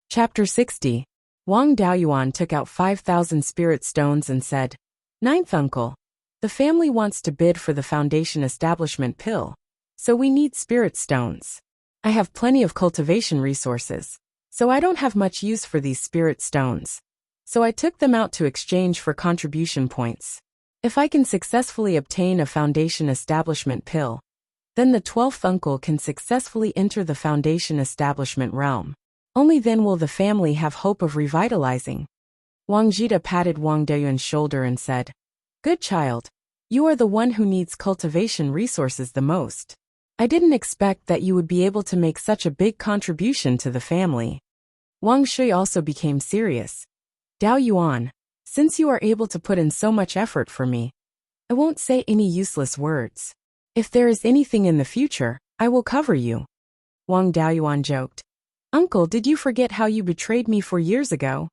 Chapter 60. Wang Daoyuan took out 5,000 spirit stones and said, "Ninth uncle, the family wants to bid for the foundation establishment pill, so we need spirit stones. I have plenty of cultivation resources, so I don't have much use for these spirit stones. So I took them out to exchange for contribution points. If I can successfully obtain a foundation establishment pill, then the 12th uncle can successfully enter the foundation establishment realm. Only then will the family have hope of revitalizing." Wang Jita patted Wang Daoyuan's shoulder and said, "Good child. You are the one who needs cultivation resources the most. I didn't expect that you would be able to make such a big contribution to the family." Wang Shui also became serious. "Daoyuan, since you are able to put in so much effort for me, I won't say any useless words. If there is anything in the future, I will cover you." Wang Daoyuan joked, "Uncle, did you forget how you betrayed me 4 years ago?"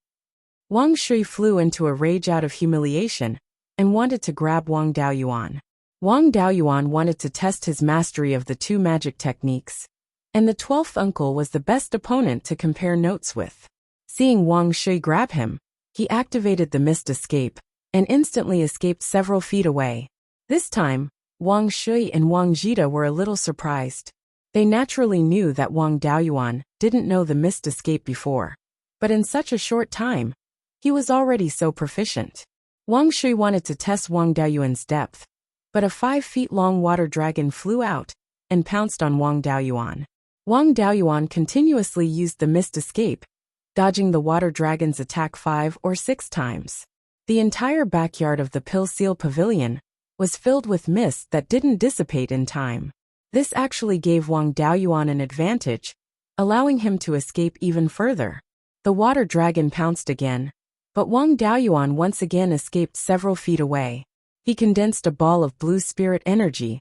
Wang Shui flew into a rage out of humiliation and wanted to grab Wang Daoyuan. Wang Daoyuan wanted to test his mastery of the two magic techniques, and the 12th uncle was the best opponent to compare notes with. Seeing Wang Shui grab him, he activated the mist escape and instantly escaped several feet away. This time, Wang Shui and Wang Jita were a little surprised. They naturally knew that Wang Daoyuan didn't know the mist escape before, but in such a short time, he was already so proficient. Wang Shui wanted to test Wang Daoyuan's depth, but a 5-feet-long water dragon flew out and pounced on Wang Daoyuan. Wang Daoyuan continuously used the mist escape, dodging the water dragon's attack 5 or 6 times. The entire backyard of the Pill Seal Pavilion was filled with mist that didn't dissipate in time. This actually gave Wang Daoyuan an advantage, allowing him to escape even further. The water dragon pounced again, but Wang Daoyuan once again escaped several feet away. He condensed a ball of blue spirit energy,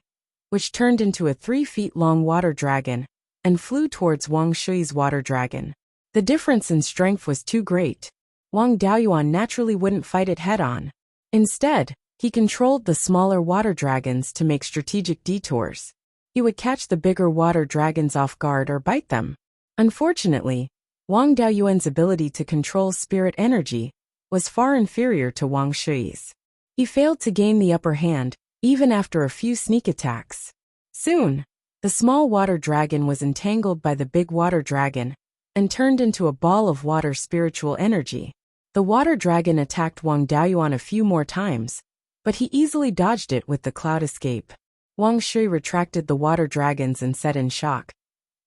which turned into a 3-feet-long water dragon, and flew towards Wang Shui's water dragon. The difference in strength was too great. Wang Daoyuan naturally wouldn't fight it head-on. Instead, he controlled the smaller water dragons to make strategic detours. He would catch the bigger water dragons off guard or bite them. Unfortunately, Wang Daoyuan's ability to control spirit energy was far inferior to Wang Shui's. He failed to gain the upper hand, even after a few sneak attacks. Soon, the small water dragon was entangled by the big water dragon and turned into a ball of water spiritual energy. The water dragon attacked Wang Daoyuan a few more times, but he easily dodged it with the cloud escape. Wang Shui retracted the water dragons and said in shock,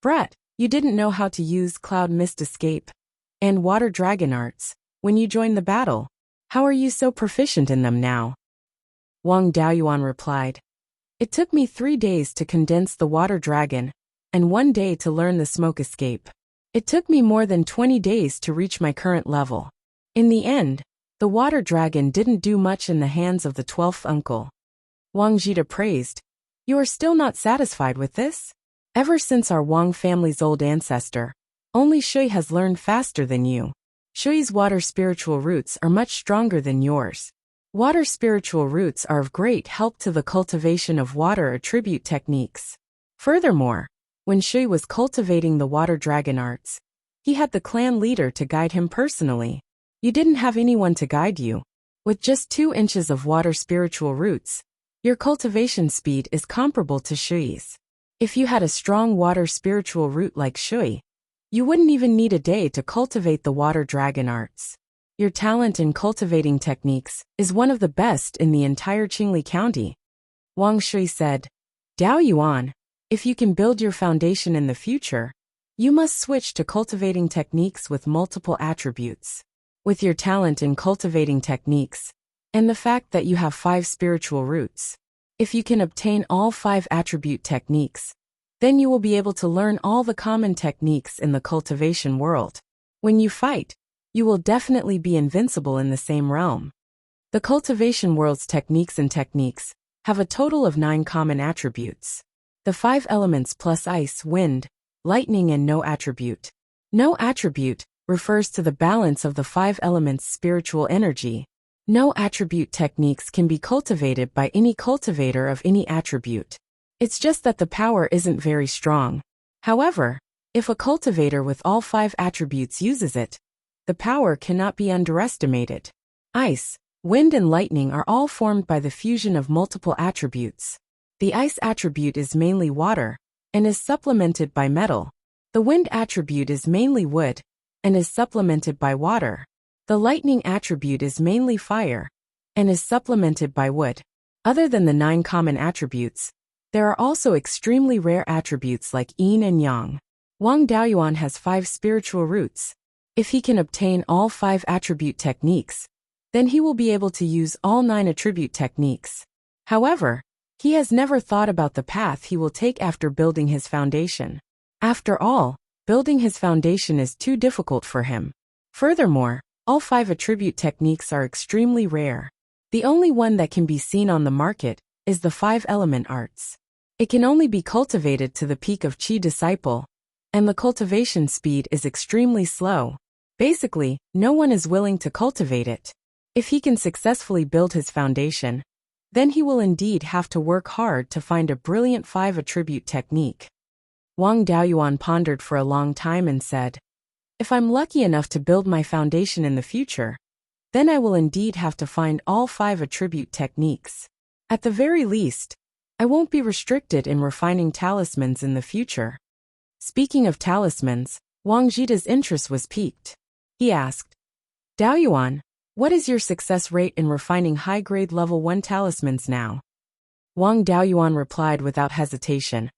"Brat, you didn't know how to use cloud mist escape and water dragon arts when you joined the battle. How are you so proficient in them now?" Wang Daoyuan replied, "It took me 3 days to condense the water dragon and 1 day to learn the smoke escape. It took me more than 20 days to reach my current level. In the end, the water dragon didn't do much in the hands of the 12th uncle." Wang Jita praised, "You are still not satisfied with this? Ever since our Wang family's old ancestor, only Shui has learned faster than you. Shui's water spiritual roots are much stronger than yours. Water spiritual roots are of great help to the cultivation of water attribute techniques. Furthermore, when Shui was cultivating the water dragon arts, he had the clan leader to guide him personally. You didn't have anyone to guide you. With just 2 inches of water spiritual roots, your cultivation speed is comparable to Shui's. If you had a strong water spiritual root like Shui, you wouldn't even need a day to cultivate the water dragon arts. Your talent in cultivating techniques is one of the best in the entire Qingli County." Wang Shui said, "Daoyuan, if you can build your foundation in the future, you must switch to cultivating techniques with multiple attributes. With your talent in cultivating techniques, and the fact that you have 5 spiritual roots, if you can obtain all 5 attribute techniques, then you will be able to learn all the common techniques in the cultivation world. When you fight, you will definitely be invincible in the same realm." The cultivation world's techniques have a total of 9 common attributes. The 5 elements plus ice, wind, lightning, and no attribute. No attribute refers to the balance of the 5 elements' spiritual energy. No attribute techniques can be cultivated by any cultivator of any attribute. It's just that the power isn't very strong. However, If a cultivator with all 5 attributes uses it, the power cannot be underestimated. Ice, wind and lightning are all formed by the fusion of multiple attributes. The ice attribute is mainly water, and is supplemented by metal. The wind attribute is mainly wood, and is supplemented by water. The lightning attribute is mainly fire, and is supplemented by wood. Other than the 9 common attributes, there are also extremely rare attributes like yin and yang. Wang Daoyuan has 5 spiritual roots. If he can obtain all 5 attribute techniques, then he will be able to use all 9 attribute techniques. However, he has never thought about the path he will take after building his foundation. After all, building his foundation is too difficult for him. Furthermore, all 5 attribute techniques are extremely rare. The only one that can be seen on the market is the 5 element arts. It can only be cultivated to the peak of Qi disciple, and the cultivation speed is extremely slow. Basically, no one is willing to cultivate it. If he can successfully build his foundation, then he will indeed have to work hard to find a brilliant 5 attribute technique. Wang Daoyuan pondered for a long time and said, "If I'm lucky enough to build my foundation in the future, then I will indeed have to find all 5 attribute techniques. At the very least, I won't be restricted in refining talismans in the future." Speaking of talismans, Wang Jida's interest was piqued. He asked, "Daoyuan, what is your success rate in refining high-grade level 1 talismans now?" Wang Daoyuan replied without hesitation,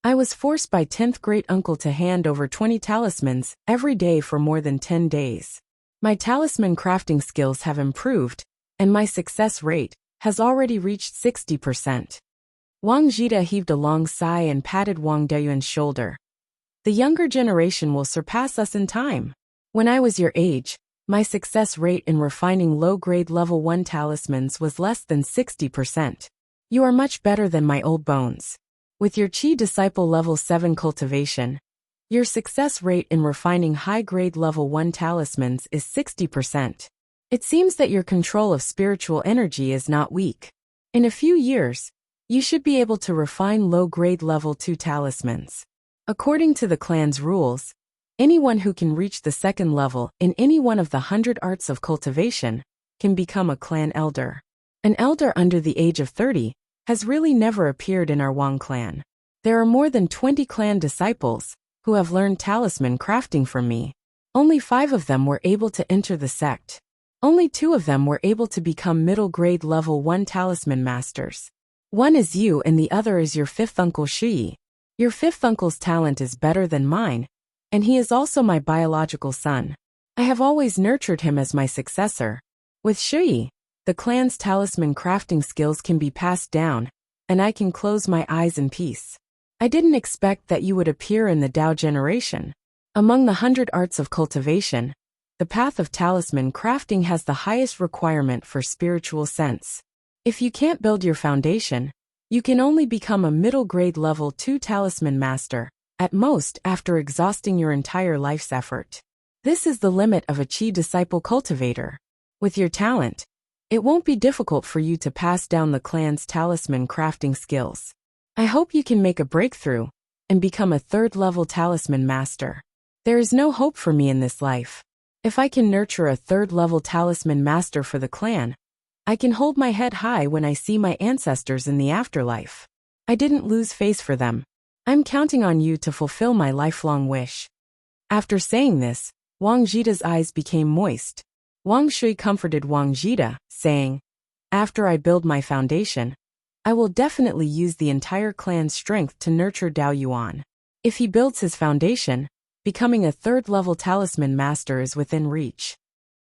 "I was forced by 10th great uncle to hand over 20 talismans every day for more than 10 days. My talisman crafting skills have improved, and my success rate has already reached 60%. Wang Jida heaved a long sigh and patted Wang Daoyuan's shoulder. "The younger generation will surpass us in time. When I was your age, my success rate in refining low-grade level 1 talismans was less than 60%. You are much better than my old bones. With your Qi disciple level 7 cultivation, your success rate in refining high-grade level 1 talismans is 60%. It seems that your control of spiritual energy is not weak. In a few years, you should be able to refine low-grade level 2 talismans. According to the clan's rules, anyone who can reach the 2nd level in any one of the 100 arts of cultivation can become a clan elder. An elder under the age of 30 has really never appeared in our Wang clan. There are more than 20 clan disciples who have learned talisman crafting from me. Only 5 of them were able to enter the sect. Only 2 of them were able to become middle-grade level 1 talisman masters. One is you and the other is your 5th uncle Shui. Your 5th uncle's talent is better than mine, and he is also my biological son. I have always nurtured him as my successor. With Shui, the clan's talisman crafting skills can be passed down, and I can close my eyes in peace. I didn't expect that you would appear in the Dao generation. Among the 100 arts of cultivation, the path of talisman crafting has the highest requirement for spiritual sense. If you can't build your foundation, you can only become a middle-grade level 2 talisman master, at most after exhausting your entire life's effort. This is the limit of a Qi disciple cultivator. With your talent, it won't be difficult for you to pass down the clan's talisman crafting skills. I hope you can make a breakthrough and become a 3rd-level talisman master. There is no hope for me in this life. If I can nurture a 3rd-level talisman master for the clan, I can hold my head high when I see my ancestors in the afterlife. I didn't lose face for them. I'm counting on you to fulfill my lifelong wish." After saying this, Wang Jida's eyes became moist. Wang Shui comforted Wang Jida, saying, "After I build my foundation, I will definitely use the entire clan's strength to nurture Daoyuan. If he builds his foundation, becoming a 3rd-level talisman master is within reach.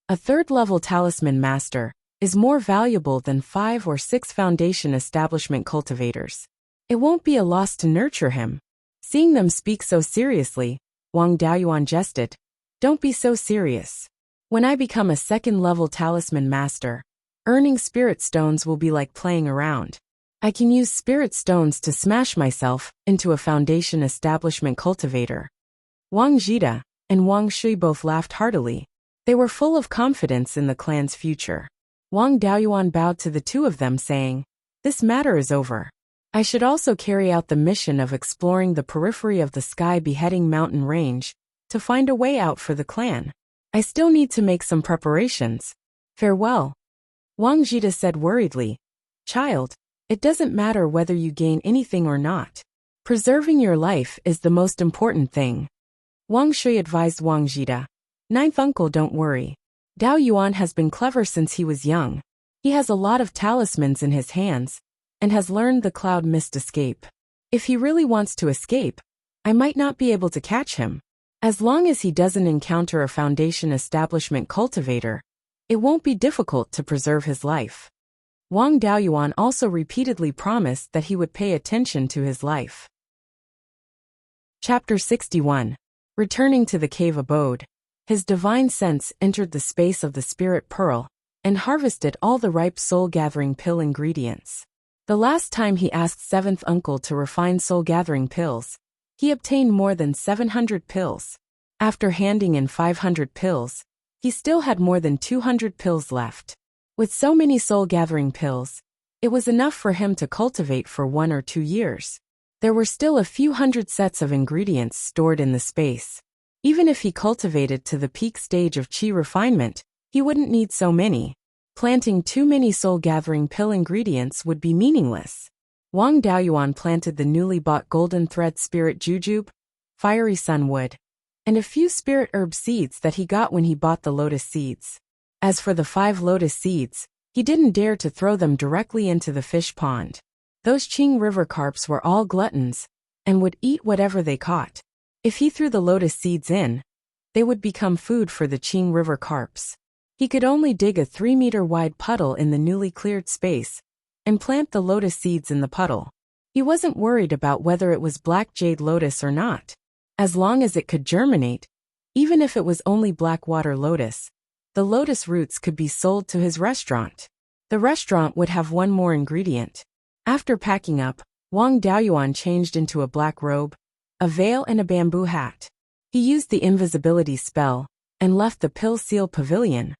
A 3rd-level talisman master is more valuable than 5 or 6 foundation establishment cultivators. It won't be a loss to nurture him." Seeing them speak so seriously, Wang Daoyuan jested, "Don't be so serious. When I become a 2nd-level talisman master, earning spirit stones will be like playing around. I can use spirit stones to smash myself into a foundation establishment cultivator." Wang Jida and Wang Shui both laughed heartily. They were full of confidence in the clan's future. Wang Daoyuan bowed to the 2 of them saying, "This matter is over. I should also carry out the mission of exploring the periphery of the Sky Beheading Mountain Range to find a way out for the clan. I still need to make some preparations. Farewell. Wang Jida said worriedly. Child, it doesn't matter whether you gain anything or not. Preserving your life is the most important thing. Wang Shui advised Wang Jida. Ninth uncle, don't worry. Dao Yuan has been clever since he was young. He has a lot of talismans in his hands, and has learned the cloud mist escape. If he really wants to escape, I might not be able to catch him. As long as he doesn't encounter a Foundation establishment cultivator, it won't be difficult to preserve his life. Wang Daoyuan also repeatedly promised that he would pay attention to his life. Chapter 61. Returning to the cave abode, his divine sense entered the space of the spirit pearl and harvested all the ripe soul-gathering pill ingredients. The last time he asked seventh uncle to refine soul-gathering pills, he obtained more than 700 pills. After handing in 500 pills, he still had more than 200 pills left. With so many soul-gathering pills, it was enough for him to cultivate for 1 or 2 years. There were still a few hundred sets of ingredients stored in the space. Even if he cultivated to the peak stage of qi refinement, he wouldn't need so many. Planting too many soul-gathering pill ingredients would be meaningless. Wang Daoyuan planted the newly bought golden thread spirit jujube, fiery sunwood, and a few spirit herb seeds that he got when he bought the lotus seeds. As for the 5 lotus seeds, he didn't dare to throw them directly into the fish pond. Those Qing River carps were all gluttons, and would eat whatever they caught. If he threw the lotus seeds in, they would become food for the Qing River carps. He could only dig a 3-meter wide puddle in the newly cleared space, and plant the lotus seeds in the puddle. He wasn't worried about whether it was black jade lotus or not. As long as it could germinate, even if it was only black water lotus, the lotus roots could be sold to his restaurant. The restaurant would have one more ingredient. After packing up, Wang Daoyuan changed into a black robe, a veil and a bamboo hat. He used the invisibility spell and left the Pill Seal Pavilion,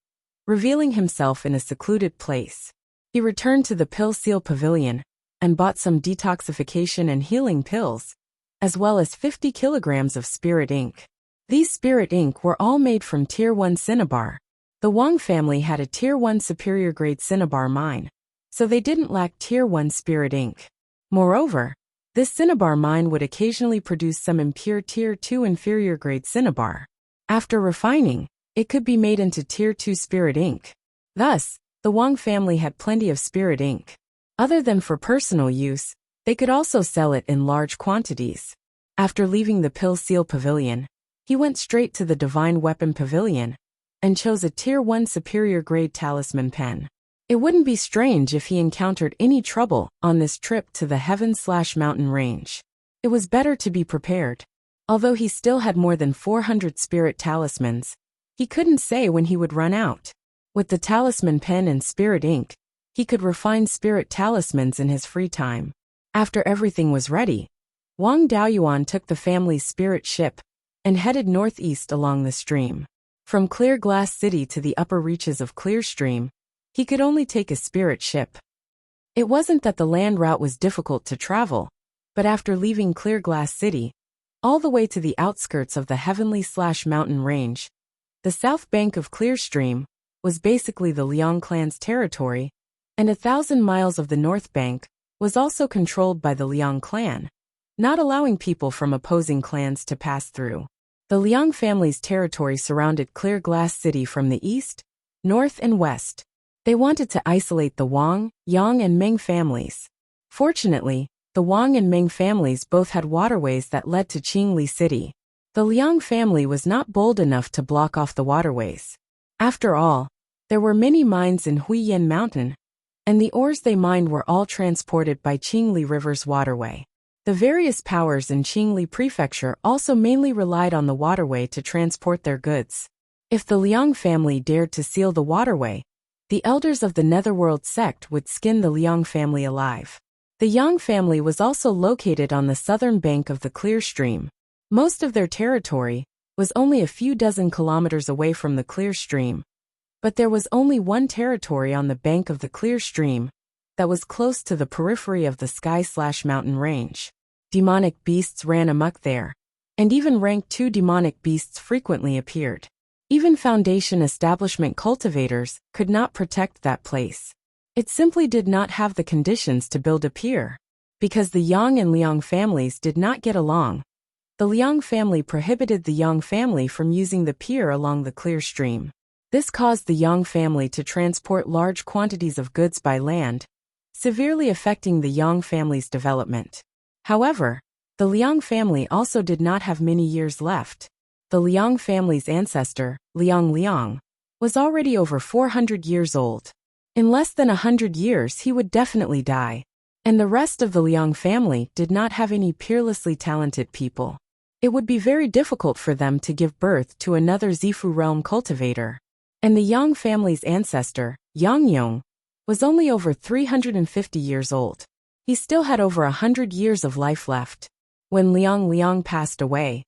revealing himself in a secluded place. He returned to the Pill Seal Pavilion and bought some detoxification and healing pills, as well as 50 kilograms of spirit ink. These spirit ink were all made from Tier 1 cinnabar. The Wang family had a Tier 1 superior grade cinnabar mine, so they didn't lack Tier 1 spirit ink. Moreover, this cinnabar mine would occasionally produce some impure Tier 2 inferior grade cinnabar. After refining, it could be made into Tier 2 spirit ink. Thus, the Wang family had plenty of spirit ink. Other than for personal use, they could also sell it in large quantities. After leaving the Pill Seal Pavilion, he went straight to the Divine Weapon Pavilion and chose a Tier 1 superior grade talisman pen. It wouldn't be strange if he encountered any trouble on this trip to the Heaven/Mountain Range. It was better to be prepared. Although he still had more than 400 spirit talismans, he couldn't say when he would run out. With the talisman pen and spirit ink, he could refine spirit talismans in his free time. After everything was ready, Wang Daoyuan took the family's spirit ship and headed northeast along the stream. From Clear Glass City to the upper reaches of Clear Stream, he could only take a spirit ship. It wasn't that the land route was difficult to travel, but after leaving Clear Glass City, all the way to the outskirts of the Heavenly/Mountain Range, the south bank of Clear Stream was basically the Liang clan's territory, and 1,000 miles of the north bank was also controlled by the Liang clan, not allowing people from opposing clans to pass through. The Liang family's territory surrounded Clear Glass City from the east, north, and west. They wanted to isolate the Wang, Yang, and Meng families. Fortunately, the Wang and Meng families both had waterways that led to Qingli City. The Liang family was not bold enough to block off the waterways. After all, there were many mines in Huiyan Mountain, and the ores they mined were all transported by Qingli River's waterway. The various powers in Qingli Prefecture also mainly relied on the waterway to transport their goods. If the Liang family dared to seal the waterway, the elders of the Netherworld sect would skin the Liang family alive. The Yang family was also located on the southern bank of the Clear Stream. Most of their territory was only a few dozen kilometers away from the Clear Stream, but there was only one territory on the bank of the Clear Stream that was close to the periphery of the sky/mountain range. Demonic beasts ran amok there, and even rank 2 demonic beasts frequently appeared. Even Foundation establishment cultivators could not protect that place. It simply did not have the conditions to build a pier. Because the Yang and Liang families did not get along, the Liang family prohibited the Yang family from using the pier along the clear stream. This caused the Yang family to transport large quantities of goods by land, severely affecting the Yang family's development. However, the Liang family also did not have many years left. The Liang family's ancestor, Liang, was already over 400 years old. In less than 100 years he would definitely die. And the rest of the Liang family did not have any peerlessly talented people. It would be very difficult for them to give birth to another Zifu realm cultivator. And the Yang family's ancestor, Yang, was only over 350 years old. He still had over 100 years of life left. When Liang passed away,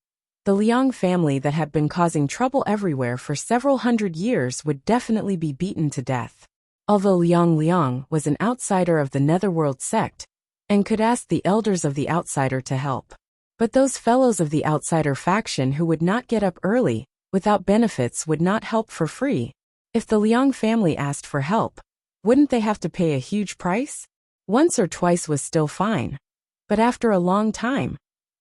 the Liang family that had been causing trouble everywhere for several hundred years would definitely be beaten to death. Although Liang was an outsider of the Netherworld sect, and could ask the elders of the outsider to help. But those fellows of the outsider faction who would not get up early, without benefits, would not help for free. If the Liang family asked for help, wouldn't they have to pay a huge price? Once or twice was still fine. But after a long time,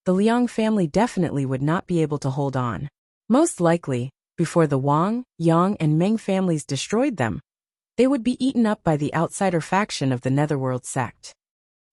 the Liang family definitely would not be able to hold on. Most likely, before the Wang, Yang, and Meng families destroyed them, they would be eaten up by the outsider faction of the Netherworld sect.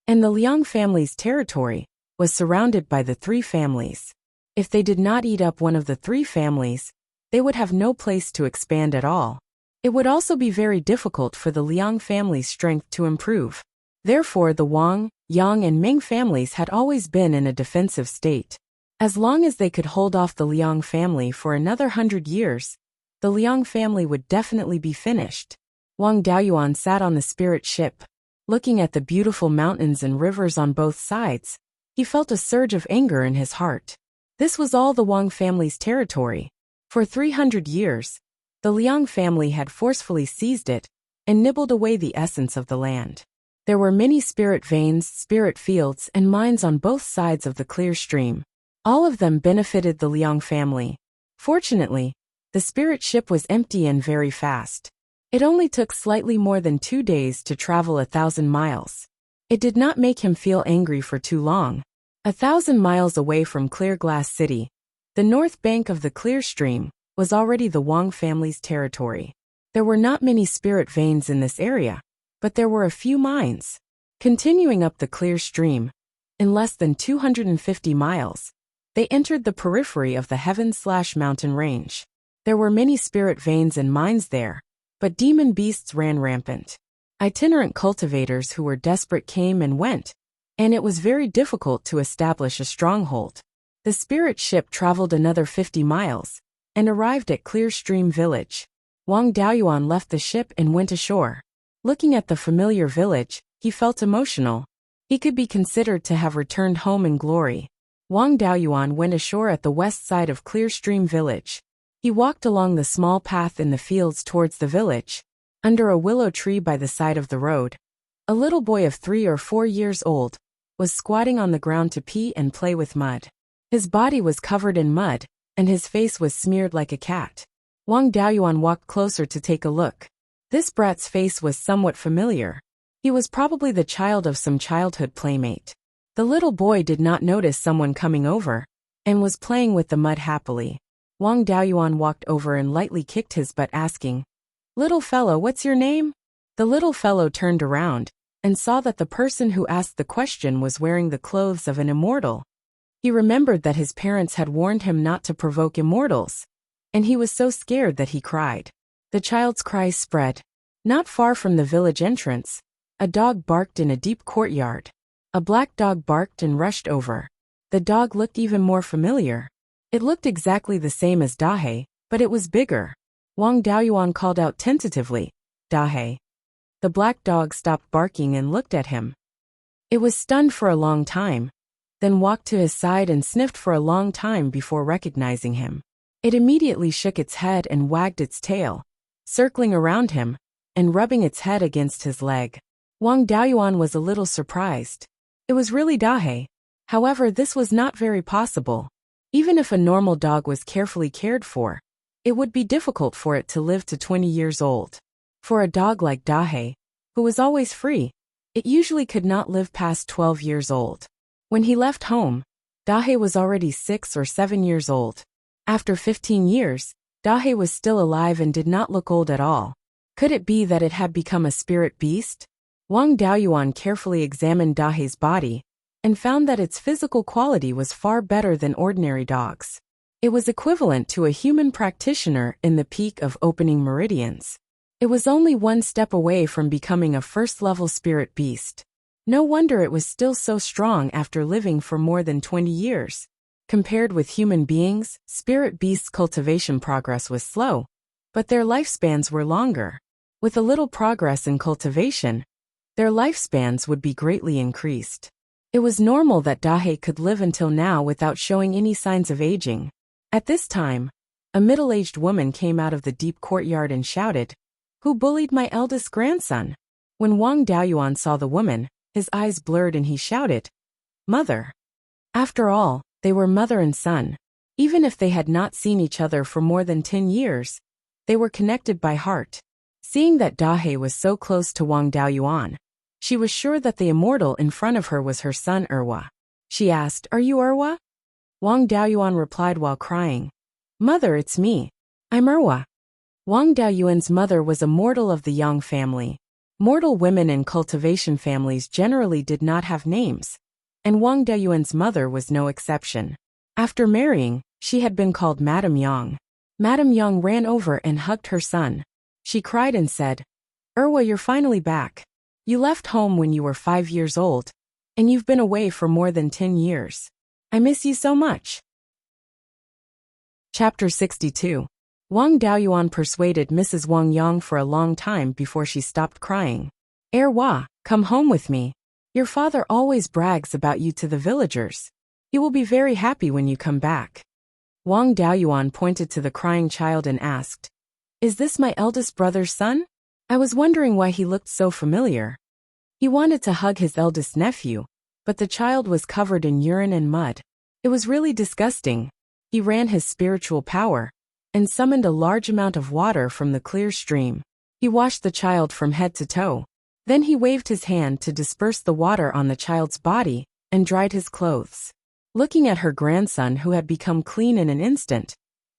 And the Liang family's territory was surrounded by the 3 families. If they did not eat up one of the 3 families, they would have no place to expand at all. It would also be very difficult for the Liang family's strength to improve. Therefore the Wang, Yang, and Ming families had always been in a defensive state. As long as they could hold off the Liang family for another 100 years, the Liang family would definitely be finished. Wang Daoyuan sat on the spirit ship. Looking at the beautiful mountains and rivers on both sides, he felt a surge of anger in his heart. This was all the Wang family's territory. For 300 years, the Liang family had forcefully seized it and nibbled away the essence of the land. There were many spirit veins, spirit fields, and mines on both sides of the clear stream. All of them benefited the Liang family. Fortunately, the spirit ship was empty and very fast. It only took slightly more than 2 days to travel 1,000 miles. It did not make him feel angry for too long. 1,000 miles away from Clear Glass City, the north bank of the clear stream was already the Wang family's territory. There were not many spirit veins in this area, but there were a few mines. Continuing up the clear stream, in less than 250 miles, they entered the periphery of the heaven/mountain range. There were many spirit veins and mines there, but demon beasts ran rampant. Itinerant cultivators who were desperate came and went, and it was very difficult to establish a stronghold. The spirit ship traveled another 50 miles, and arrived at Clear Stream Village. Wang Daoyuan left the ship and went ashore. Looking at the familiar village, he felt emotional. He could be considered to have returned home in glory. Wang Daoyuan went ashore at the west side of Clear Stream Village. He walked along the small path in the fields towards the village. Under a willow tree by the side of the road, a little boy of 3 or 4 years old was squatting on the ground to pee and play with mud. His body was covered in mud, and his face was smeared like a cat. Wang Daoyuan walked closer to take a look. This brat's face was somewhat familiar. He was probably the child of some childhood playmate. The little boy did not notice someone coming over, and was playing with the mud happily. Wang Daoyuan walked over and lightly kicked his butt, asking, "Little fellow, what's your name?" The little fellow turned around, and saw that the person who asked the question was wearing the clothes of an immortal. He remembered that his parents had warned him not to provoke immortals, and he was so scared that he cried. The child's cries spread. Not far from the village entrance, a dog barked in a deep courtyard. A black dog barked and rushed over. The dog looked even more familiar. It looked exactly the same as Dahe, but it was bigger. Wang Daoyuan called out tentatively, "Dahe." The black dog stopped barking and looked at him. It was stunned for a long time, then walked to his side and sniffed for a long time before recognizing him. It immediately shook its head and wagged its tail, circling around him, and rubbing its head against his leg. Wang Daoyuan was a little surprised. It was really Dahe. However, this was not very possible. Even if a normal dog was carefully cared for, it would be difficult for it to live to 20 years old. For a dog like Dahe, who was always free, it usually could not live past 12 years old. When he left home, Dahe was already 6 or 7 years old. After 15 years, Dahe was still alive and did not look old at all. Could it be that it had become a spirit beast? Wang Daoyuan carefully examined Dahe's body and found that its physical quality was far better than ordinary dogs. It was equivalent to a human practitioner in the peak of opening meridians. It was only one step away from becoming a first-level spirit beast. No wonder it was still so strong after living for more than 20 years. Compared with human beings, spirit beasts' cultivation progress was slow, but their lifespans were longer. With a little progress in cultivation, their lifespans would be greatly increased. It was normal that Dahe could live until now without showing any signs of aging. At this time, a middle-aged woman came out of the deep courtyard and shouted, "Who bullied my eldest grandson?" When Wang Daoyuan saw the woman, his eyes blurred and he shouted, "Mother." After all, they were mother and son. Even if they had not seen each other for more than 10 years, they were connected by heart. Seeing that Dahe was so close to Wang Daoyuan, she was sure that the immortal in front of her was her son Erwa. She asked, "Are you Erwa?" Wang Daoyuan replied while crying, "Mother, it's me. I'm Erwa." Wang Daoyuan's mother was a mortal of the Yang family. Mortal women in cultivation families generally did not have names, and Wang Daoyuan's mother was no exception. After marrying, she had been called Madame Yang. Madame Yang ran over and hugged her son. She cried and said, "Erwa, you're finally back. You left home when you were 5 years old, and you've been away for more than 10 years. I miss you so much." Chapter 62. Wang Daoyuan persuaded Mrs. Wang Yang for a long time before she stopped crying. "Erwa, come home with me. Your father always brags about you to the villagers. He will be very happy when you come back." Wang Daoyuan pointed to the crying child and asked, "Is this my eldest brother's son? I was wondering why he looked so familiar." He wanted to hug his eldest nephew, but the child was covered in urine and mud. It was really disgusting. He ran his spiritual power and summoned a large amount of water from the clear stream. He washed the child from head to toe. Then he waved his hand to disperse the water on the child's body and dried his clothes. Looking at her grandson who had become clean in an instant,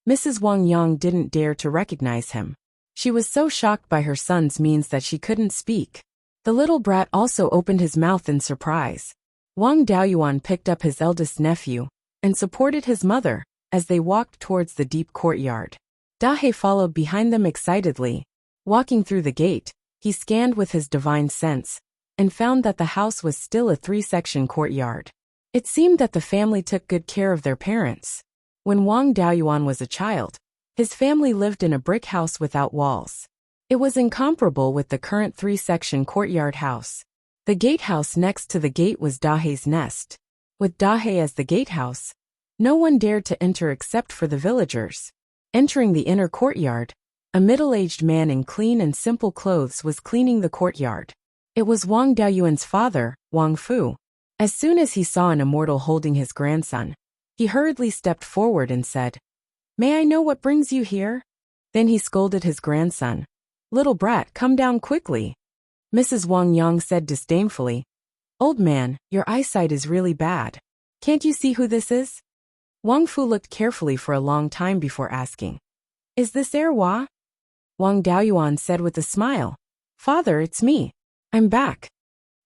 Mrs. Wang Yang didn't dare to recognize him. She was so shocked by her son's means that she couldn't speak. The little brat also opened his mouth in surprise. Wang Daoyuan picked up his eldest nephew and supported his mother as they walked towards the deep courtyard. Dahe followed behind them excitedly. Walking through the gate, he scanned with his divine sense and found that the house was still a 3-section courtyard. It seemed that the family took good care of their parents. When Wang Daoyuan was a child, his family lived in a brick house without walls. It was incomparable with the current 3-section courtyard house. The gatehouse next to the gate was Dahe's nest. With Dahe as the gatehouse, no one dared to enter except for the villagers. Entering the inner courtyard, a middle-aged man in clean and simple clothes was cleaning the courtyard. It was Wang Daoyuan's father, Wang Fu. As soon as he saw an immortal holding his grandson, he hurriedly stepped forward and said, "May I know what brings you here?" Then he scolded his grandson. "Little brat, come down quickly." Mrs. Wang Yang said disdainfully, "Old man, your eyesight is really bad. Can't you see who this is?" Wang Fu looked carefully for a long time before asking, "Is this Erwa?" Wang Daoyuan said with a smile, "Father, it's me. I'm back."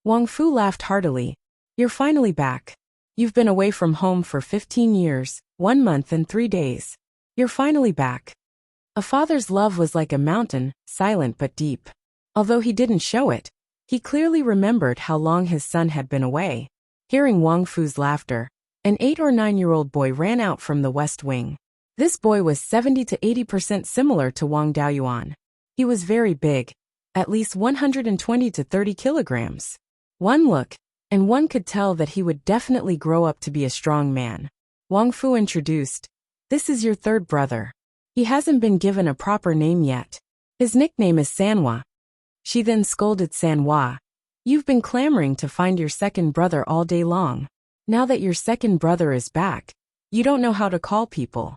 Wang Fu laughed heartily. "You're finally back. You've been away from home for 15 years, 1 month and 3 days. You're finally back." A father's love was like a mountain, silent but deep. Although he didn't show it, he clearly remembered how long his son had been away. Hearing Wang Fu's laughter, an 8 or 9-year-old boy ran out from the west wing. This boy was 70 to 80% similar to Wang Daoyuan. He was very big, at least 120 to 30 kilograms. One look, and one could tell that he would definitely grow up to be a strong man. Wang Fu introduced, "This is your third brother. He hasn't been given a proper name yet. His nickname is Sanhua." She then scolded Sanhua, You've been clamoring to find your second brother all day long. Now that your second brother is back, you don't know how to call people.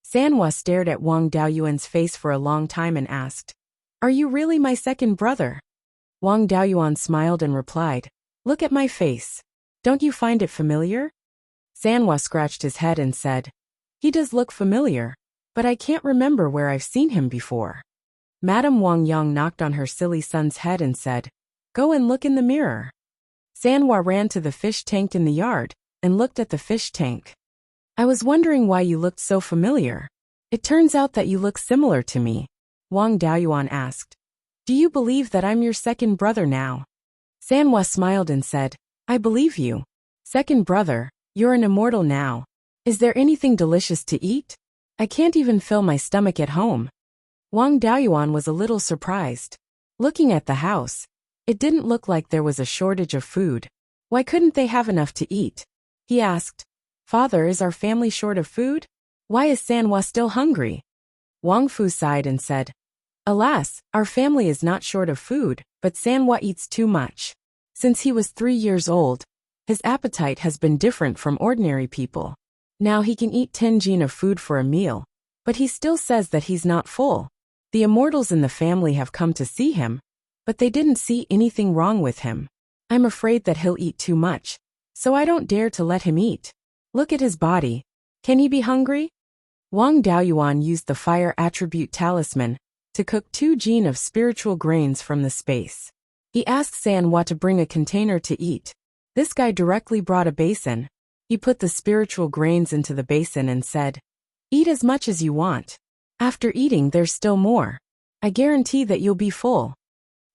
Sanhua stared at Wang Daoyuan's face for a long time and asked, "Are you really my second brother?" Wang Daoyuan smiled and replied, "Look at my face. Don't you find it familiar?" Sanhua scratched his head and said, "He does look familiar, but I can't remember where I've seen him before." Madame Wang Yang knocked on her silly son's head and said, "Go and look in the mirror." Sanhua ran to the fish tank in the yard and looked at the fish tank. "I was wondering why you looked so familiar. It turns out that you look similar to me," Wang Daoyuan asked. "Do you believe that I'm your second brother now?" Sanhua smiled and said, "I believe you. Second brother, you're an immortal now. Is there anything delicious to eat? I can't even fill my stomach at home." Wang Daoyuan was a little surprised. Looking at the house, it didn't look like there was a shortage of food. Why couldn't they have enough to eat? He asked, "Father, is our family short of food? Why is Sanhua still hungry?" Wang Fu sighed and said, "Alas, our family is not short of food, but Sanhua eats too much. Since he was 3 years old, his appetite has been different from ordinary people. Now he can eat 10 jin of food for a meal, but he still says that he's not full. The immortals in the family have come to see him, but they didn't see anything wrong with him. I'm afraid that he'll eat too much, so I don't dare to let him eat. Look at his body. Can he be hungry?" Wang Daoyuan used the fire attribute talisman to cook 2 jin of spiritual grains from the space. He asked Sanhua to bring a container to eat. This guy directly brought a basin. He put the spiritual grains into the basin and said, "Eat as much as you want. After eating there's still more. I guarantee that you'll be full."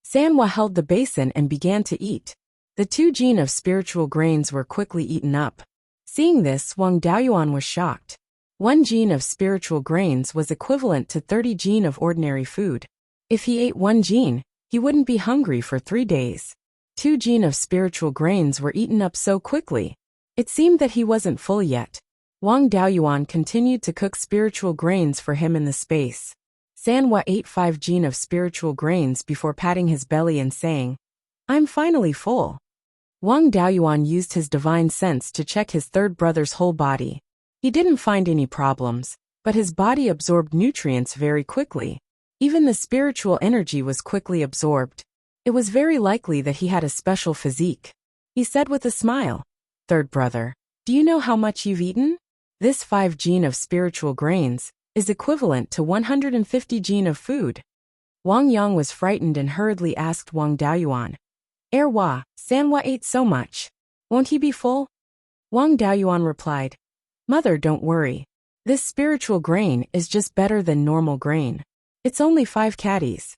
Sanhua held the basin and began to eat. The 2 jin of spiritual grains were quickly eaten up. Seeing this, Wang Daoyuan was shocked. 1 jin of spiritual grains was equivalent to 30 jin of ordinary food. If he ate 1 jin, he wouldn't be hungry for 3 days. 2 jin of spiritual grains were eaten up so quickly. It seemed that he wasn't full yet. Wang Daoyuan continued to cook spiritual grains for him in the space. Sanhua ate 5 jin of spiritual grains before patting his belly and saying, "I'm finally full." Wang Daoyuan used his divine sense to check his third brother's whole body. He didn't find any problems, but his body absorbed nutrients very quickly. Even the spiritual energy was quickly absorbed. It was very likely that he had a special physique. He said with a smile, "Third brother, do you know how much you've eaten? This 5 jin of spiritual grains is equivalent to 150 jin of food." Wang Yang was frightened and hurriedly asked Wang Daoyuan, "Erwa, Sanhua ate so much. Won't he be full?" Wang Daoyuan replied, "Mother, don't worry. This spiritual grain is just better than normal grain. It's only 5 caddies.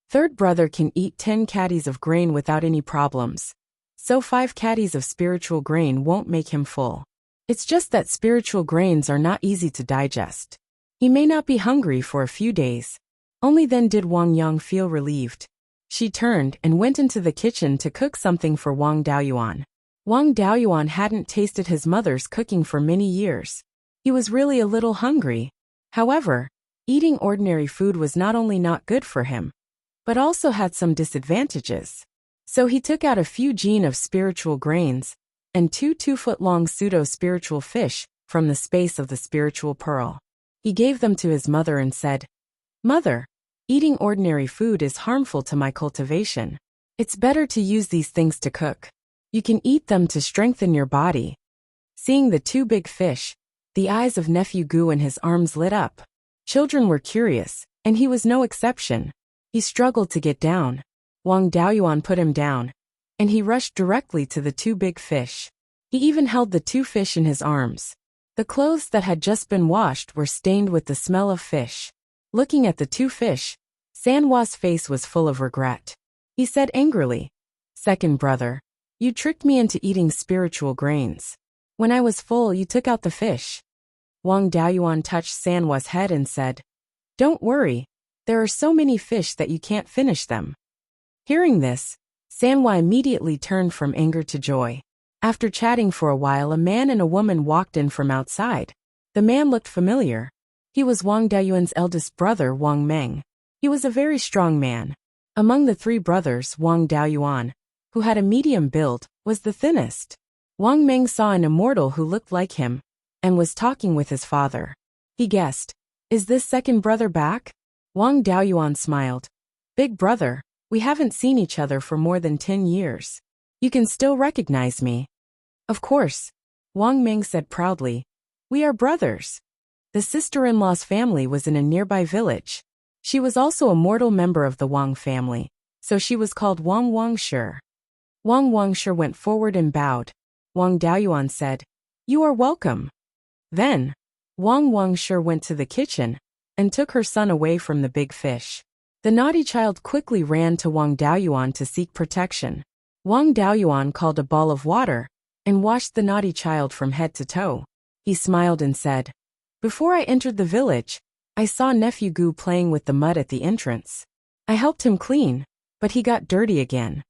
Third brother can eat 10 caddies of grain without any problems. So 5 caddies of spiritual grain won't make him full. It's just that spiritual grains are not easy to digest. He may not be hungry for a few days." Only then did Wang Yang feel relieved. She turned and went into the kitchen to cook something for Wang Daoyuan. Wang Daoyuan hadn't tasted his mother's cooking for many years. He was really a little hungry. However, eating ordinary food was not only not good for him, but also had some disadvantages. So he took out a few jin of spiritual grains and 2 2-foot-long pseudo-spiritual fish from the space of the spiritual pearl. He gave them to his mother and said, "Mother, eating ordinary food is harmful to my cultivation. It's better to use these things to cook. You can eat them to strengthen your body." Seeing the 2 big fish, the eyes of nephew Gu and his arms lit up. Children were curious, and he was no exception. He struggled to get down. Wang Daoyuan put him down, and he rushed directly to the 2 big fish. He even held the 2 fish in his arms. The clothes that had just been washed were stained with the smell of fish. Looking at the 2 fish, Sanhua's face was full of regret. He said angrily, "Second brother, you tricked me into eating spiritual grains. When I was full, you took out the fish." Wang Daoyuan touched Sanhua's head and said, "Don't worry, there are so many fish that you can't finish them." Hearing this, Sanhua immediately turned from anger to joy. After chatting for a while, a man and a woman walked in from outside. The man looked familiar. He was Wang Daoyuan's eldest brother, Wang Meng. He was a very strong man. Among the 3 brothers, Wang Daoyuan who had a medium build, was the thinnest. Wang Meng saw an immortal who looked like him and was talking with his father. He guessed, "Is this second brother back?" Wang Daoyuan smiled. "Big brother, we haven't seen each other for more than 10 years. You can still recognize me." "Of course," Wang Meng said proudly. "We are brothers." The sister-in-law's family was in a nearby village. She was also a mortal member of the Wang family, so she was called Wang Wangshi. Wang Wangshi went forward and bowed. Wang Daoyuan said, "You are welcome." Then, Wang Wangshi went to the kitchen and took her son away from the big fish. The naughty child quickly ran to Wang Daoyuan to seek protection. Wang Daoyuan called a ball of water and washed the naughty child from head to toe. He smiled and said, "Before I entered the village, I saw nephew Gu playing with the mud at the entrance. I helped him clean, but he got dirty again."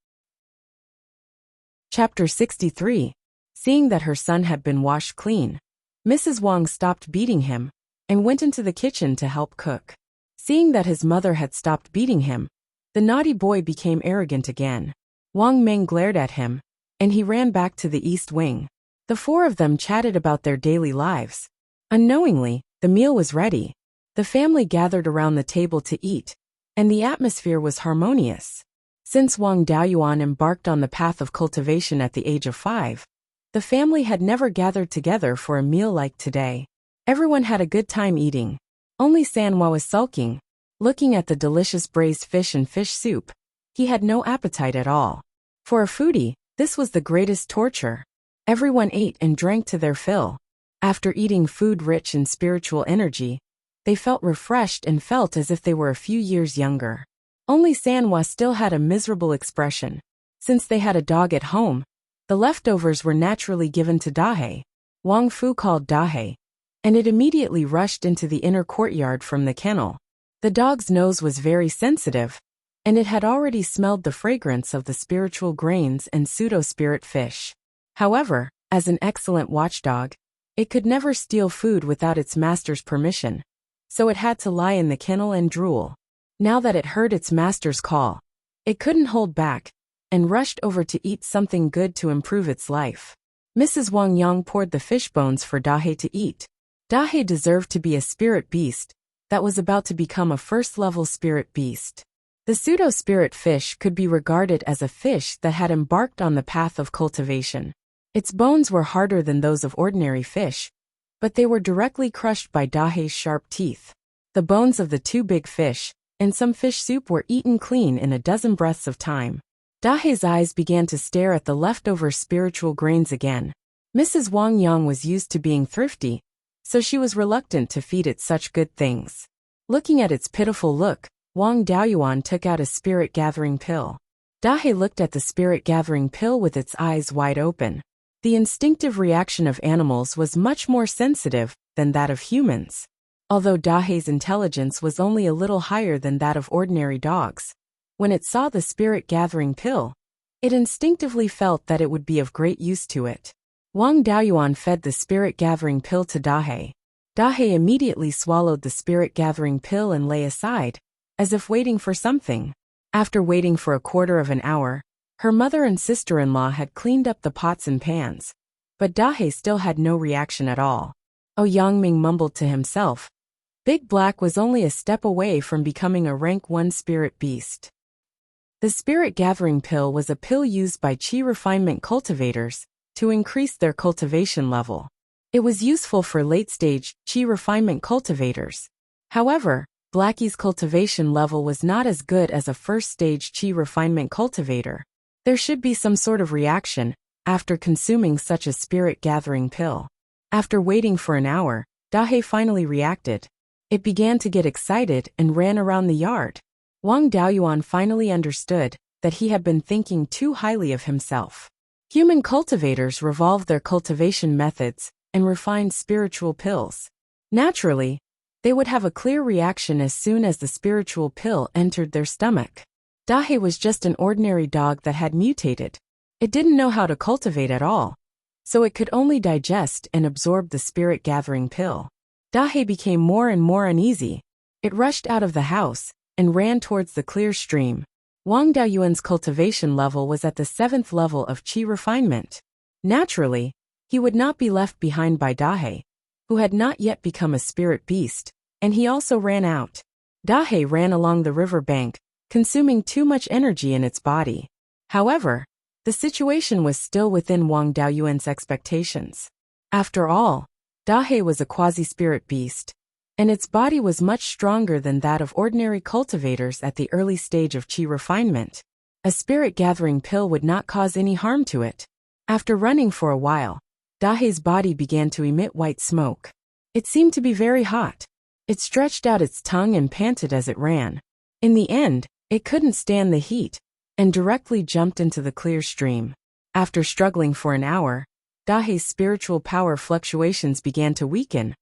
Chapter 63. Seeing that her son had been washed clean, Mrs. Wang stopped beating him and went into the kitchen to help cook. Seeing that his mother had stopped beating him, the naughty boy became arrogant again. Wang Meng glared at him, and he ran back to the east wing. The four of them chatted about their daily lives. Unknowingly, the meal was ready. The family gathered around the table to eat, and the atmosphere was harmonious. Since Wang Daoyuan embarked on the path of cultivation at the age of 5, the family had never gathered together for a meal like today. Everyone had a good time eating. Only Sanhua was sulking, looking at the delicious braised fish and fish soup. He had no appetite at all. For a foodie, this was the greatest torture. Everyone ate and drank to their fill. After eating food rich in spiritual energy, they felt refreshed and felt as if they were a few years younger. Only Sanhua still had a miserable expression. Since they had a dog at home, the leftovers were naturally given to Dahe. Wang Fu called Dahe, and it immediately rushed into the inner courtyard from the kennel. The dog's nose was very sensitive, and it had already smelled the fragrance of the spiritual grains and pseudo-spirit fish. However, as an excellent watchdog, it could never steal food without its master's permission, so it had to lie in the kennel and drool. Now that it heard its master's call, it couldn't hold back, and rushed over to eat something good to improve its life. Mrs. Wang Yang poured the fish bones for Dahe to eat. Dahe deserved to be a spirit beast that was about to become a first-level spirit beast. The pseudo-spirit fish could be regarded as a fish that had embarked on the path of cultivation. Its bones were harder than those of ordinary fish, but they were directly crushed by Dahe's sharp teeth. The bones of the two big fish and some fish soup were eaten clean in a dozen breaths of time. Dahe's eyes began to stare at the leftover spiritual grains again. Mrs. Wang Yang was used to being thrifty, so she was reluctant to feed it such good things. Looking at its pitiful look, Wang Daoyuan took out a spirit-gathering pill. Dahe looked at the spirit-gathering pill with its eyes wide open. The instinctive reaction of animals was much more sensitive than that of humans. Although Dahe's intelligence was only a little higher than that of ordinary dogs, when it saw the spirit-gathering pill, it instinctively felt that it would be of great use to it. Wang Daoyuan fed the spirit-gathering pill to Dahe. Dahe immediately swallowed the spirit-gathering pill and lay aside, as if waiting for something. After waiting for a quarter of an hour, her mother and sister-in-law had cleaned up the pots and pans, but Dahe still had no reaction at all. Yangming mumbled to himself. Big Black was only a step away from becoming a rank 1 spirit beast. The spirit-gathering pill was a pill used by Qi refinement cultivators to increase their cultivation level. It was useful for late-stage Qi refinement cultivators. However, Blackie's cultivation level was not as good as a first-stage Qi refinement cultivator. There should be some sort of reaction after consuming such a spirit-gathering pill. After waiting for an hour, Dahe finally reacted. It began to get excited and ran around the yard. Wang Daoyuan finally understood that he had been thinking too highly of himself. Human cultivators revolved their cultivation methods and refined spiritual pills. Naturally, they would have a clear reaction as soon as the spiritual pill entered their stomach. Dahe was just an ordinary dog that had mutated. It didn't know how to cultivate at all, so it could only digest and absorb the spirit-gathering pill. Dahe became more and more uneasy. It rushed out of the house and ran towards the clear stream. Wang Daoyuan's cultivation level was at the 7th level of qi refinement. Naturally, he would not be left behind by Dahe, who had not yet become a spirit beast, and he also ran out. Dahe ran along the river bank, consuming too much energy in its body. However, the situation was still within Wang Daoyuan's expectations. After all, Dahe was a quasi-spirit beast, and its body was much stronger than that of ordinary cultivators at the early stage of qi refinement. A spirit-gathering pill would not cause any harm to it. After running for a while, Dahe's body began to emit white smoke. It seemed to be very hot. It stretched out its tongue and panted as it ran. In the end, it couldn't stand the heat, and directly jumped into the clear stream. After struggling for an hour, Dahe's spiritual power fluctuations began to weaken,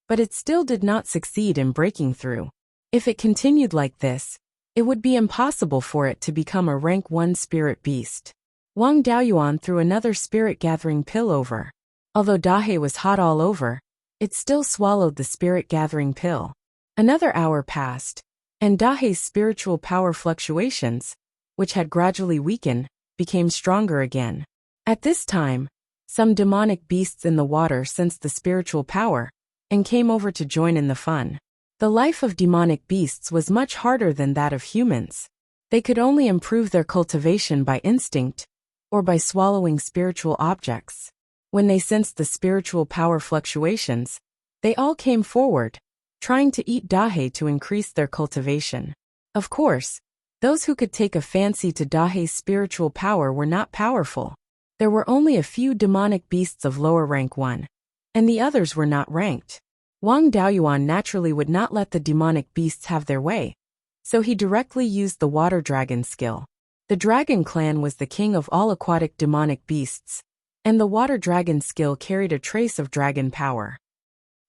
but it still did not succeed in breaking through. If it continued like this, it would be impossible for it to become a rank 1 spirit beast. Wang Daoyuan threw another spirit-gathering pill over. Although Dahe was hot all over, it still swallowed the spirit-gathering pill. Another hour passed, and Dahe's spiritual power fluctuations, which had gradually weakened, became stronger again. At this time, some demonic beasts in the water sensed the spiritual power, and came over to join in the fun. The life of demonic beasts was much harder than that of humans. They could only improve their cultivation by instinct, or by swallowing spiritual objects. When they sensed the spiritual power fluctuations, they all came forward, trying to eat Dahe to increase their cultivation. Of course, those who could take a fancy to Dahe's spiritual power were not powerful. There were only a few demonic beasts of lower rank 1, and the others were not ranked. Wang Daoyuan naturally would not let the demonic beasts have their way, so he directly used the water dragon skill. The dragon clan was the king of all aquatic demonic beasts, and the water dragon skill carried a trace of dragon power.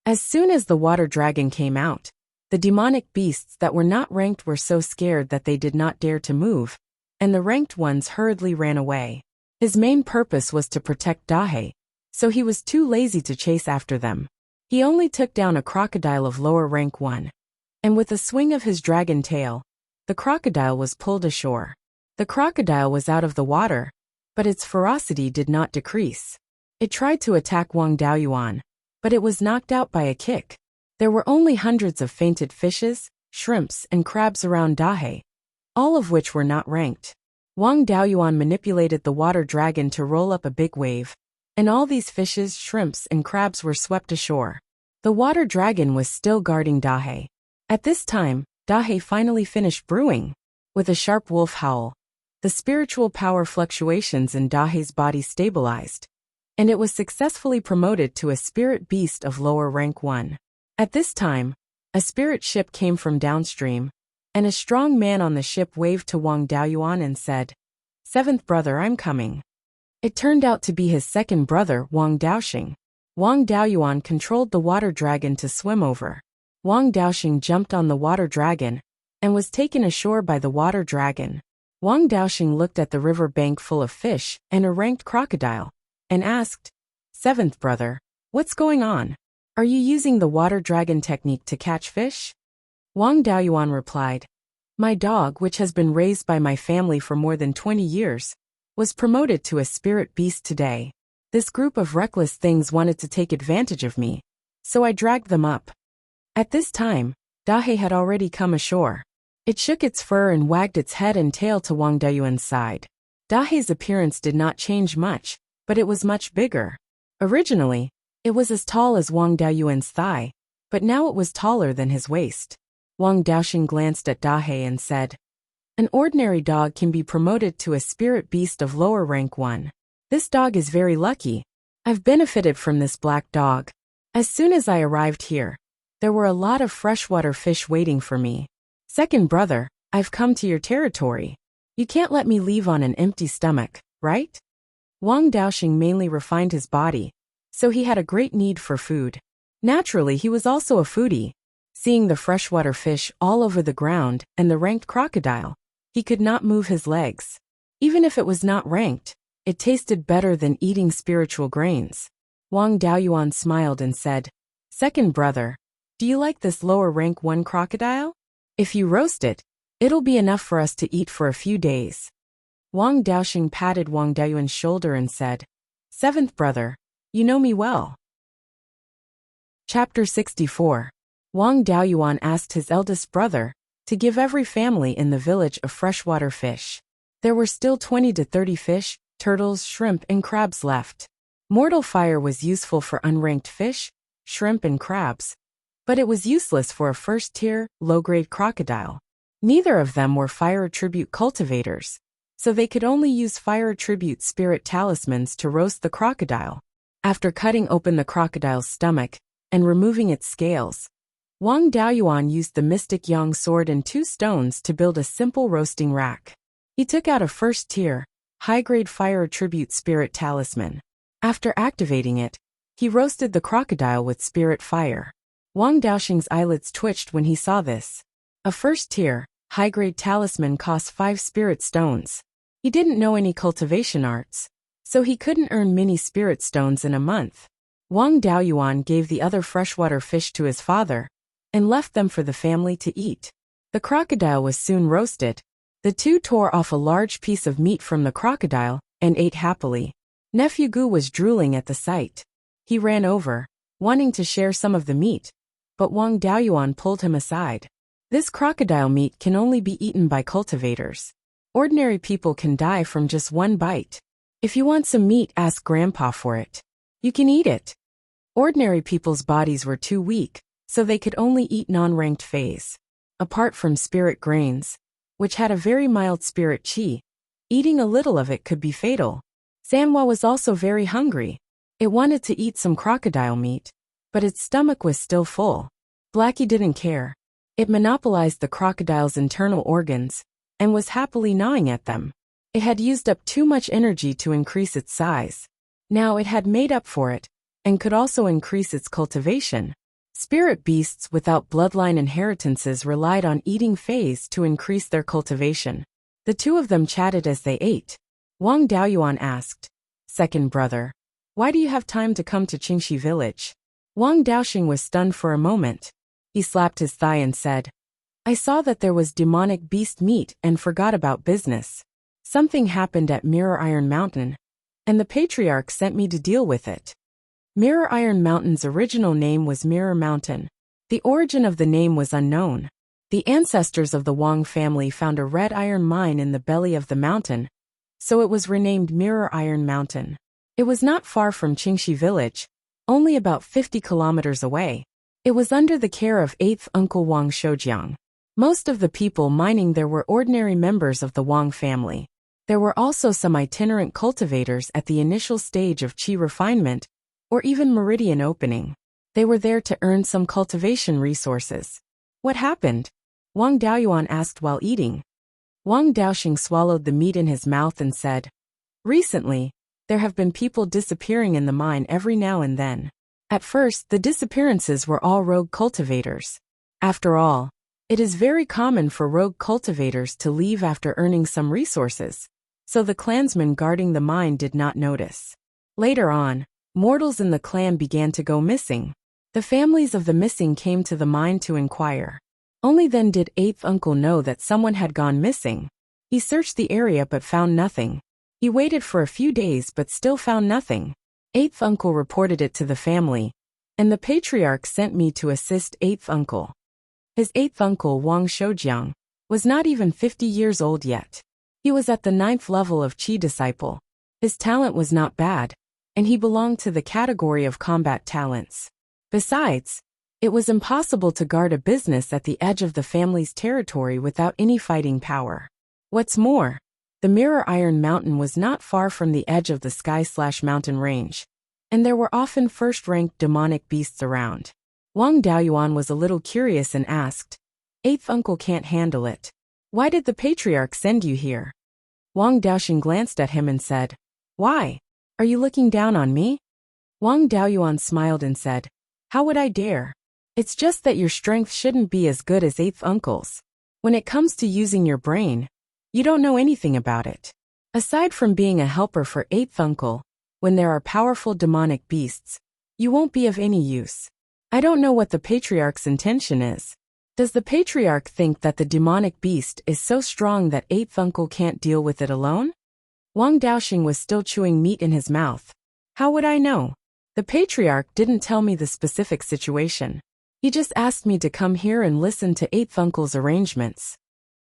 As soon as the water dragon came out, the demonic beasts that were not ranked were so scared that they did not dare to move, and the ranked ones hurriedly ran away. His main purpose was to protect Dahe, so he was too lazy to chase after them. He only took down a crocodile of lower rank 1, and with a swing of his dragon tail, the crocodile was pulled ashore. The crocodile was out of the water, but its ferocity did not decrease. It tried to attack Wang Daoyuan, but it was knocked out by a kick. There were only hundreds of fainted fishes, shrimps, and crabs around Dahe, all of which were not ranked. Wang Daoyuan manipulated the water dragon to roll up a big wave, and all these fishes, shrimps, and crabs were swept ashore. The water dragon was still guarding Dahe. At this time, Dahe finally finished brewing. With a sharp wolf howl, the spiritual power fluctuations in Dahe's body stabilized, and it was successfully promoted to a spirit beast of lower rank 1. At this time, a spirit ship came from downstream, and a strong man on the ship waved to Wang Daoyuan and said, "Seventh brother, I'm coming." It turned out to be his second brother, Wang Daoxing. Wang Daoyuan controlled the water dragon to swim over. Wang Daoxing jumped on the water dragon, and was taken ashore by the water dragon. Wang Daoxing looked at the river bank full of fish and a ranked crocodile, and asked, "Seventh brother, what's going on? Are you using the water dragon technique to catch fish?" Wang Daoyuan replied, "My dog, which has been raised by my family for more than 20 years, was promoted to a spirit beast today. This group of reckless things wanted to take advantage of me, so I dragged them up." At this time, Dahe had already come ashore. It shook its fur and wagged its head and tail to Wang Daoyuan's side. Dahe's appearance did not change much, but it was much bigger. Originally, it was as tall as Wang Daoyuan's thigh, but now it was taller than his waist. Wang Daoxing glanced at Dahe and said, "An ordinary dog can be promoted to a spirit beast of lower rank 1. This dog is very lucky. I've benefited from this black dog. As soon as I arrived here, there were a lot of freshwater fish waiting for me. Second brother, I've come to your territory. You can't let me leave on an empty stomach, right?" Wang Daoxing mainly refined his body, so he had a great need for food. Naturally, he was also a foodie. Seeing the freshwater fish all over the ground and the ranked crocodile, he could not move his legs. Even if it was not ranked, it tasted better than eating spiritual grains. Wang Daoyuan smiled and said, "Second brother, do you like this lower rank 1 crocodile? If you roast it, It'll be enough for us to eat for a few days. Wang Daoxing patted Wang Daoyuan's shoulder and said, "Seventh brother, you know me well." Chapter 64. Wang Daoyuan asked his eldest brother to give every family in the village a freshwater fish. There were still 20 to 30 fish, turtles, shrimp, and crabs left. Mortal fire was useful for unranked fish, shrimp, and crabs, but it was useless for a first-tier, low-grade crocodile. Neither of them were fire attribute cultivators, so they could only use fire attribute spirit talismans to roast the crocodile. After cutting open the crocodile's stomach and removing its scales, Wang Daoyuan used the mystic yang sword and 2 stones to build a simple roasting rack. He took out a first-tier, high-grade fire attribute spirit talisman. After activating it, he roasted the crocodile with spirit fire. Wang Daoxing's eyelids twitched when he saw this. A first-tier, high-grade talisman cost 5 spirit stones. He didn't know any cultivation arts, so he couldn't earn many spirit stones in a month. Wang Daoyuan gave the other freshwater fish to his father and left them for the family to eat. The crocodile was soon roasted. The 2 tore off a large piece of meat from the crocodile and ate happily. Nephew Gu was drooling at the sight. He ran over, wanting to share some of the meat, but Wang Daoyuan pulled him aside. This crocodile meat can only be eaten by cultivators. Ordinary people can die from just 1 bite. If you want some meat, ask Grandpa for it. You can eat it. Ordinary people's bodies were too weak, so they could only eat non-ranked phase. Apart from spirit grains, which had a very mild spirit chi, eating a little of it could be fatal. Sanhua was also very hungry. It wanted to eat some crocodile meat, but its stomach was still full. Blackie didn't care. It monopolized the crocodile's internal organs and was happily gnawing at them. It had used up too much energy to increase its size. Now it had made up for it and could also increase its cultivation. Spirit beasts without bloodline inheritances relied on eating phase to increase their cultivation. The 2 of them chatted as they ate. Wang Daoyuan asked, "Second brother, why do you have time to come to Qingxi village?" Wang Daoxing was stunned for a moment. He slapped his thigh and said, "I saw that there was demonic beast meat and forgot about business. Something happened at Mirror Iron Mountain, and the Patriarch sent me to deal with it." Mirror Iron Mountain's original name was Mirror Mountain. The origin of the name was unknown. The ancestors of the Wang family found a red iron mine in the belly of the mountain, so it was renamed Mirror Iron Mountain. It was not far from Qingxi village, only about 50 kilometers away. It was under the care of 8th uncle Wang Shoujiang. Most of the people mining there were ordinary members of the Wang family. There were also some itinerant cultivators at the initial stage of qi refinement, or even meridian opening. They were there to earn some cultivation resources. "What happened?" Wang Daoyuan asked while eating. Wang Daoxing swallowed the meat in his mouth and said, "Recently, there have been people disappearing in the mine every now and then. At first, the disappearances were all rogue cultivators. After all, it is very common for rogue cultivators to leave after earning some resources, so the clansmen guarding the mine did not notice. Later on, mortals in the clan began to go missing. The families of the missing came to the mine to inquire. Only then did 8th uncle know that someone had gone missing. He searched the area but found nothing. He waited for a few days but still found nothing. 8th uncle reported it to the family, and the patriarch sent me to assist 8th uncle. His 8th uncle, Wang Shoujiang, was not even 50 years old yet. He was at the 9th level of Qi disciple. His talent was not bad, and he belonged to the category of combat talents. Besides, it was impossible to guard a business at the edge of the family's territory without any fighting power. What's more, the Mirror Iron Mountain was not far from the edge of the Sky/Mountain range, and there were often first-ranked demonic beasts around. Wang Daoyuan was a little curious and asked, "8th uncle can't handle it. Why did the patriarch send you here?" Wang Daoxing glanced at him and said, "Why? Are you looking down on me?" Wang Daoyuan smiled and said, "How would I dare? It's just that your strength shouldn't be as good as 8th uncle's. When it comes to using your brain, you don't know anything about it. Aside from being a helper for 8th uncle, when there are powerful demonic beasts, you won't be of any use. I don't know what the patriarch's intention is. Does the patriarch think that the demonic beast is so strong that eighth uncle can't deal with it alone? Wang Daoxing was still chewing meat in his mouth. How would I know? The patriarch didn't tell me the specific situation. He just asked me to come here and listen to eighth uncle's arrangements.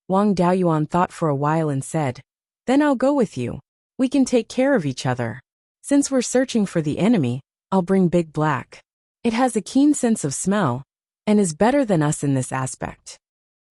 Wang Daoyuan thought for a while and said, "Then I'll go with you. We can take care of each other. Since we're searching for the enemy, I'll bring Big Black. It has a keen sense of smell, and is better than us in this aspect.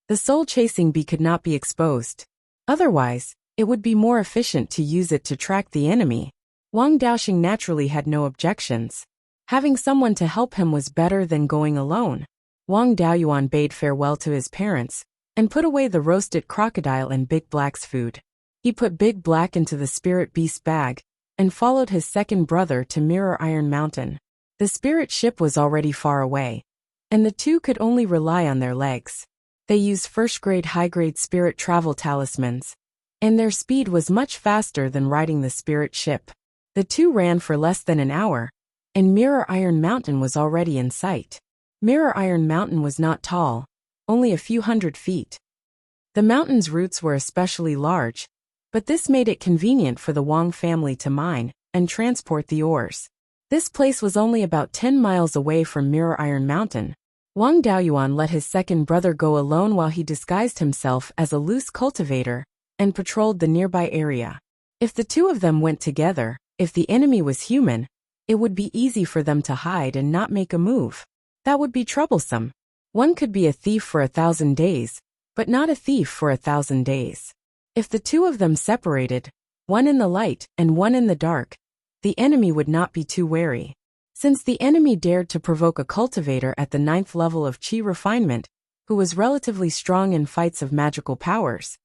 The soul-chasing bee could not be exposed. Otherwise, it would be more efficient to use it to track the enemy." Wang Daoxing naturally had no objections. Having someone to help him was better than going alone. Wang Daoyuan bade farewell to his parents, and put away the roasted crocodile and Big Black's food. He put Big Black into the spirit beast bag, and followed his second brother to Mirror Iron Mountain. The spirit ship was already far away, and the two could only rely on their legs. They used first-grade high-grade spirit travel talismans, and their speed was much faster than riding the spirit ship. The two ran for less than an hour, and Mirror Iron Mountain was already in sight. Mirror Iron Mountain was not tall, only a few hundred feet. The mountain's roots were especially large, but this made it convenient for the Wang family to mine and transport the ores. This place was only about 10 miles away from Mirror Iron Mountain. Wang Daoyuan let his second brother go alone while he disguised himself as a loose cultivator and patrolled the nearby area. If the two of them went together, if the enemy was human, it would be easy for them to hide and not make a move. That would be troublesome. One could be a thief for 1,000 days, but not a thief for 1,000 days. If the two of them separated, one in the light and one in the dark, the enemy would not be too wary. Since the enemy dared to provoke a cultivator at the 9th level of Qi refinement, who was relatively strong in fights of magical powers,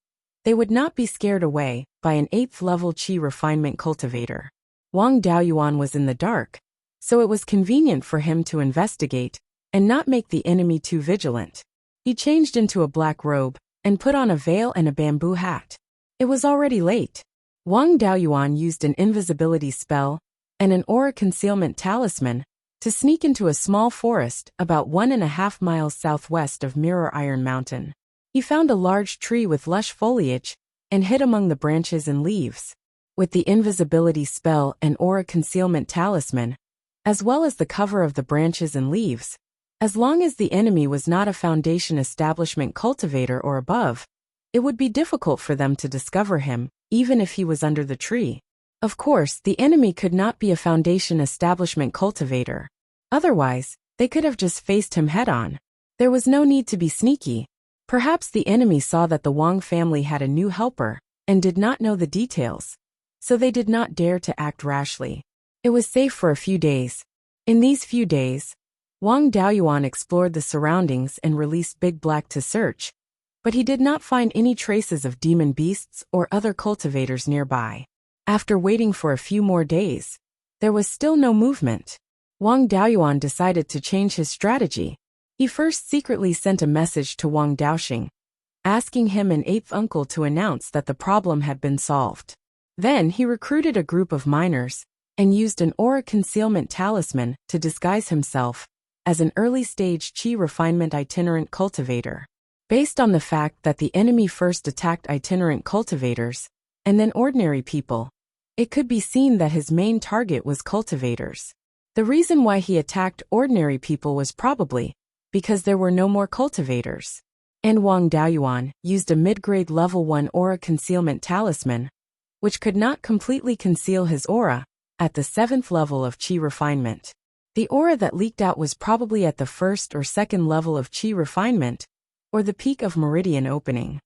they would not be scared away by an 8th level Qi refinement cultivator. Wang Daoyuan was in the dark, so it was convenient for him to investigate and not make the enemy too vigilant. He changed into a black robe and put on a veil and a bamboo hat. It was already late. Wang Daoyuan used an invisibility spell and an aura concealment talisman to sneak into a small forest about 1.5 miles southwest of Mirror Iron Mountain. He found a large tree with lush foliage and hid among the branches and leaves. With the invisibility spell and aura concealment talisman, as well as the cover of the branches and leaves, as long as the enemy was not a Foundation Establishment cultivator or above, it would be difficult for them to discover him, even if he was under the tree. Of course, the enemy could not be a Foundation Establishment cultivator. Otherwise, they could have just faced him head-on. There was no need to be sneaky. Perhaps the enemy saw that the Wang family had a new helper and did not know the details, so they did not dare to act rashly. It was safe for a few days. In these few days, Wang Daoyuan explored the surroundings and released Big Black to search, but he did not find any traces of demon beasts or other cultivators nearby. After waiting for a few more days, there was still no movement. Wang Daoyuan decided to change his strategy. He first secretly sent a message to Wang Daoxing, asking him and eighth uncle to announce that the problem had been solved. Then he recruited a group of miners and used an aura concealment talisman to disguise himself as an early-stage Qi refinement itinerant cultivator. Based on the fact that the enemy first attacked itinerant cultivators and then ordinary people, it could be seen that his main target was cultivators. The reason why he attacked ordinary people was probably because there were no more cultivators. And Wang Daoyuan used a mid-grade level 1 aura concealment talisman, which could not completely conceal his aura, at the 7th level of Qi refinement. The aura that leaked out was probably at the 1st or 2nd level of Qi refinement, or the peak of meridian opening.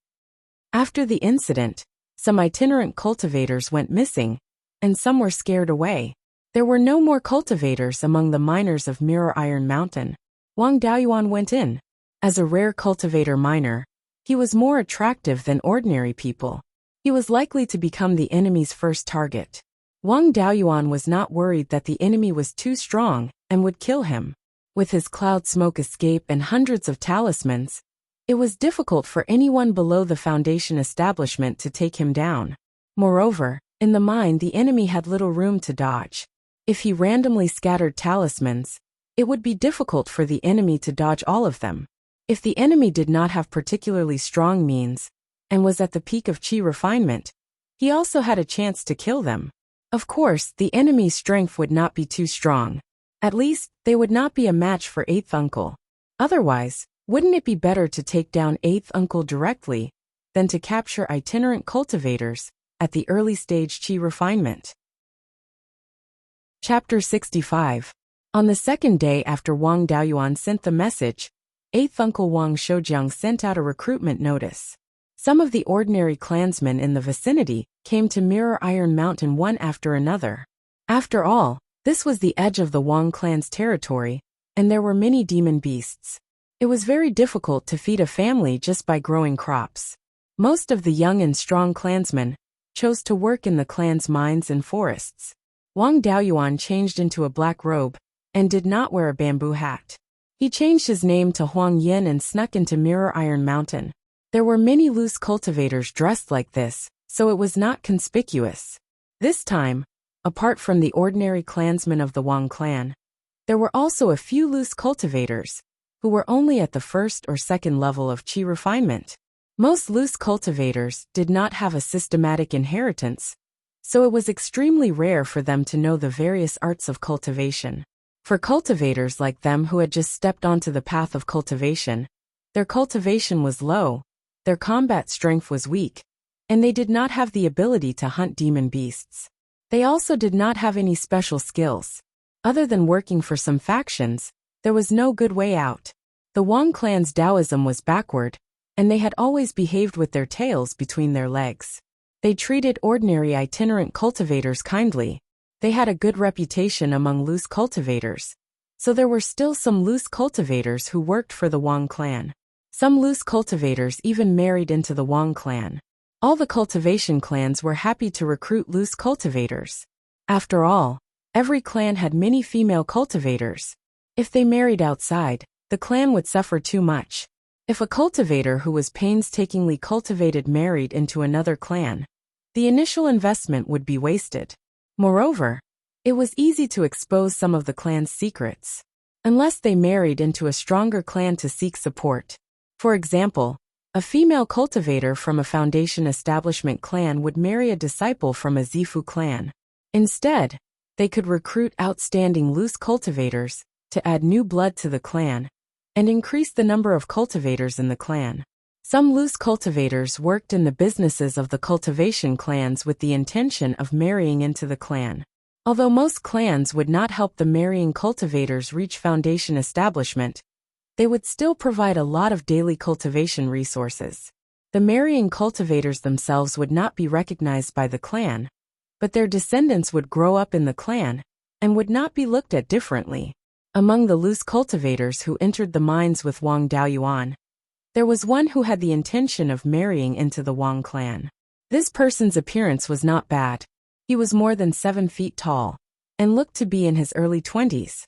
After the incident, some itinerant cultivators went missing, and some were scared away. There were no more cultivators among the miners of Mirror Iron Mountain. Wang Daoyuan went in. As a rare cultivator miner, he was more attractive than ordinary people. He was likely to become the enemy's first target. Wang Daoyuan was not worried that the enemy was too strong and would kill him. With his cloud smoke escape and hundreds of talismans, it was difficult for anyone below the Foundation establishment to take him down. Moreover, in the mine the enemy had little room to dodge. If he randomly scattered talismans, it would be difficult for the enemy to dodge all of them. If the enemy did not have particularly strong means, and was at the peak of chi refinement, he also had a chance to kill them. Of course, the enemy's strength would not be too strong. At least, they would not be a match for 8th uncle. Otherwise, wouldn't it be better to take down 8th uncle directly than to capture itinerant cultivators at the early stage chi refinement? Chapter 65. On the second day after Wang Daoyuan sent the message, 8th uncle Wang Shoujiang sent out a recruitment notice. Some of the ordinary clansmen in the vicinity came to Mirror Iron Mountain one after another. After all, this was the edge of the Wang clan's territory, and there were many demon beasts. It was very difficult to feed a family just by growing crops. Most of the young and strong clansmen chose to work in the clan's mines and forests. Wang Daoyuan changed into a black robe and did not wear a bamboo hat. He changed his name to Huang Yin and snuck into Mirror Iron Mountain. There were many loose cultivators dressed like this, so it was not conspicuous. This time, apart from the ordinary clansmen of the Wang clan, there were also a few loose cultivators, who were only at the first or second level of chi refinement. Most loose cultivators did not have a systematic inheritance, so it was extremely rare for them to know the various arts of cultivation. For cultivators like them who had just stepped onto the path of cultivation, their cultivation was low, their combat strength was weak, and they did not have the ability to hunt demon beasts. They also did not have any special skills. Other than working for some factions, there was no good way out. The Wang clan's Taoism was backward, and they had always behaved with their tails between their legs. They treated ordinary itinerant cultivators kindly. They had a good reputation among loose cultivators, so there were still some loose cultivators who worked for the Wang clan. Some loose cultivators even married into the Wang clan. All the cultivation clans were happy to recruit loose cultivators. After all, every clan had many female cultivators. If they married outside, the clan would suffer too much. If a cultivator who was painstakingly cultivated married into another clan, the initial investment would be wasted. Moreover, it was easy to expose some of the clan's secrets, unless they married into a stronger clan to seek support. For example, a female cultivator from a foundation establishment clan would marry a disciple from a Zifu clan. Instead, they could recruit outstanding loose cultivators to add new blood to the clan and increase the number of cultivators in the clan. Some loose cultivators worked in the businesses of the cultivation clans with the intention of marrying into the clan. Although most clans would not help the marrying cultivators reach foundation establishment, they would still provide a lot of daily cultivation resources. The marrying cultivators themselves would not be recognized by the clan, but their descendants would grow up in the clan and would not be looked at differently. Among the loose cultivators who entered the mines with Wang Daoyuan, there was one who had the intention of marrying into the Wang clan. This person's appearance was not bad. He was more than 7 feet tall and looked to be in his early 20s.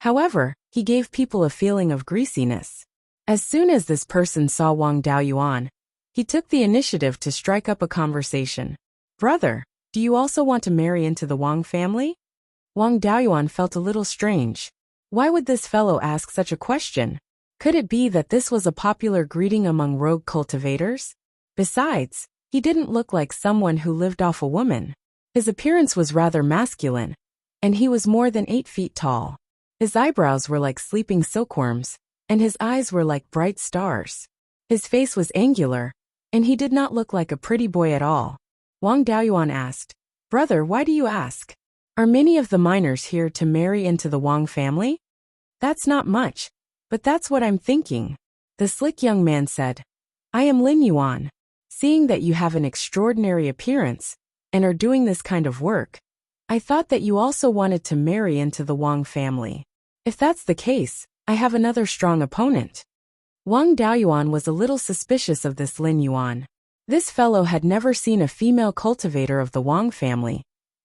However, he gave people a feeling of greasiness. As soon as this person saw Wang Daoyuan, he took the initiative to strike up a conversation. "Brother, do you also want to marry into the Wang family?" Wang Daoyuan felt a little strange. Why would this fellow ask such a question? Could it be that this was a popular greeting among rogue cultivators? Besides, he didn't look like someone who lived off a woman. His appearance was rather masculine, and he was more than 8 feet tall. His eyebrows were like sleeping silkworms, and his eyes were like bright stars. His face was angular, and he did not look like a pretty boy at all. Wang Daoyuan asked, "Brother, why do you ask? Are many of the miners here to marry into the Wang family?" "That's not much, but that's what I'm thinking," the slick young man said. "I am Lin Yuan. Seeing that you have an extraordinary appearance and are doing this kind of work, I thought that you also wanted to marry into the Wang family. If that's the case, I have another strong opponent." Wang Daoyuan was a little suspicious of this Lin Yuan. This fellow had never seen a female cultivator of the Wang family,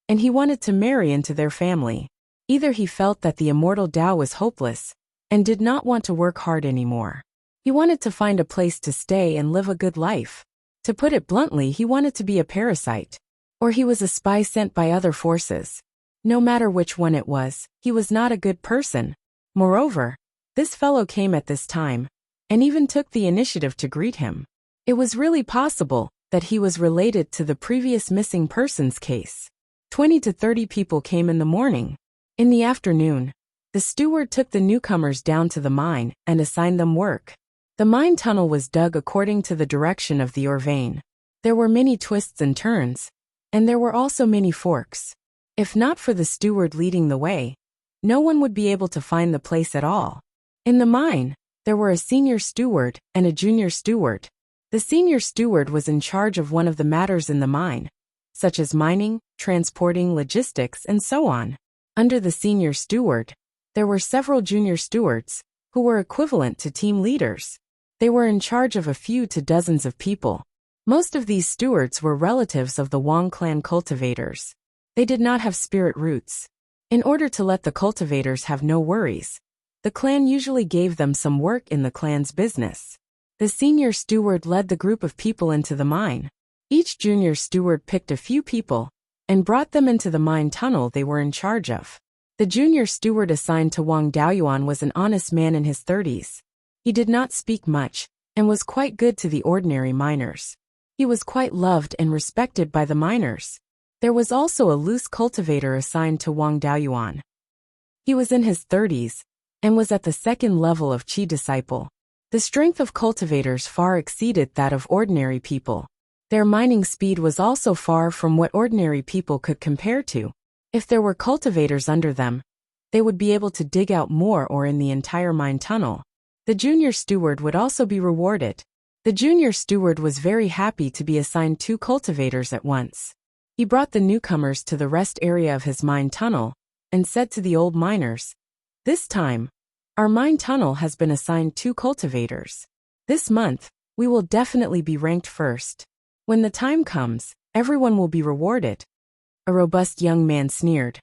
and he wanted to marry into their family. Either he felt that the immortal Tao was hopeless and did not want to work hard anymore. He wanted to find a place to stay and live a good life. To put it bluntly, he wanted to be a parasite. Or he was a spy sent by other forces. No matter which one it was, he was not a good person. Moreover, this fellow came at this time, and even took the initiative to greet him. It was really possible that he was related to the previous missing persons case. 20 to 30 people came in the morning. In the afternoon, the steward took the newcomers down to the mine and assigned them work. The mine tunnel was dug according to the direction of the ore vein. There were many twists and turns, and there were also many forks. If not for the steward leading the way, no one would be able to find the place at all. In the mine, there were a senior steward and a junior steward. The senior steward was in charge of one of the matters in the mine, such as mining, transporting, logistics, and so on. Under the senior steward, there were several junior stewards, who were equivalent to team leaders. They were in charge of a few to dozens of people. Most of these stewards were relatives of the Wang clan cultivators. They did not have spirit roots. In order to let the cultivators have no worries, the clan usually gave them some work in the clan's business. The senior steward led the group of people into the mine. Each junior steward picked a few people and brought them into the mine tunnel they were in charge of. The junior steward assigned to Wang Daoyuan was an honest man in his 30s. He did not speak much and was quite good to the ordinary miners. He was quite loved and respected by the miners. There was also a loose cultivator assigned to Wang Daoyuan. He was in his 30s and was at the second level of Qi disciple. The strength of cultivators far exceeded that of ordinary people. Their mining speed was also far from what ordinary people could compare to. If there were cultivators under them, they would be able to dig out more ore in the entire mine tunnel. The junior steward would also be rewarded. The junior steward was very happy to be assigned 2 cultivators at once. He brought the newcomers to the rest area of his mine tunnel and said to the old miners, "This time, our mine tunnel has been assigned 2 cultivators. This month, we will definitely be ranked first. When the time comes, everyone will be rewarded." A robust young man sneered.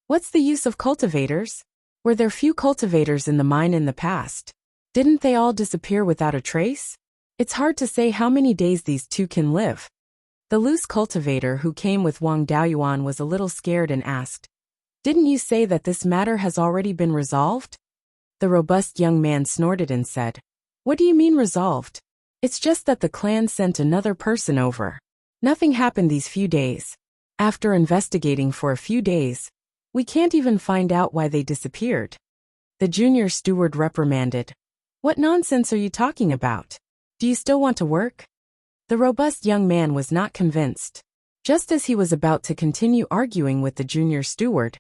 "What's the use of cultivators? Were there few cultivators in the mine in the past? Didn't they all disappear without a trace? It's hard to say how many days these 2 can live." The loose cultivator who came with Wang Daoyuan was a little scared and asked, "Didn't you say that this matter has already been resolved?" The robust young man snorted and said, "What do you mean resolved? It's just that the clan sent another person over. Nothing happened these few days. After investigating for a few days, we can't even find out why they disappeared." The junior steward reprimanded, "What nonsense are you talking about? Do you still want to work?" The robust young man was not convinced. Just as he was about to continue arguing with the junior steward,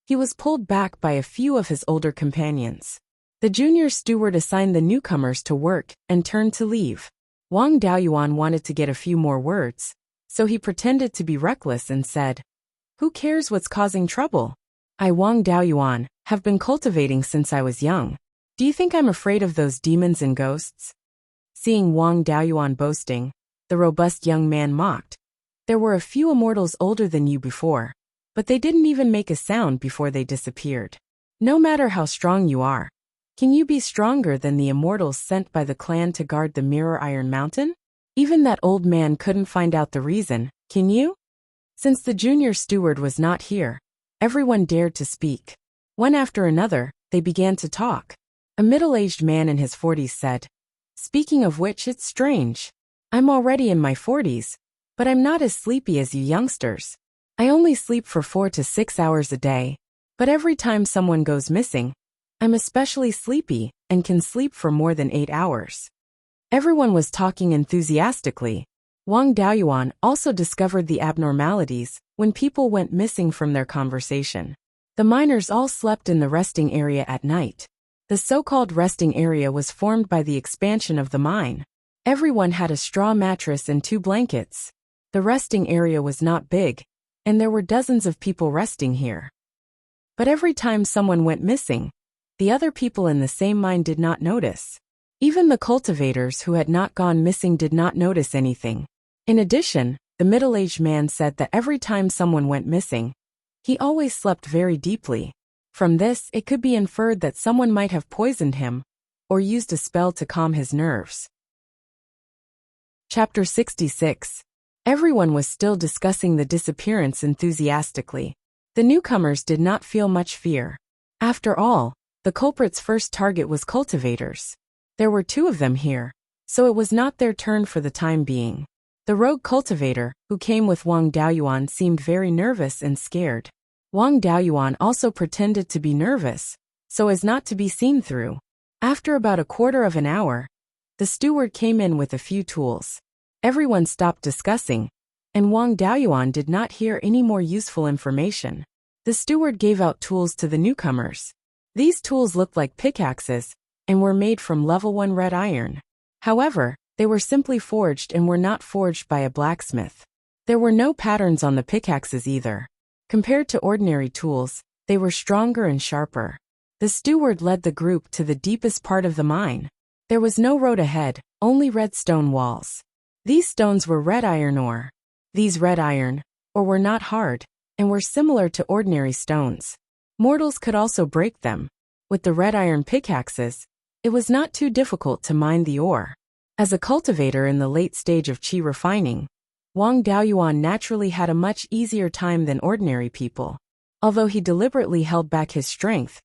he was pulled back by a few of his older companions. The junior steward assigned the newcomers to work and turned to leave. Wang Daoyuan wanted to get a few more words, so he pretended to be reckless and said, "Who cares what's causing trouble? I, Wang Daoyuan, have been cultivating since I was young. Do you think I'm afraid of those demons and ghosts?" Seeing Wang Daoyuan boasting, the robust young man mocked. "There were a few immortals older than you before, but they didn't even make a sound before they disappeared. No matter how strong you are, can you be stronger than the immortals sent by the clan to guard the Mirror Iron Mountain? Even that old man couldn't find out the reason, can you?" Since the junior steward was not here, everyone dared to speak. One after another, they began to talk. A middle-aged man in his 40s said, "Speaking of which, it's strange. I'm already in my 40s, but I'm not as sleepy as you youngsters. I only sleep for 4 to 6 hours a day, but every time someone goes missing, I'm especially sleepy and can sleep for more than 8 hours." Everyone was talking enthusiastically. Wang Daoyuan also discovered the abnormalities when people went missing from their conversation. The miners all slept in the resting area at night. The so-called resting area was formed by the expansion of the mine. Everyone had a straw mattress and 2 blankets. The resting area was not big, and there were dozens of people resting here. But every time someone went missing, the other people in the same mine did not notice. Even the cultivators who had not gone missing did not notice anything. In addition, the middle-aged man said that every time someone went missing, he always slept very deeply. From this, it could be inferred that someone might have poisoned him or used a spell to calm his nerves. Chapter 66. Everyone was still discussing the disappearance enthusiastically. The newcomers did not feel much fear. After all, the culprit's first target was cultivators. There were two of them here, so it was not their turn for the time being. The rogue cultivator, who came with Wang Daoyuan, seemed very nervous and scared. Wang Daoyuan also pretended to be nervous, so as not to be seen through. After about a quarter of an hour, the steward came in with a few tools. Everyone stopped discussing, and Wang Daoyuan did not hear any more useful information. The steward gave out tools to the newcomers. These tools looked like pickaxes, and were made from level 1 red iron. However, they were simply forged and were not forged by a blacksmith. There were no patterns on the pickaxes either. Compared to ordinary tools, they were stronger and sharper. The steward led the group to the deepest part of the mine. There was no road ahead, only red stone walls. These stones were red iron ore. These red iron ore were not hard, and were similar to ordinary stones. Mortals could also break them. With the red iron pickaxes, it was not too difficult to mine the ore. As a cultivator in the late stage of qi refining, Wang Daoyuan naturally had a much easier time than ordinary people. Although he deliberately held back his strength,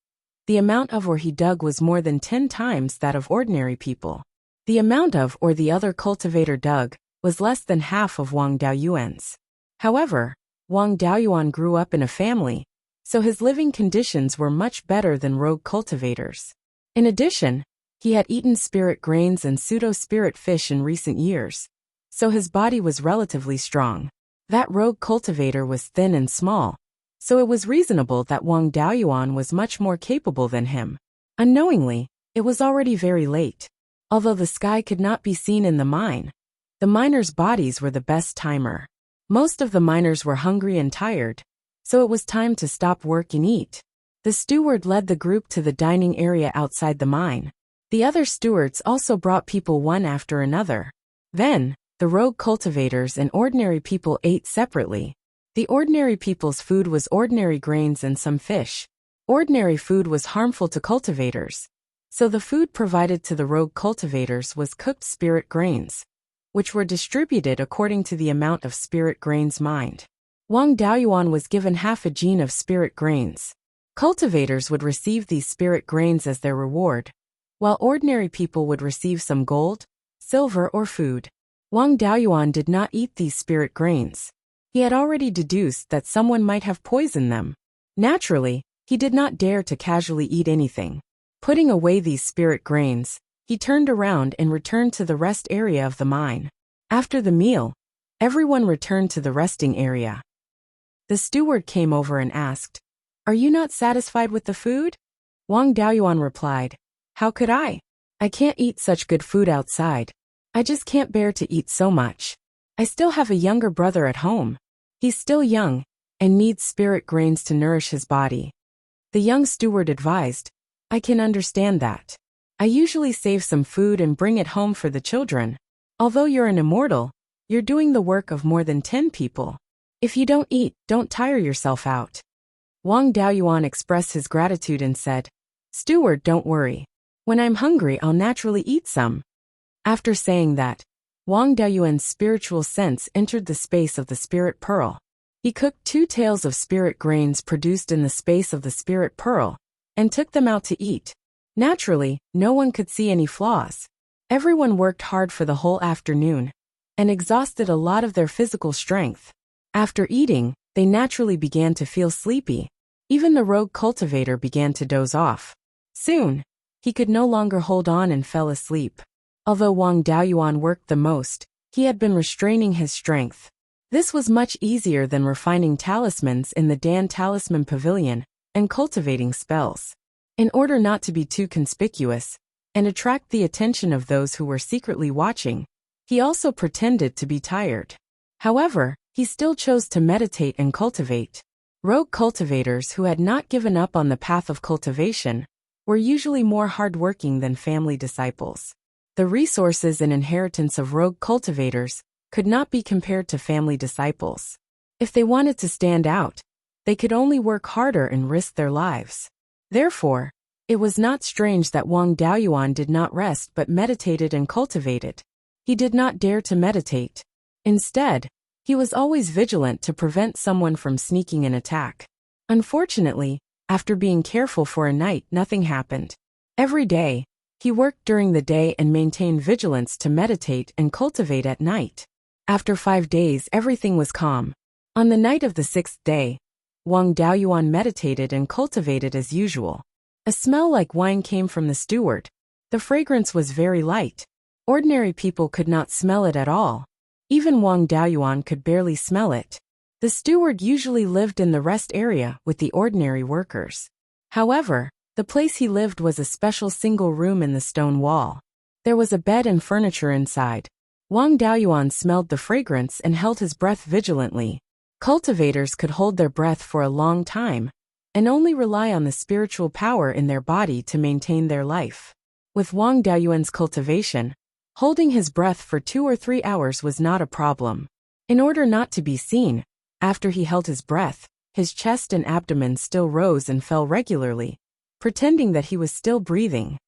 the amount of ore he dug was more than 10 times that of ordinary people. The amount of ore the other cultivator dug was less than half of Wang Daoyuan's. However, Wang Daoyuan grew up in a family, so his living conditions were much better than rogue cultivators. In addition, he had eaten spirit grains and pseudo-spirit fish in recent years, so his body was relatively strong. That rogue cultivator was thin and small, so it was reasonable that Wang Daoyuan was much more capable than him. Unknowingly, it was already very late. Although the sky could not be seen in the mine, the miners' bodies were the best timer. Most of the miners were hungry and tired, so it was time to stop work and eat. The steward led the group to the dining area outside the mine. The other stewards also brought people one after another. Then, the rogue cultivators and ordinary people ate separately. The ordinary people's food was ordinary grains and some fish. Ordinary food was harmful to cultivators, so the food provided to the rogue cultivators was cooked spirit grains, which were distributed according to the amount of spirit grains mined. Wang Daoyuan was given half a gene of spirit grains. Cultivators would receive these spirit grains as their reward, while ordinary people would receive some gold, silver or food. Wang Daoyuan did not eat these spirit grains. He had already deduced that someone might have poisoned them. Naturally, he did not dare to casually eat anything. Putting away these spirit grains, he turned around and returned to the rest area of the mine. After the meal, everyone returned to the resting area. The steward came over and asked, "Are you not satisfied with the food?" Wang Daoyuan replied, "How could I? I can't eat such good food outside. I just can't bear to eat so much. I still have a younger brother at home. He's still young and needs spirit grains to nourish his body." The young steward advised, "I can understand that. I usually save some food and bring it home for the children. Although you're an immortal, you're doing the work of more than 10 people. If you don't eat, don't tire yourself out." Wang Daoyuan expressed his gratitude and said, "Steward, don't worry. When I'm hungry, I'll naturally eat some." After saying that, Wang Daoyuan's spiritual sense entered the space of the spirit pearl. He cooked 2 taels of spirit grains produced in the space of the spirit pearl, and took them out to eat. Naturally, no one could see any flaws. Everyone worked hard for the whole afternoon, and exhausted a lot of their physical strength. After eating, they naturally began to feel sleepy. Even the rogue cultivator began to doze off. Soon, he could no longer hold on and fell asleep. Although Wang Daoyuan worked the most, he had been restraining his strength. This was much easier than refining talismans in the Dan Talisman Pavilion and cultivating spells. In order not to be too conspicuous and attract the attention of those who were secretly watching, he also pretended to be tired. However, he still chose to meditate and cultivate. Rogue cultivators who had not given up on the path of cultivation were usually more hardworking than family disciples. The resources and inheritance of rogue cultivators could not be compared to family disciples. If they wanted to stand out, they could only work harder and risk their lives. Therefore, it was not strange that Wang Daoyuan did not rest but meditated and cultivated. He did not dare to meditate. Instead, he was always vigilant to prevent someone from sneaking an attack. Unfortunately, after being careful for a night, nothing happened. Every day, He worked during the day and maintained vigilance to meditate and cultivate at night. After 5 days, everything was calm. On the night of the 6th day, Wang Daoyuan meditated and cultivated as usual. A smell like wine came from the steward. The fragrance was very light. Ordinary people could not smell it at all. Even Wang Daoyuan could barely smell it. The steward usually lived in the rest area with the ordinary workers. However, the place he lived was a special single room in the stone wall. There was a bed and furniture inside. Wang Daoyuan smelled the fragrance and held his breath vigilantly. Cultivators could hold their breath for a long time and only rely on the spiritual power in their body to maintain their life. With Wang Daoyuan's cultivation, holding his breath for 2 or 3 hours was not a problem. In order not to be seen, after he held his breath, his chest and abdomen still rose and fell regularly, pretending that he was still breathing.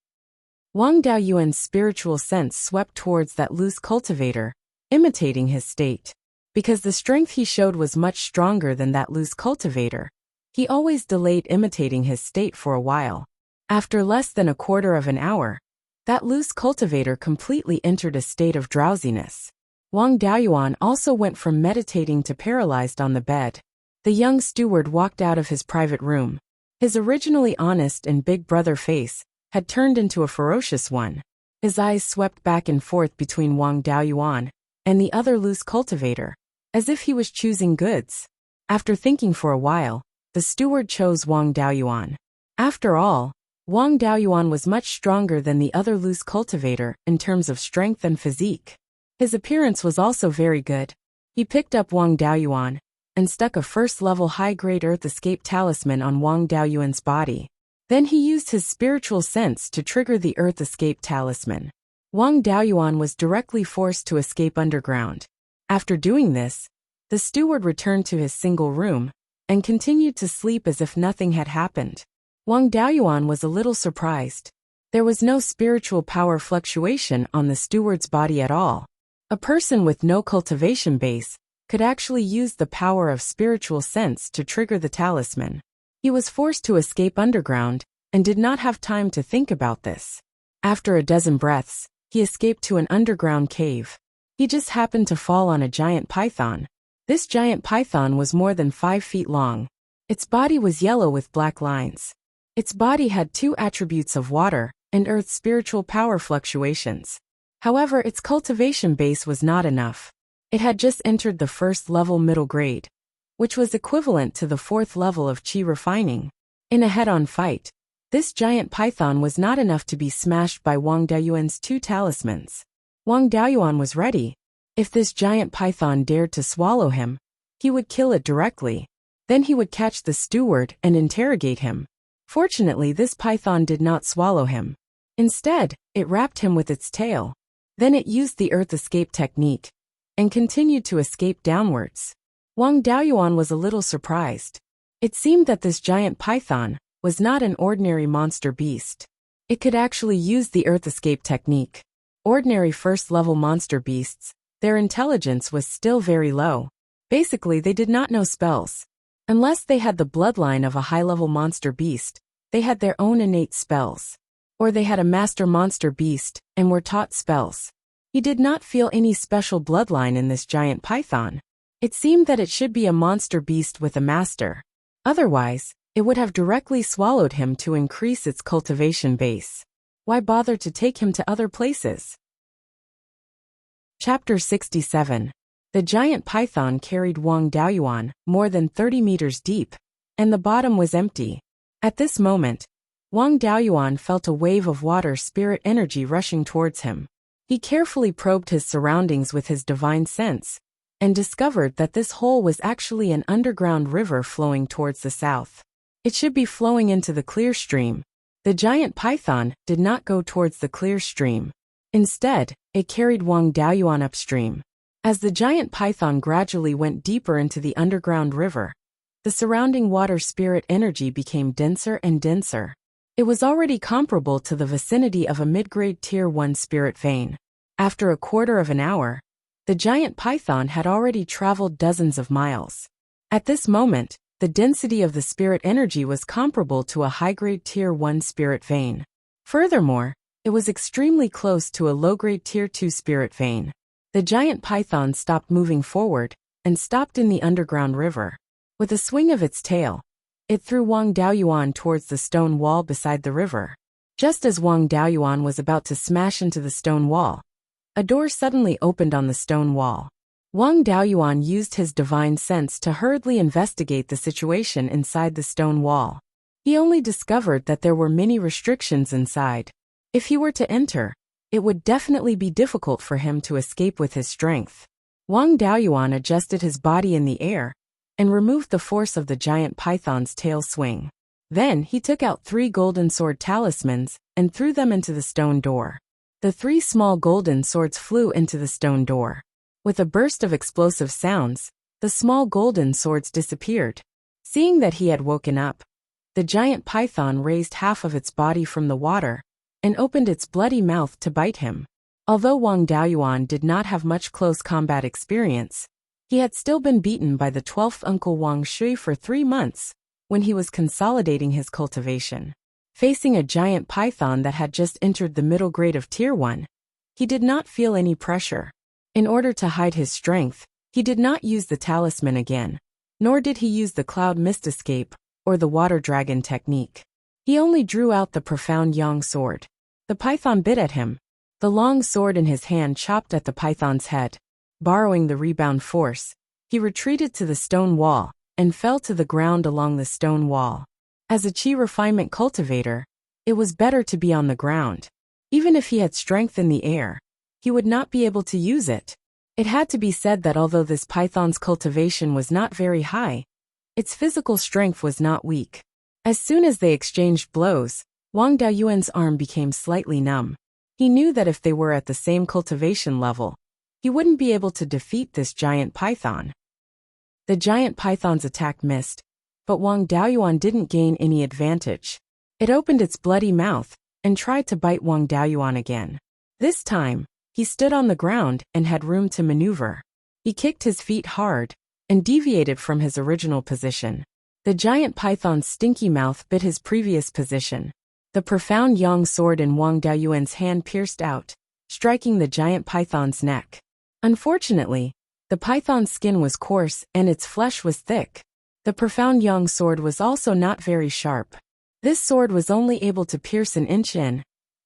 Wang Daoyuan's spiritual sense swept towards that loose cultivator, imitating his state. Because the strength he showed was much stronger than that loose cultivator, he always delayed imitating his state for a while. After less than a quarter of an hour, that loose cultivator completely entered a state of drowsiness. Wang Daoyuan also went from meditating to paralyzed on the bed. The young steward walked out of his private room. His originally honest and big brother face had turned into a ferocious one. His eyes swept back and forth between Wang Daoyuan and the other loose cultivator, as if he was choosing goods. After thinking for a while, the steward chose Wang Daoyuan. After all, Wang Daoyuan was much stronger than the other loose cultivator in terms of strength and physique. His appearance was also very good. He picked up Wang Daoyuan and stuck a first-level high-grade Earth Escape talisman on Wang Daoyuan's body. Then he used his spiritual sense to trigger the Earth Escape talisman. Wang Daoyuan was directly forced to escape underground. After doing this, the steward returned to his single room and continued to sleep as if nothing had happened. Wang Daoyuan was a little surprised. There was no spiritual power fluctuation on the steward's body at all. A person with no cultivation base could actually use the power of spiritual sense to trigger the talisman. He was forced to escape underground and did not have time to think about this. After a dozen breaths, he escaped to an underground cave. He just happened to fall on a giant python. This giant python was more than 5 feet long. Its body was yellow with black lines. Its body had 2 attributes of water and earth spiritual power fluctuations. However, its cultivation base was not enough. It had just entered the 1st level middle grade, which was equivalent to the 4th level of chi refining. In a head-on fight, this giant python was not enough to be smashed by Wang Daoyuan's 2 talismans. Wang Daoyuan was ready. If this giant python dared to swallow him, he would kill it directly. Then he would catch the steward and interrogate him. Fortunately, this python did not swallow him. Instead, it wrapped him with its tail. Then it used the Earth Escape technique and continued to escape downwards. Wang Daoyuan was a little surprised. It seemed that this giant python was not an ordinary monster beast. It could actually use the Earth Escape technique. Ordinary 1st-level monster beasts, their intelligence was still very low. Basically, they did not know spells. Unless they had the bloodline of a high-level monster beast, they had their own innate spells. Or they had a master monster beast and were taught spells. He did not feel any special bloodline in this giant python. It seemed that it should be a monster beast with a master. Otherwise, it would have directly swallowed him to increase its cultivation base. Why bother to take him to other places? Chapter 67. The giant python carried Wang Daoyuan more than 30 meters deep, and the bottom was empty. At this moment, Wang Daoyuan felt a wave of water spirit energy rushing towards him. He carefully probed his surroundings with his divine sense, and discovered that this hole was actually an underground river flowing towards the south. It should be flowing into the clear stream. The giant python did not go towards the clear stream. Instead, it carried Wang Daoyuan upstream. As the giant python gradually went deeper into the underground river, the surrounding water spirit energy became denser and denser. It was already comparable to the vicinity of a mid-grade Tier 1 spirit vein. After a quarter of an hour, the giant python had already traveled dozens of miles. At this moment, the density of the spirit energy was comparable to a high-grade Tier 1 spirit vein. Furthermore, It was extremely close to a low-grade Tier 2 spirit vein. The giant python stopped moving forward and stopped in the underground river. With a swing of its tail, it threw Wang Daoyuan towards the stone wall beside the river. Just as Wang Daoyuan was about to smash into the stone wall, a door suddenly opened on the stone wall. Wang Daoyuan used his divine sense to hurriedly investigate the situation inside the stone wall. He only discovered that there were many restrictions inside. If he were to enter, it would definitely be difficult for him to escape with his strength. Wang Daoyuan adjusted his body in the air and removed the force of the giant python's tail swing. Then he took out 3 golden sword talismans and threw them into the stone door. The 3 small golden swords flew into the stone door. With a burst of explosive sounds, the small golden swords disappeared. Seeing that he had woken up, the giant python raised half of its body from the water and opened its bloody mouth to bite him. Although Wang Daoyuan did not have much close combat experience, he had still been beaten by the 12th uncle Wang Shui for 3 months when he was consolidating his cultivation. Facing a giant python that had just entered the middle grade of Tier 1, he did not feel any pressure. In order to hide his strength, he did not use the talisman again, nor did he use the cloud mist escape or the water dragon technique. He only drew out the profound yang sword. The python bit at him. The long sword in his hand chopped at the python's head. Borrowing the rebound force, he retreated to the stone wall and fell to the ground along the stone wall. As a chi refinement cultivator, it was better to be on the ground. Even if he had strength in the air, he would not be able to use it. It had to be said that although this python's cultivation was not very high, its physical strength was not weak. As soon as they exchanged blows, Wang Daoyuan's arm became slightly numb. He knew that if they were at the same cultivation level, he wouldn't be able to defeat this giant python. The giant python's attack missed, but Wang Daoyuan didn't gain any advantage. It opened its bloody mouth and tried to bite Wang Daoyuan again. This time, he stood on the ground and had room to maneuver. He kicked his feet hard and deviated from his original position. The giant python's stinky mouth bit his previous position. The profound yang sword in Wang Daoyuan's hand pierced out, striking the giant python's neck. Unfortunately, the python's skin was coarse and its flesh was thick. The profound yang sword was also not very sharp. This sword was only able to pierce an inch in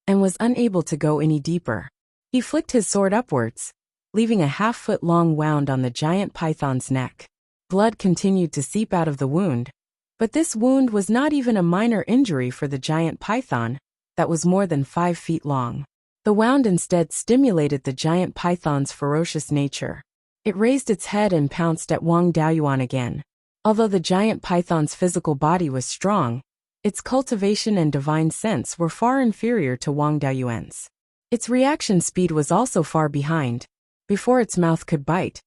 and was unable to go any deeper. He flicked his sword upwards, leaving a half-foot-long wound on the giant python's neck. Blood continued to seep out of the wound, but this wound was not even a minor injury for the giant python that was more than 5 feet long. The wound instead stimulated the giant python's ferocious nature. It raised its head and pounced at Wang Daoyuan again. Although the giant python's physical body was strong, its cultivation and divine sense were far inferior to Wang Daoyuan's. Its reaction speed was also far behind. Before its mouth could bite,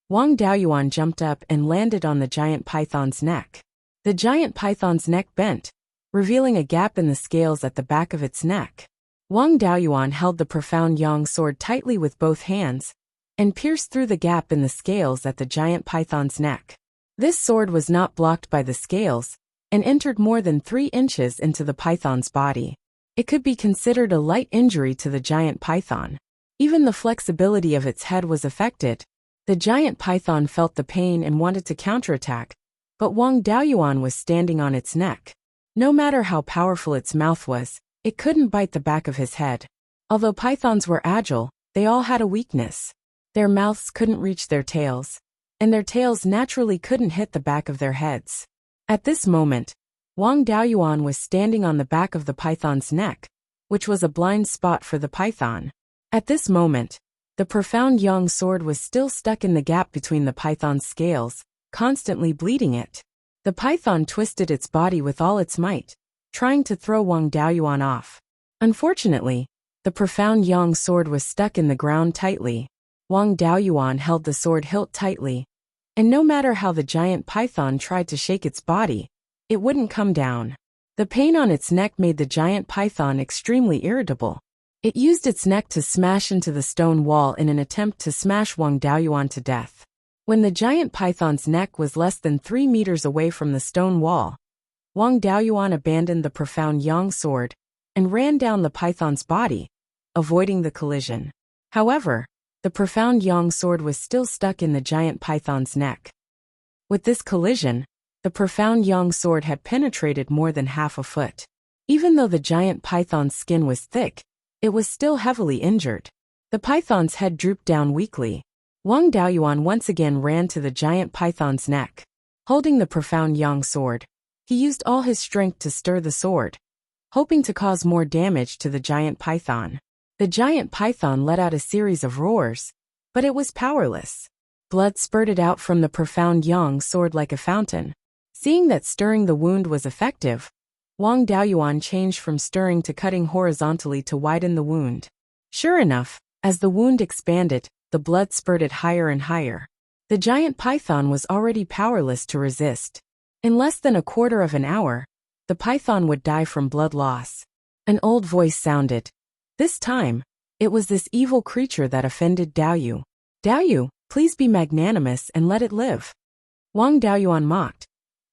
Wang Daoyuan jumped up and landed on the giant python's neck. The giant python's neck bent, revealing a gap in the scales at the back of its neck. Wang Daoyuan held the profound yang sword tightly with both hands and pierced through the gap in the scales at the giant python's neck. This sword was not blocked by the scales and entered more than 3 inches into the python's body. It could be considered a light injury to the giant python. Even the flexibility of its head was affected. The giant python felt the pain and wanted to counterattack, but Wang Daoyuan was standing on its neck. No matter how powerful its mouth was, it couldn't bite the back of his head. Although pythons were agile, they all had a weakness. Their mouths couldn't reach their tails, and their tails naturally couldn't hit the back of their heads. At this moment, Wang Daoyuan was standing on the back of the python's neck, which was a blind spot for the python. At this moment, the profound yang sword was still stuck in the gap between the python's scales, constantly bleeding it. The python twisted its body with all its might, trying to throw Wang Daoyuan off. Unfortunately, the profound yang sword was stuck in the ground tightly. Wang Daoyuan held the sword hilt tightly, and no matter how the giant python tried to shake its body, it wouldn't come down. The pain on its neck made the giant python extremely irritable. It used its neck to smash into the stone wall in an attempt to smash Wang Daoyuan to death. When the giant python's neck was less than 3 meters away from the stone wall, Wang Daoyuan abandoned the profound yang sword and ran down the python's body, avoiding the collision. However, the profound yang sword was still stuck in the giant python's neck. With this collision, the profound yang sword had penetrated more than half a foot. Even though the giant python's skin was thick, it was still heavily injured. The python's head drooped down weakly. Wang Daoyuan once again ran to the giant python's neck. Holding the profound yang sword, he used all his strength to stir the sword, hoping to cause more damage to the giant python. The giant python let out a series of roars, but it was powerless. Blood spurted out from the profound yang sword like a fountain. Seeing that stirring the wound was effective, Wang Daoyuan changed from stirring to cutting horizontally to widen the wound. Sure enough, as the wound expanded, the blood spurted higher and higher. The giant python was already powerless to resist. In less than a quarter of an hour, the python would die from blood loss. An old voice sounded. This time, it was this evil creature that offended Daoyu. Daoyu, please be magnanimous and let it live. Wang Daoyuan mocked.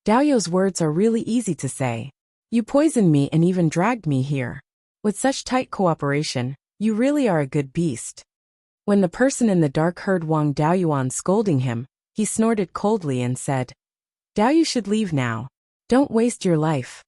Daoyu's words are really easy to say. You poisoned me and even dragged me here. With such tight cooperation, you really are a good beast. When the person in the dark heard Wang Daoyuan scolding him, he snorted coldly and said, Daoyu should leave now. Don't waste your life.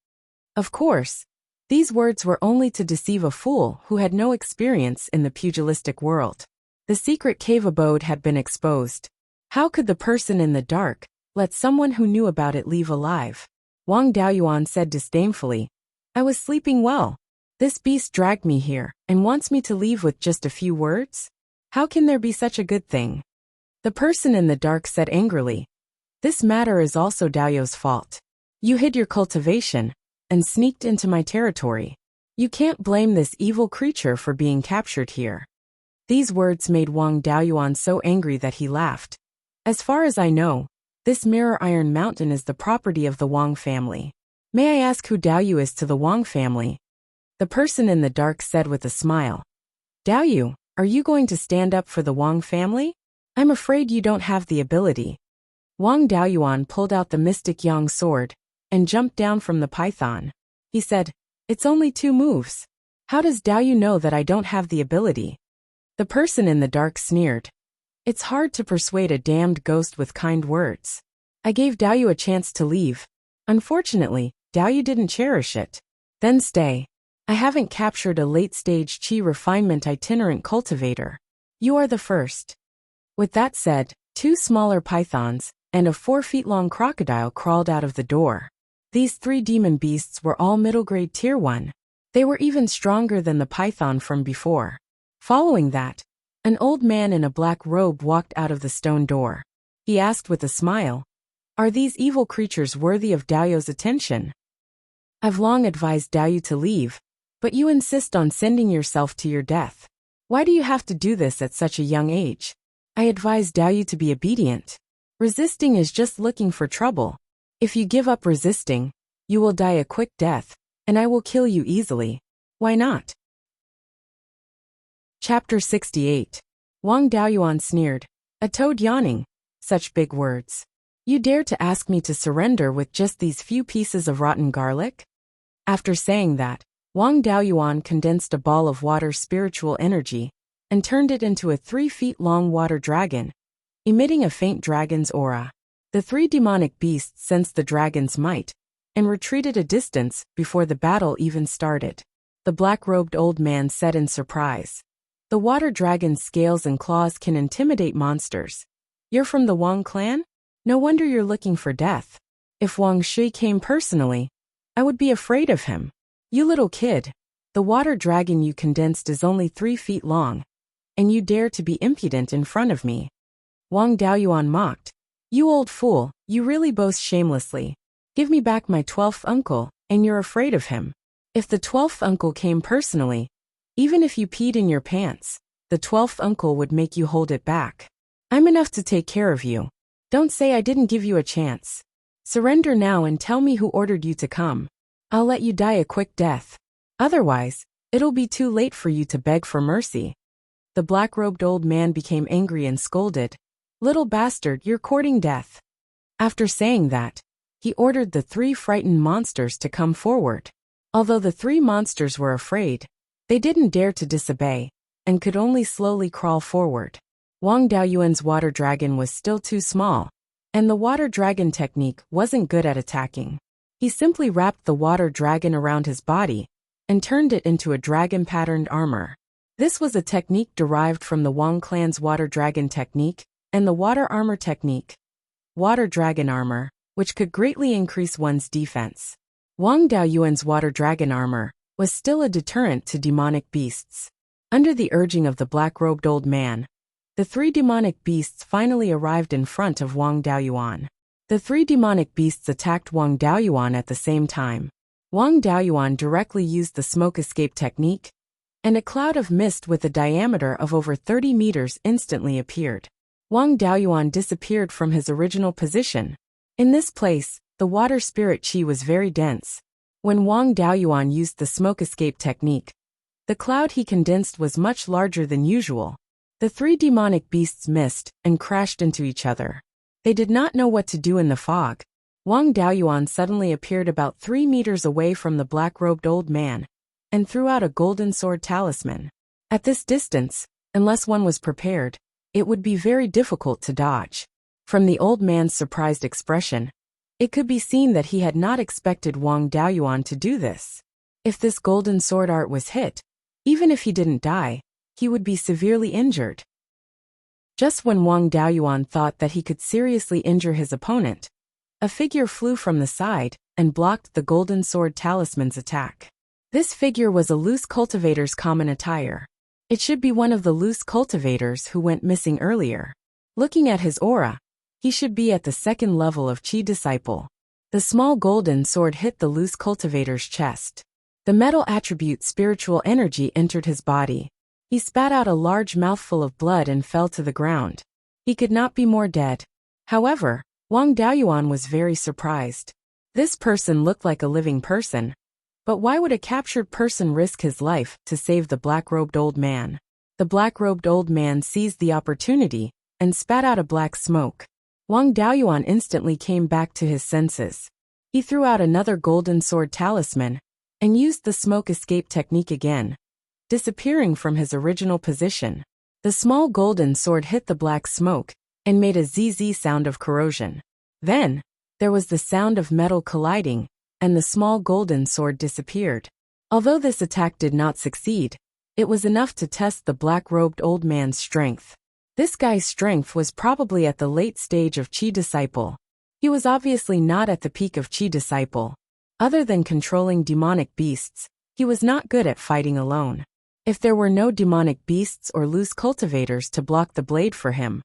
Of course, these words were only to deceive a fool who had no experience in the pugilistic world. The secret cave abode had been exposed. How could the person in the dark let someone who knew about it leave alive? Wang Daoyuan said disdainfully, I was sleeping well. This beast dragged me here and wants me to leave with just a few words? How can there be such a good thing? The person in the dark said angrily, This matter is also Daoyu's fault. You hid your cultivation and sneaked into my territory. You can't blame this evil creature for being captured here. These words made Wang Daoyuan so angry that he laughed. As far as I know, this mirror iron mountain is the property of the Wang family. May I ask who Daoyu is to the Wang family? The person in the dark said with a smile. Daoyu, are you going to stand up for the Wang family? I'm afraid you don't have the ability. Wang Daoyuan pulled out the mystic yang sword and jumped down from the python. He said, It's only 2 moves. How does Daoyu know that I don't have the ability? The person in the dark sneered. It's hard to persuade a damned ghost with kind words. I gave Daoyu a chance to leave. Unfortunately, Daoyu didn't cherish it. Then stay. I haven't captured a late-stage chi refinement itinerant cultivator. You are the first. With that said, 2 smaller pythons and a 4-feet-long crocodile crawled out of the door. These 3 demon beasts were all middle-grade tier 1. They were even stronger than the python from before. Following that, an old man in a black robe walked out of the stone door. He asked with a smile, Are these evil creatures worthy of Daoyu's attention? I've long advised Daoyu to leave, but you insist on sending yourself to your death. Why do you have to do this at such a young age? I advise Daoyu to be obedient. Resisting is just looking for trouble. If you give up resisting, you will die a quick death, and I will kill you easily. Why not? Chapter 68. Wang Daoyuan sneered. A toad yawning. Such big words. You dare to ask me to surrender with just these few pieces of rotten garlic? After saying that, Wang Daoyuan condensed a ball of water spiritual energy and turned it into a 3-feet-long water dragon, emitting a faint dragon's aura. The 3 demonic beasts sensed the dragon's might and retreated a distance before the battle even started. The black-robed old man said in surprise, The water dragon's scales and claws can intimidate monsters. You're from the Wang clan? No wonder you're looking for death. If Wang Shui came personally, I would be afraid of him. You little kid, the water dragon you condensed is only 3 feet long, and you dare to be impudent in front of me. Wang Daoyuan mocked. You old fool, you really boast shamelessly. Give me back my 12th uncle, and you're afraid of him. If the 12th uncle came personally, even if you peed in your pants, the 12th uncle would make you hold it back. I'm enough to take care of you. Don't say I didn't give you a chance. Surrender now and tell me who ordered you to come. I'll let you die a quick death. Otherwise, it'll be too late for you to beg for mercy. The black-robed old man became angry and scolded. Little bastard, you're courting death. After saying that, he ordered the 3 frightened monsters to come forward. Although the three monsters were afraid, they didn't dare to disobey, and could only slowly crawl forward. Wang Daoyuan's water dragon was still too small, and the water dragon technique wasn't good at attacking. He simply wrapped the water dragon around his body and turned it into a dragon-patterned armor. This was a technique derived from the Wang clan's water dragon technique and the water armor technique, water dragon armor, which could greatly increase one's defense. Wang Daoyuan's water dragon armor was still a deterrent to demonic beasts. Under the urging of the black-robed old man, the three demonic beasts finally arrived in front of Wang Daoyuan. The three demonic beasts attacked Wang Daoyuan at the same time. Wang Daoyuan directly used the smoke escape technique, and a cloud of mist with a diameter of over 30 meters instantly appeared. Wang Daoyuan disappeared from his original position. In this place, the water spirit qi was very dense. When Wang Daoyuan used the smoke escape technique, the cloud he condensed was much larger than usual. The three demonic beasts missed and crashed into each other. They did not know what to do in the fog. Wang Daoyuan suddenly appeared about 3 meters away from the black-robed old man and threw out a golden sword talisman. At this distance, unless one was prepared, it would be very difficult to dodge. From the old man's surprised expression, it could be seen that he had not expected Wang Daoyuan to do this. If this golden sword art was hit, even if he didn't die, he would be severely injured. Just when Wang Daoyuan thought that he could seriously injure his opponent, a figure flew from the side and blocked the golden sword talisman's attack. This figure was a loose cultivator's common attire. It should be one of the loose cultivators who went missing earlier. Looking at his aura, he should be at the second level of Qi Disciple. The small golden sword hit the loose cultivator's chest. The metal attribute spiritual energy entered his body. He spat out a large mouthful of blood and fell to the ground. He could not be more dead. However, Wang Daoyuan was very surprised. This person looked like a living person. But why would a captured person risk his life to save the black-robed old man? The black-robed old man seized the opportunity and spat out a black smoke. Wang Daoyuan instantly came back to his senses. He threw out another golden sword talisman and used the smoke escape technique again, disappearing from his original position. The small golden sword hit the black smoke and made a ZZ sound of corrosion. Then, there was the sound of metal colliding, and the small golden sword disappeared. Although this attack did not succeed, it was enough to test the black-robed old man's strength. This guy's strength was probably at the late stage of Qi Disciple. He was obviously not at the peak of Qi Disciple. Other than controlling demonic beasts, he was not good at fighting alone. If there were no demonic beasts or loose cultivators to block the blade for him,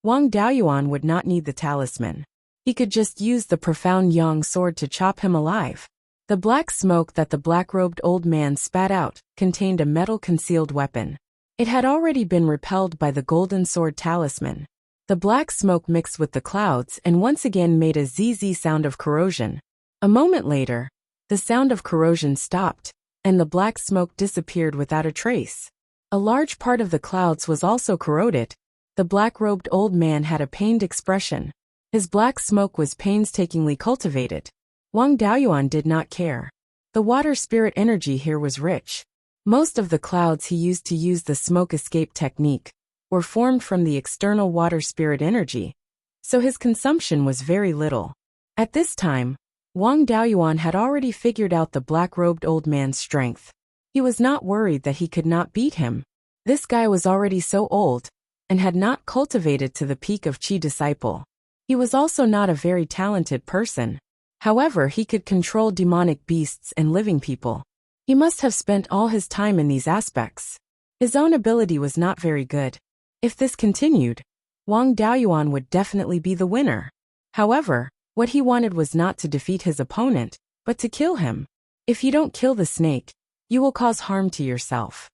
Wang Daoyuan would not need the talisman. He could just use the profound yang sword to chop him alive. The black smoke that the black-robed old man spat out contained a metal-concealed weapon. It had already been repelled by the golden sword talisman. The black smoke mixed with the clouds and once again made a ZZ sound of corrosion. A moment later, the sound of corrosion stopped, and the black smoke disappeared without a trace. A large part of the clouds was also corroded. The black-robed old man had a pained expression. His black smoke was painstakingly cultivated. Wang Daoyuan did not care. The water spirit energy here was rich. Most of the clouds he used to use the smoke escape technique were formed from the external water spirit energy, so his consumption was very little. At this time, Wang Daoyuan had already figured out the black-robed old man's strength. He was not worried that he could not beat him. This guy was already so old and had not cultivated to the peak of Qi Disciple. He was also not a very talented person. However, he could control demonic beasts and living people. He must have spent all his time in these aspects. His own ability was not very good. If this continued, Wang Daoyuan would definitely be the winner. However, what he wanted was not to defeat his opponent, but to kill him. If you don't kill the snake, you will cause harm to yourself.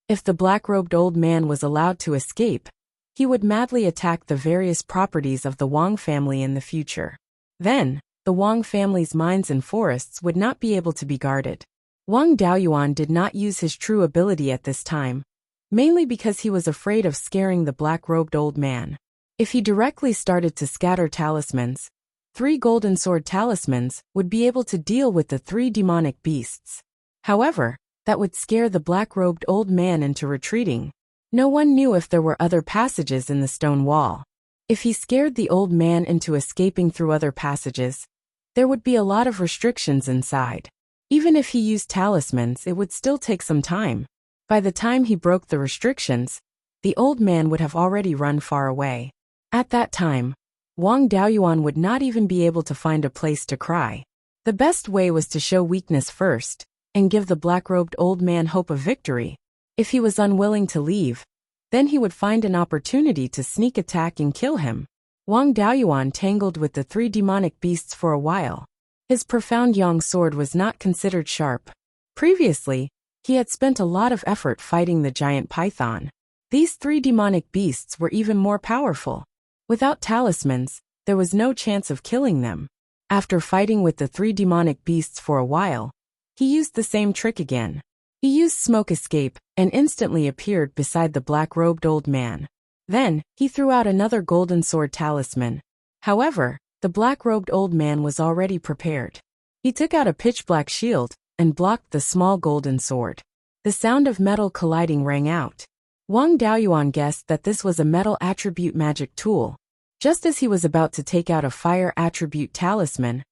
If the black-robed old man was allowed to escape, he would madly attack the various properties of the Wang family in the future. Then, the Wang family's mines and forests would not be able to be guarded. Wang Daoyuan did not use his true ability at this time, mainly because he was afraid of scaring the black-robed old man. If he directly started to scatter talismans, 3 golden sword talismans would be able to deal with the 3 demonic beasts. However, that would scare the black-robed old man into retreating. No one knew if there were other passages in the stone wall. If he scared the old man into escaping through other passages, there would be a lot of restrictions inside. Even if he used talismans, it would still take some time. By the time he broke the restrictions, the old man would have already run far away. At that time, Wang Daoyuan would not even be able to find a place to cry. The best way was to show weakness first, and give the black-robed old man hope of victory. If he was unwilling to leave, then he would find an opportunity to sneak attack and kill him. Wang Daoyuan tangled with the 3 demonic beasts for a while. His profound yang sword was not considered sharp. Previously, he had spent a lot of effort fighting the giant python. These 3 demonic beasts were even more powerful. Without talismans, there was no chance of killing them. After fighting with the 3 demonic beasts for a while, he used the same trick again. He used smoke escape and instantly appeared beside the black-robed old man. Then, he threw out another golden sword talisman. However, the black-robed old man was already prepared. He took out a pitch-black shield and blocked the small golden sword. The sound of metal colliding rang out. Wang Daoyuan guessed that this was a metal attribute magic tool. Just as he was about to take out a fire attribute talisman,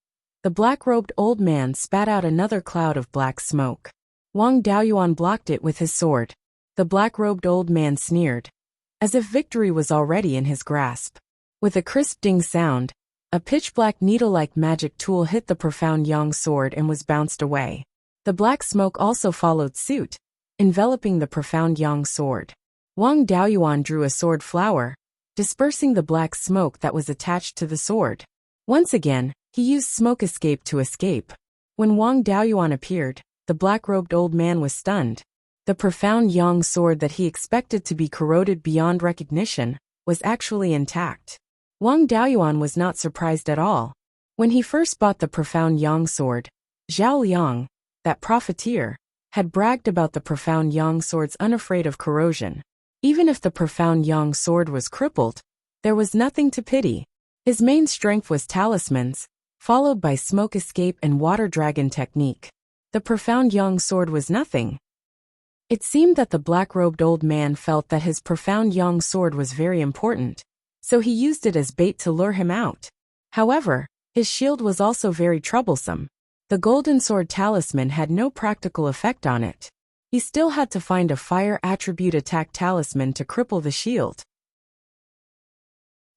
the black-robed old man spat out another cloud of black smoke. Wang Daoyuan blocked it with his sword. The black-robed old man sneered, as if victory was already in his grasp. With a crisp ding sound, a pitch-black needle-like magic tool hit the profound yang sword and was bounced away. The black smoke also followed suit, enveloping the profound yang sword. Wang Daoyuan drew a sword flower, dispersing the black smoke that was attached to the sword. Once again, he used smoke escape to escape. When Wang Daoyuan appeared, the black-robed old man was stunned. The profound yang sword that he expected to be corroded beyond recognition was actually intact. Wang Daoyuan was not surprised at all. When he first bought the profound yang sword, Zhao Liang, that profiteer, had bragged about the profound yang sword's unafraid of corrosion. Even if the profound yang sword was crippled, there was nothing to pity. His main strength was talismans, followed by smoke escape and water dragon technique. The profound yang sword was nothing. It seemed that the black-robed old man felt that his profound yang sword was very important, so he used it as bait to lure him out. However, his shield was also very troublesome. The golden sword talisman had no practical effect on it. He still had to find a fire attribute attack talisman to cripple the shield.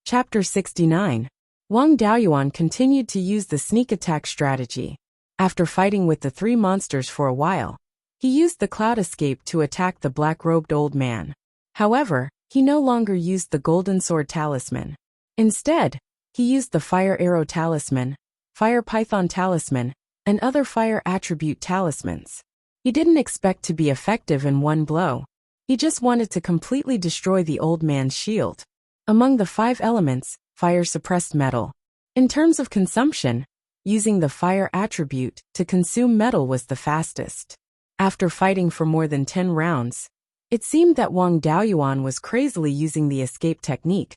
Chapter 69. Wang Daoyuan continued to use the sneak attack strategy. After fighting with the 3 monsters for a while, he used the cloud escape to attack the black-robed old man. However, he no longer used the golden sword talisman. Instead, he used the fire arrow talisman, fire python talisman, and other fire attribute talismans. He didn't expect to be effective in one blow. He just wanted to completely destroy the old man's shield. Among the 5 elements, fire suppressed metal. In terms of consumption, using the fire attribute to consume metal was the fastest. After fighting for more than 10 rounds, it seemed that Wang Daoyuan was crazily using the escape technique.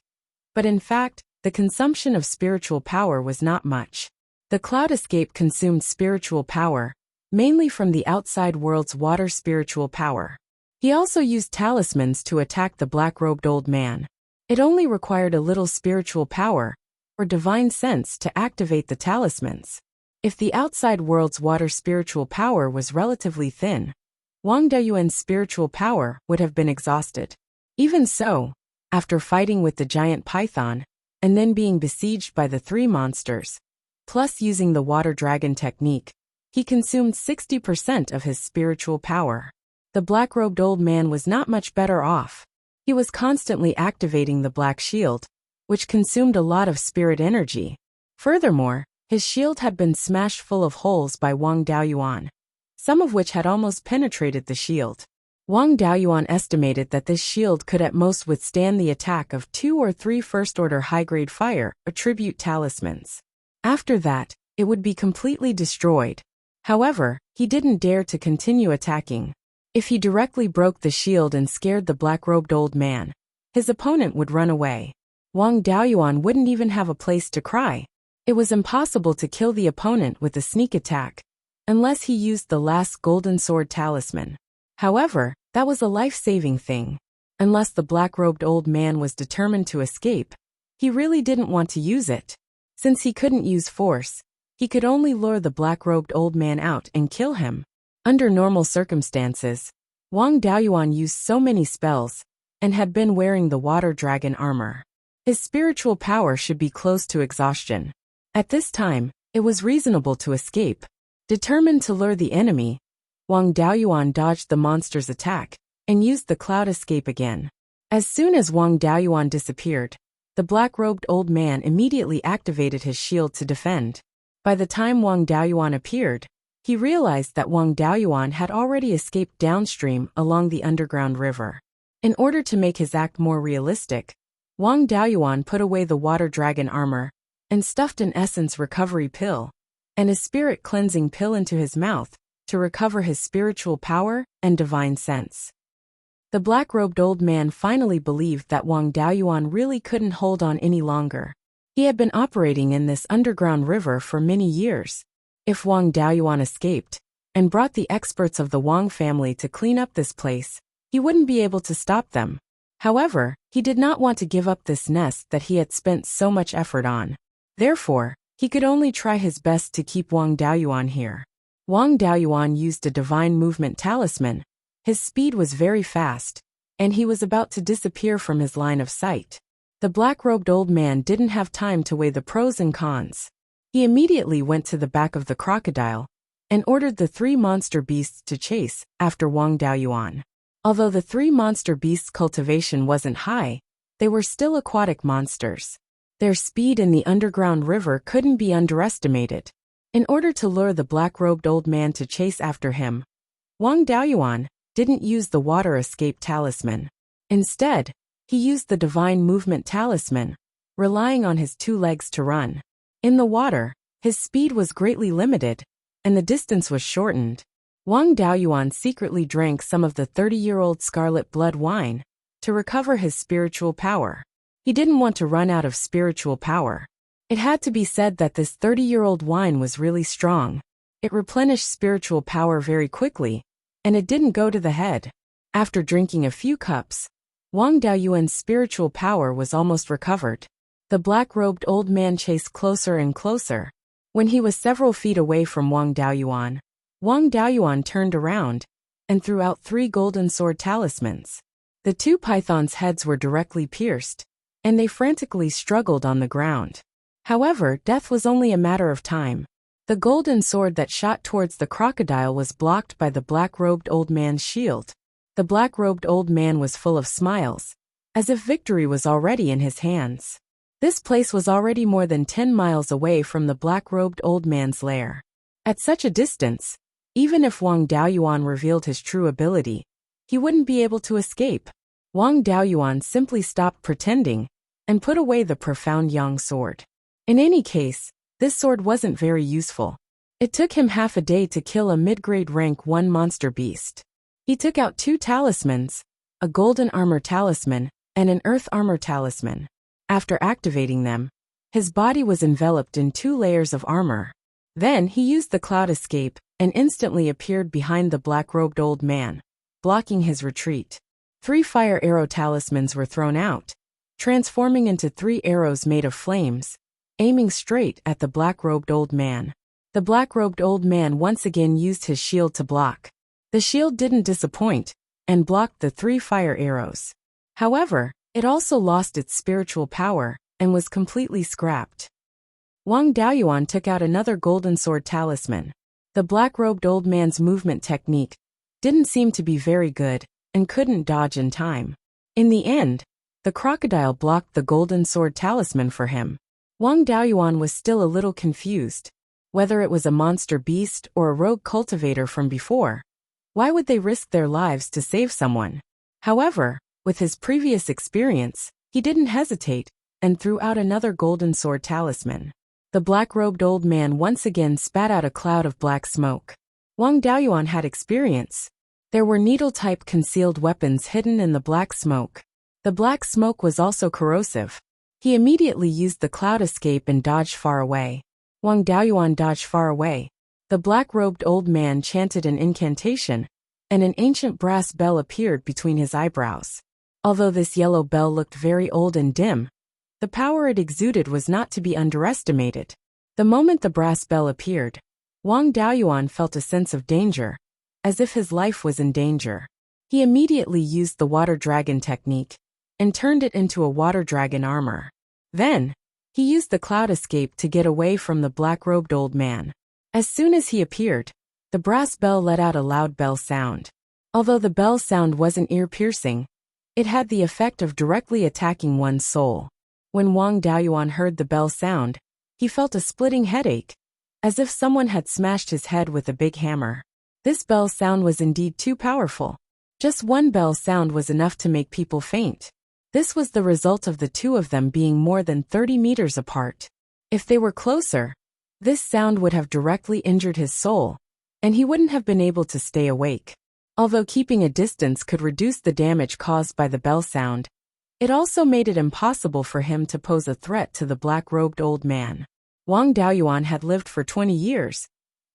But in fact, the consumption of spiritual power was not much. The cloud escape consumed spiritual power, mainly from the outside world's water spiritual power. He also used talismans to attack the black-robed old man. It only required a little spiritual power, or divine sense, to activate the talismans. If the outside world's water spiritual power was relatively thin, Wang Daoyuan's spiritual power would have been exhausted. Even so, after fighting with the giant python, and then being besieged by the 3 monsters, plus using the water dragon technique, he consumed 60% of his spiritual power. The black-robed old man was not much better off. He was constantly activating the black shield, which consumed a lot of spirit energy. Furthermore, his shield had been smashed full of holes by Wang Daoyuan, some of which had almost penetrated the shield. Wang Daoyuan estimated that this shield could at most withstand the attack of 2 or 3 first-order high-grade fire attribute talismans. After that, it would be completely destroyed. However, he didn't dare to continue attacking. If he directly broke the shield and scared the black-robed old man, his opponent would run away. Wang Daoyuan wouldn't even have a place to cry. It was impossible to kill the opponent with a sneak attack, unless he used the last golden sword talisman. However, that was a life-saving thing. Unless the black-robed old man was determined to escape, he really didn't want to use it. Since he couldn't use force, he could only lure the black-robed old man out and kill him. Under normal circumstances, Wang Daoyuan used so many spells and had been wearing the water dragon armor. His spiritual power should be close to exhaustion. At this time, it was reasonable to escape. Determined to lure the enemy, Wang Daoyuan dodged the monster's attack and used the cloud escape again. As soon as Wang Daoyuan disappeared, the black-robed old man immediately activated his shield to defend. By the time Wang Daoyuan appeared, he realized that Wang Daoyuan had already escaped downstream along the underground river. In order to make his act more realistic, Wang Daoyuan put away the water dragon armor and stuffed an essence recovery pill and a spirit cleansing pill into his mouth to recover his spiritual power and divine sense. The black-robed old man finally believed that Wang Daoyuan really couldn't hold on any longer. He had been operating in this underground river for many years. If Wang Daoyuan escaped and brought the experts of the Wang family to clean up this place, he wouldn't be able to stop them. However, he did not want to give up this nest that he had spent so much effort on. Therefore, he could only try his best to keep Wang Daoyuan here. Wang Daoyuan used a divine movement talisman. His speed was very fast, and he was about to disappear from his line of sight. The black-robed old man didn't have time to weigh the pros and cons. He immediately went to the back of the crocodile and ordered the 3 monster beasts to chase after Wang Daoyuan. Although the 3 monster beasts' cultivation wasn't high, they were still aquatic monsters. Their speed in the underground river couldn't be underestimated. In order to lure the black-robed old man to chase after him, Wang Daoyuan didn't use the water escape talisman. Instead, he used the divine movement talisman, relying on his 2 legs to run. In the water, his speed was greatly limited, and the distance was shortened. Wang Daoyuan secretly drank some of the 30-year-old scarlet blood wine to recover his spiritual power. He didn't want to run out of spiritual power. It had to be said that this 30-year-old wine was really strong. It replenished spiritual power very quickly, and it didn't go to the head. After drinking a few cups, Wang Daoyuan's spiritual power was almost recovered. The black-robed old man chased closer and closer. When he was several feet away from Wang Daoyuan turned around and threw out 3 golden sword talismans. The 2 pythons' heads were directly pierced, and they frantically struggled on the ground. However, death was only a matter of time. The golden sword that shot towards the crocodile was blocked by the black-robed old man's shield. The black-robed old man was full of smiles, as if victory was already in his hands. This place was already more than 10 miles away from the black-robed old man's lair. At such a distance, even if Wang Daoyuan revealed his true ability, he wouldn't be able to escape. Wang Daoyuan simply stopped pretending and put away the profound yang sword. In any case, this sword wasn't very useful. It took him half a day to kill a mid-grade rank 1 monster beast. He took out 2 talismans, a golden armor talisman and an earth armor talisman. After activating them, his body was enveloped in 2 layers of armor. Then he used the cloud escape and instantly appeared behind the black-robed old man, blocking his retreat. 3 fire arrow talismans were thrown out, transforming into 3 arrows made of flames, aiming straight at the black-robed old man. The black-robed old man once again used his shield to block. The shield didn't disappoint and blocked the 3 fire arrows. However, it also lost its spiritual power and was completely scrapped. Wang Daoyuan took out another golden sword talisman. The black-robed old man's movement technique didn't seem to be very good and couldn't dodge in time. In the end, the crocodile blocked the golden sword talisman for him. Wang Daoyuan was still a little confused. Whether it was a monster beast or a rogue cultivator from before, why would they risk their lives to save someone? However, with his previous experience, he didn't hesitate and threw out another golden sword talisman. The black-robed old man once again spat out a cloud of black smoke. Wang Daoyuan had experience. There were needle-type concealed weapons hidden in the black smoke. The black smoke was also corrosive. He immediately used the cloud escape and dodged far away. Wang Daoyuan dodged far away. The black-robed old man chanted an incantation, and an ancient brass bell appeared between his eyebrows. Although this yellow bell looked very old and dim, the power it exuded was not to be underestimated. The moment the brass bell appeared, Wang Daoyuan felt a sense of danger, as if his life was in danger. He immediately used the water dragon technique and turned it into a water dragon armor. Then, he used the cloud escape to get away from the black-robed old man. As soon as he appeared, the brass bell let out a loud bell sound. Although the bell sound wasn't ear-piercing, it had the effect of directly attacking one's soul. When Wang Daoyuan heard the bell sound, he felt a splitting headache, as if someone had smashed his head with a big hammer. This bell sound was indeed too powerful. Just one bell sound was enough to make people faint. This was the result of the two of them being more than 30 meters apart. If they were closer, this sound would have directly injured his soul, and he wouldn't have been able to stay awake. Although keeping a distance could reduce the damage caused by the bell sound, it also made it impossible for him to pose a threat to the black-robed old man. Wang Daoyuan had lived for 20 years,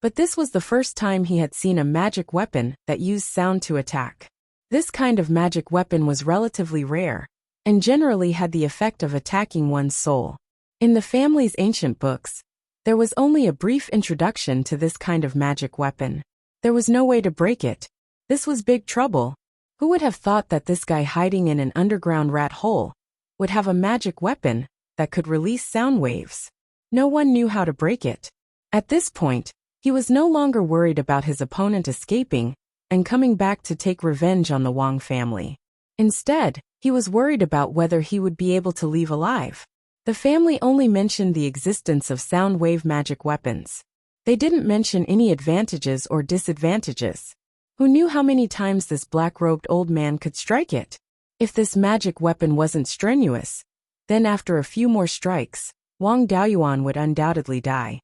but this was the first time he had seen a magic weapon that used sound to attack. This kind of magic weapon was relatively rare, and generally had the effect of attacking one's soul. In the family's ancient books, there was only a brief introduction to this kind of magic weapon. There was no way to break it. This was big trouble. Who would have thought that this guy hiding in an underground rat hole would have a magic weapon that could release sound waves? No one knew how to break it. At this point, he was no longer worried about his opponent escaping and coming back to take revenge on the Wang family. Instead, he was worried about whether he would be able to leave alive. The family only mentioned the existence of sound wave magic weapons. They didn't mention any advantages or disadvantages. Who knew how many times this black-robed old man could strike it? If this magic weapon wasn't strenuous, then after a few more strikes, Wang Daoyuan would undoubtedly die.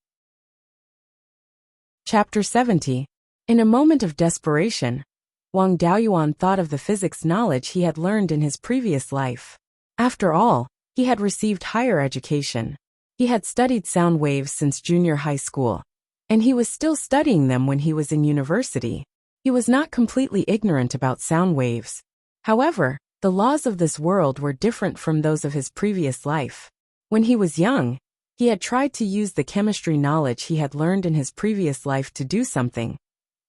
Chapter 70. In a moment of desperation, Wang Daoyuan thought of the physics knowledge he had learned in his previous life. After all, he had received higher education. He had studied sound waves since junior high school, and he was still studying them when he was in university. He was not completely ignorant about sound waves. However, the laws of this world were different from those of his previous life. When he was young, he had tried to use the chemistry knowledge he had learned in his previous life to do something,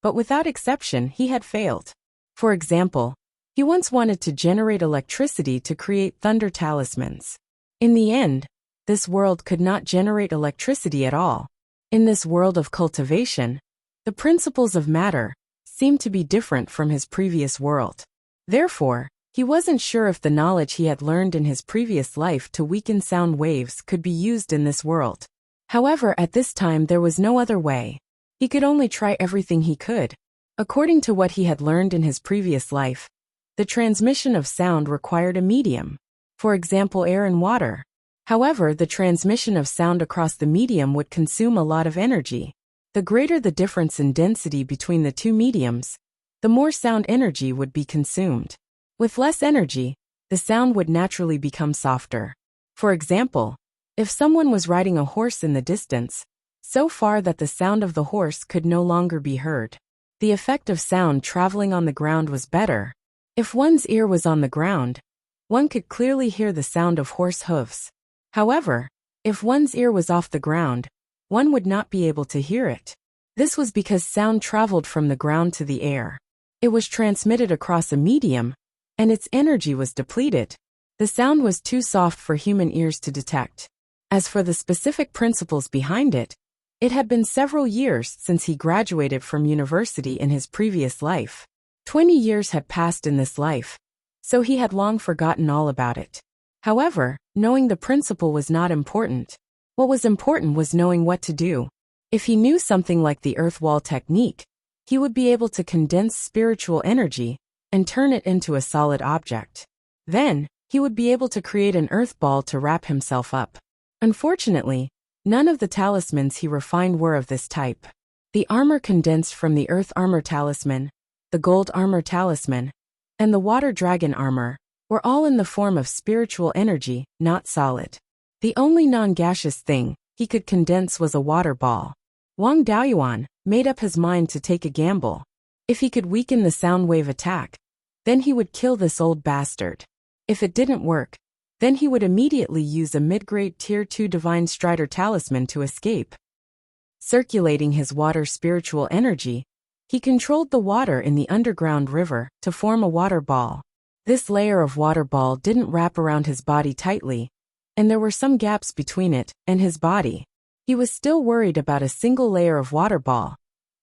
but without exception he had failed. For example, he once wanted to generate electricity to create thunder talismans. In the end, this world could not generate electricity at all. In this world of cultivation, the principles of matter seemed to be different from his previous world. Therefore, he wasn't sure if the knowledge he had learned in his previous life to weaken sound waves could be used in this world. However, at this time there was no other way. He could only try everything he could. According to what he had learned in his previous life, the transmission of sound required a medium, for example air and water. However, the transmission of sound across the medium would consume a lot of energy. The greater the difference in density between the two mediums, the more sound energy would be consumed. With less energy, the sound would naturally become softer. For example, if someone was riding a horse in the distance, so far that the sound of the horse could no longer be heard, the effect of sound traveling on the ground was better. If one's ear was on the ground, one could clearly hear the sound of horse hooves. However, if one's ear was off the ground, one would not be able to hear it. This was because sound traveled from the ground to the air. It was transmitted across a medium, and its energy was depleted. The sound was too soft for human ears to detect. As for the specific principles behind it, it had been several years since he graduated from university in his previous life. 20 years had passed in this life, so he had long forgotten all about it. However, knowing the principle was not important. What was important was knowing what to do. If he knew something like the earth wall technique, he would be able to condense spiritual energy and turn it into a solid object. Then, he would be able to create an earth ball to wrap himself up. Unfortunately, none of the talismans he refined were of this type. The armor condensed from the earth armor talisman, the gold armor talisman, and the water dragon armor were all in the form of spiritual energy, not solid. The only non-gaseous thing he could condense was a water ball. Wang Daoyuan made up his mind to take a gamble. If he could weaken the sound wave attack, then he would kill this old bastard. If it didn't work, then he would immediately use a mid-grade Tier 2 Divine Strider talisman to escape. Circulating his water spiritual energy, he controlled the water in the underground river to form a water ball. This layer of water ball didn't wrap around his body tightly, and there were some gaps between it and his body. He was still worried about a single layer of water ball,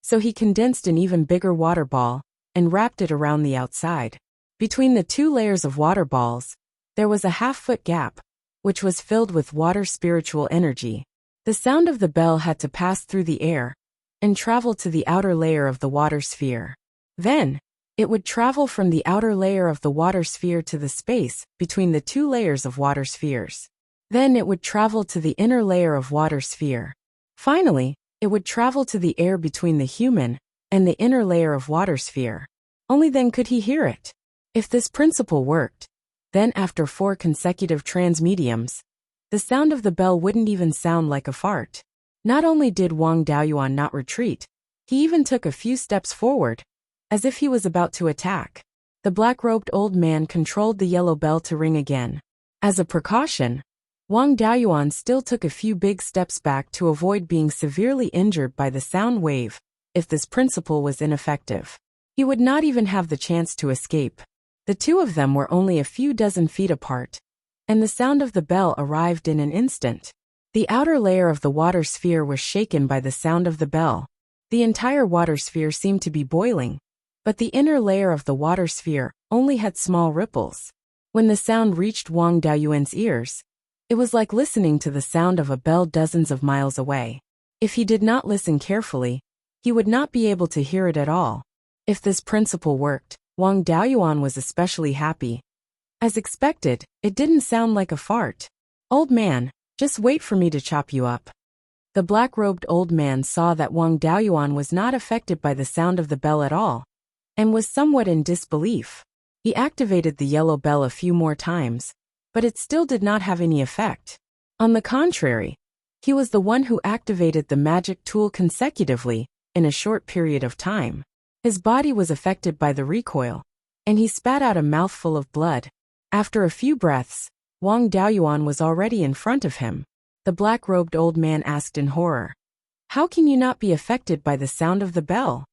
so he condensed an even bigger water ball and wrapped it around the outside. Between the two layers of water balls, there was a half-foot gap, which was filled with water spiritual energy. The sound of the bell had to pass through the air and travel to the outer layer of the water sphere. Then, it would travel from the outer layer of the water sphere to the space between the two layers of water spheres. Then it would travel to the inner layer of water sphere. Finally, it would travel to the air between the human and the inner layer of water sphere. Only then could he hear it. If this principle worked, then after 4 consecutive transmediums, the sound of the bell wouldn't even sound like a fart. Not only did Wang Daoyuan not retreat, he even took a few steps forward, as if he was about to attack. The black-robed old man controlled the yellow bell to ring again. As a precaution, Wang Daoyuan still took a few big steps back to avoid being severely injured by the sound wave. If this principle was ineffective, he would not even have the chance to escape. The two of them were only a few dozen feet apart, and the sound of the bell arrived in an instant. The outer layer of the water sphere was shaken by the sound of the bell. The entire water sphere seemed to be boiling, but the inner layer of the water sphere only had small ripples. When the sound reached Wang Daoyuan's ears, it was like listening to the sound of a bell dozens of miles away. If he did not listen carefully, he would not be able to hear it at all. If this principle worked, Wang Daoyuan was especially happy. As expected, it didn't sound like a fart. "Old man, just wait for me to chop you up." The black-robed old man saw that Wang Daoyuan was not affected by the sound of the bell at all, and was somewhat in disbelief. He activated the yellow bell a few more times, but it still did not have any effect. On the contrary, he was the one who activated the magic tool consecutively in a short period of time. His body was affected by the recoil, and he spat out a mouthful of blood. After a few breaths, Wang Daoyuan was already in front of him. The black-robed old man asked in horror, "How can you not be affected by the sound of the bell?"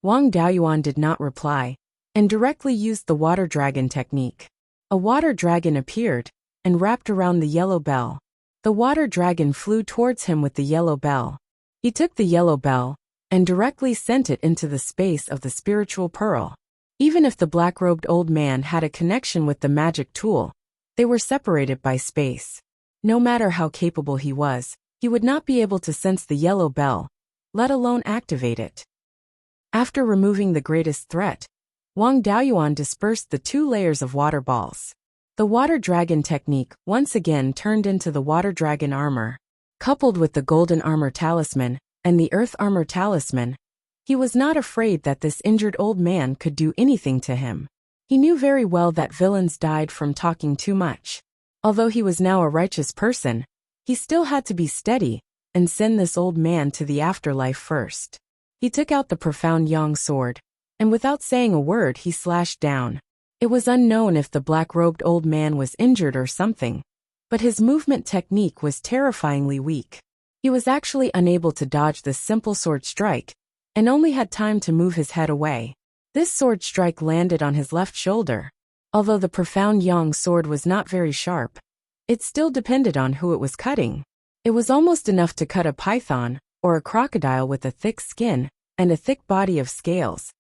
Wang Daoyuan did not reply, and directly used the water dragon technique. A water dragon appeared and wrapped around the yellow bell. The water dragon flew towards him with the yellow bell. He took the yellow bell and directly sent it into the space of the spiritual pearl. Even if the black-robed old man had a connection with the magic tool, they were separated by space. No matter how capable he was, he would not be able to sense the yellow bell, let alone activate it. After removing the greatest threat, Wang Daoyuan dispersed the 2 layers of water balls. The water dragon technique once again turned into the water dragon armor. Coupled with the golden armor talisman and the earth armor talisman, he was not afraid that this injured old man could do anything to him. He knew very well that villains died from talking too much. Although he was now a righteous person, he still had to be steady and send this old man to the afterlife first. He took out the profound yang sword, and without saying a word he slashed down. It was unknown if the black-robed old man was injured or something, but his movement technique was terrifyingly weak. He was actually unable to dodge this simple sword strike, and only had time to move his head away. This sword strike landed on his left shoulder. Although the profound yang sword was not very sharp, it still depended on who it was cutting. It was almost enough to cut a python or a crocodile with a thick skin and a thick body of scales.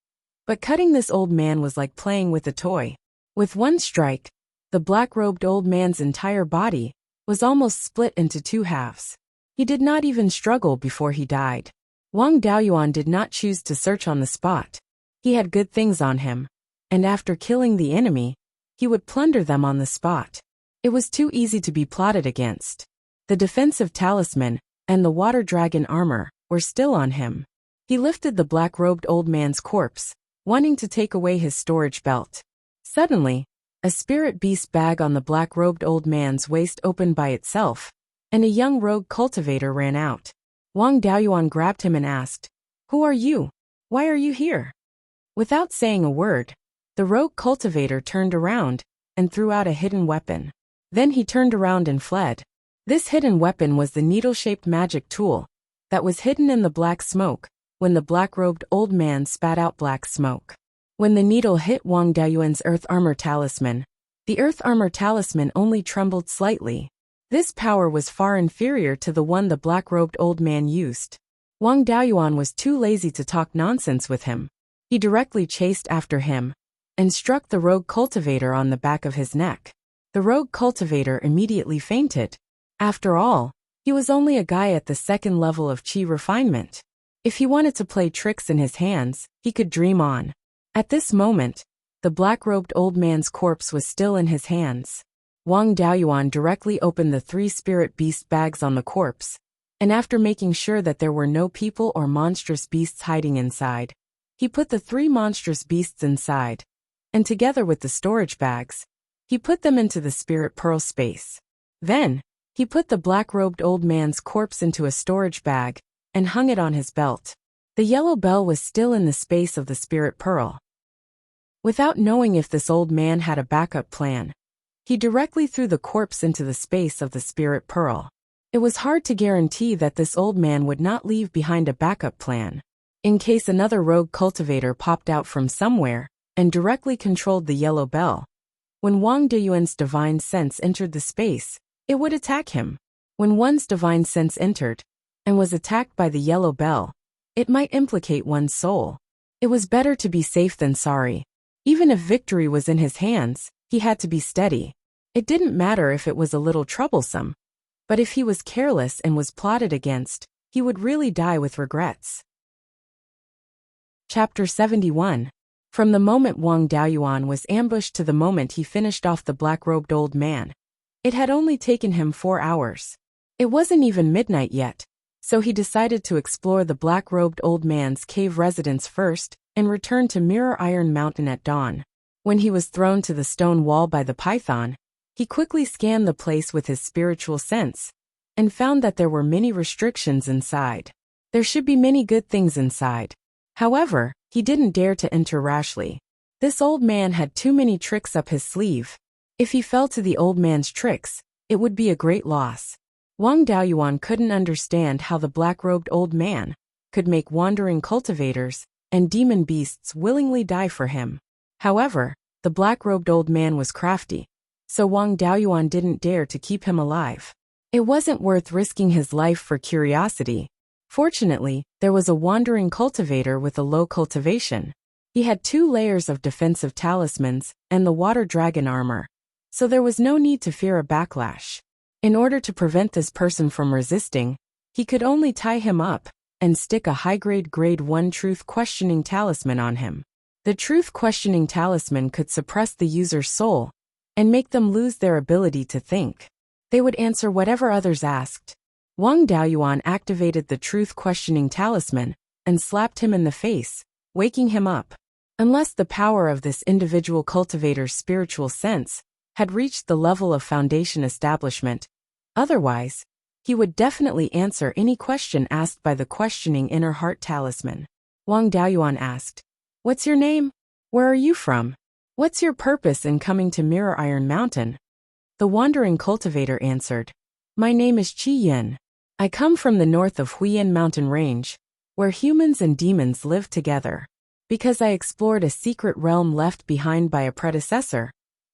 But cutting this old man was like playing with a toy. With one strike, the black-robed old man's entire body was almost split into 2 halves. He did not even struggle before he died. Wang Daoyuan did not choose to search on the spot. He had good things on him, and after killing the enemy, he would plunder them on the spot. It was too easy to be plotted against. The defensive talisman and the water dragon armor were still on him. He lifted the black-robed old man's corpse, wanting to take away his storage belt. Suddenly, A spirit beast bag on the black-robed old man's waist opened by itself, and a young rogue cultivator ran out. Wang Daoyuan grabbed him and asked, "Who are you? Why are you here?" Without saying a word, the rogue cultivator turned around and threw out a hidden weapon. Then he turned around and fled. This hidden weapon was the needle-shaped magic tool that was hidden in the black smoke when the black-robed old man spat out black smoke. When the needle hit Wang Daoyuan's earth armor talisman, the earth armor talisman only trembled slightly. This power was far inferior to the one the black-robed old man used. Wang Daoyuan was too lazy to talk nonsense with him. He directly chased after him and struck the rogue cultivator on the back of his neck. The rogue cultivator immediately fainted. After all, he was only a guy at the second level of chi refinement. If he wanted to play tricks in his hands, he could dream on. At this moment, the black-robed old man's corpse was still in his hands. Wang Daoyuan directly opened the 3 spirit beast bags on the corpse, and after making sure that there were no people or monstrous beasts hiding inside, he put the 3 monstrous beasts inside, and together with the storage bags, he put them into the spirit pearl space. Then, he put the black-robed old man's corpse into a storage bag and hung it on his belt. The yellow bell was still in the space of the spirit pearl. Without knowing if this old man had a backup plan, he directly threw the corpse into the space of the spirit pearl. It was hard to guarantee that this old man would not leave behind a backup plan, in case another rogue cultivator popped out from somewhere and directly controlled the yellow bell. When Wang Daoyuan's divine sense entered the space, it would attack him. When one's divine sense entered and was attacked by the yellow bell, it might implicate one's soul. It was better to be safe than sorry. Even if victory was in his hands, he had to be steady. It didn't matter if it was a little troublesome, but if he was careless and was plotted against, he would really die with regrets. Chapter 71. From the moment Wang Daoyuan was ambushed to the moment he finished off the black-robed old man, it had only taken him 4 hours. It wasn't even midnight yet, so he decided to explore the black-robed old man's cave residence first and return to Mirror Iron Mountain at dawn. When he was thrown to the stone wall by the python, he quickly scanned the place with his spiritual sense and found that there were many restrictions inside. There should be many good things inside. However, he didn't dare to enter rashly. This old man had too many tricks up his sleeve. If he fell to the old man's tricks, it would be a great loss. Wang Daoyuan couldn't understand how the black-robed old man could make wandering cultivators and demon beasts willingly die for him. However, the black-robed old man was crafty, so Wang Daoyuan didn't dare to keep him alive. It wasn't worth risking his life for curiosity. Fortunately, there was a wandering cultivator with a low cultivation. He had 2 layers of defensive talismans and the water dragon armor, so there was no need to fear a backlash. In order to prevent this person from resisting, he could only tie him up and stick a high-grade grade 1 truth questioning talisman on him. The truth questioning talisman could suppress the user's soul and make them lose their ability to think. They would answer whatever others asked. Wang Daoyuan activated the truth questioning talisman and slapped him in the face, waking him up. Unless the power of this individual cultivator's spiritual sense had reached the level of foundation establishment, otherwise, he would definitely answer any question asked by the questioning inner heart talisman. Wang Daoyuan asked, "What's your name? Where are you from? What's your purpose in coming to Mirror Iron Mountain?" The wandering cultivator answered, "My name is Qi Yin. I come from the north of Huiyan Mountain Range, where humans and demons live together. Because I explored a secret realm left behind by a predecessor,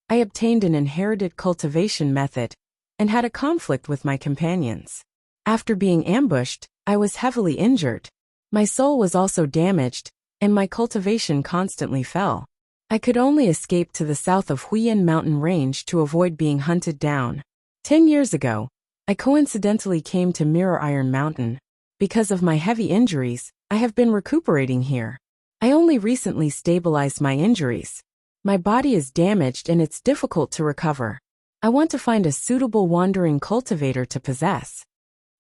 I obtained an inherited cultivation method and had a conflict with my companions. After being ambushed, I was heavily injured. My soul was also damaged, and my cultivation constantly fell. I could only escape to the south of Huiyan Mountain Range to avoid being hunted down. 10 years ago, I coincidentally came to Mirror Iron Mountain. Because of my heavy injuries, I have been recuperating here. I only recently stabilized my injuries. My body is damaged and it's difficult to recover. I want to find a suitable wandering cultivator to possess."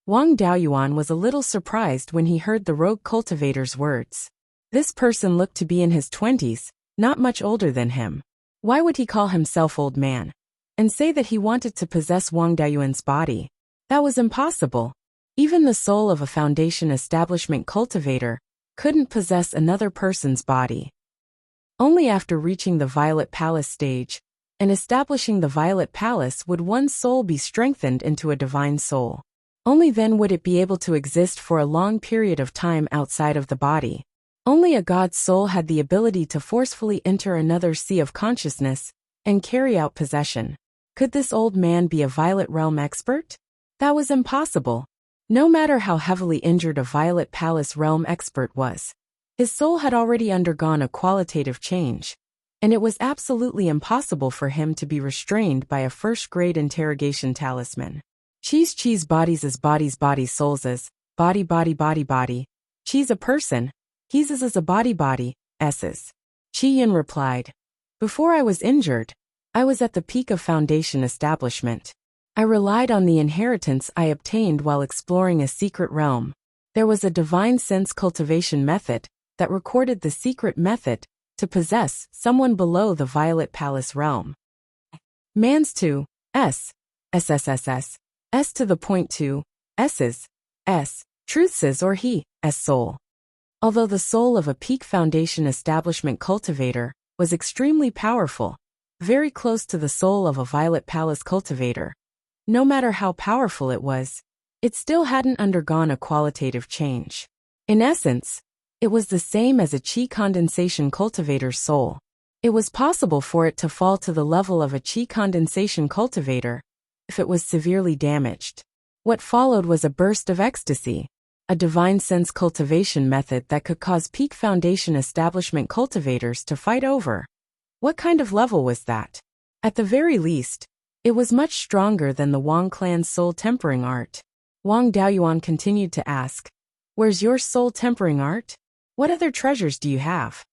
Wang Daoyuan was a little surprised when he heard the rogue cultivator's words. This person looked to be in his 20s, not much older than him. Why would he call himself old man and say that he wanted to possess Wang Daoyuan's body? That was impossible. Even the soul of a foundation establishment cultivator couldn't possess another person's body. Only after reaching the Violet Palace stage and establishing the Violet Palace would one's soul be strengthened into a divine soul. Only then would it be able to exist for a long period of time outside of the body. Only a god's soul had the ability to forcefully enter another sea of consciousness and carry out possession. Could this old man be a Violet Realm expert? That was impossible. No matter how heavily injured a Violet Palace Realm expert was, his soul had already undergone a qualitative change, and it was absolutely impossible for him to be restrained by a first-grade interrogation talisman. Cheese bodies as bodies bodies souls as body body body body. Cheese a person. He's as a body body, S's. Qi Yin replied. Before I was injured, I was at the peak of foundation establishment. I relied on the inheritance I obtained while exploring a secret realm. There was a divine sense cultivation method that recorded the secret method to possess someone below the Violet Palace realm. Man's to S. SSSS. S to the point to S's. S. Truth's or he, S soul. Although the soul of a peak foundation establishment cultivator was extremely powerful, very close to the soul of a Violet Palace cultivator, no matter how powerful it was, it still hadn't undergone a qualitative change. In essence, it was the same as a qi condensation cultivator's soul. It was possible for it to fall to the level of a qi condensation cultivator if it was severely damaged. What followed was a burst of ecstasy, a divine sense cultivation method that could cause peak foundation establishment cultivators to fight over. What kind of level was that? At the very least, it was much stronger than the Wang clan's soul tempering art. Wang Daoyuan continued to ask, "Where's your soul tempering art? What other treasures do you have?"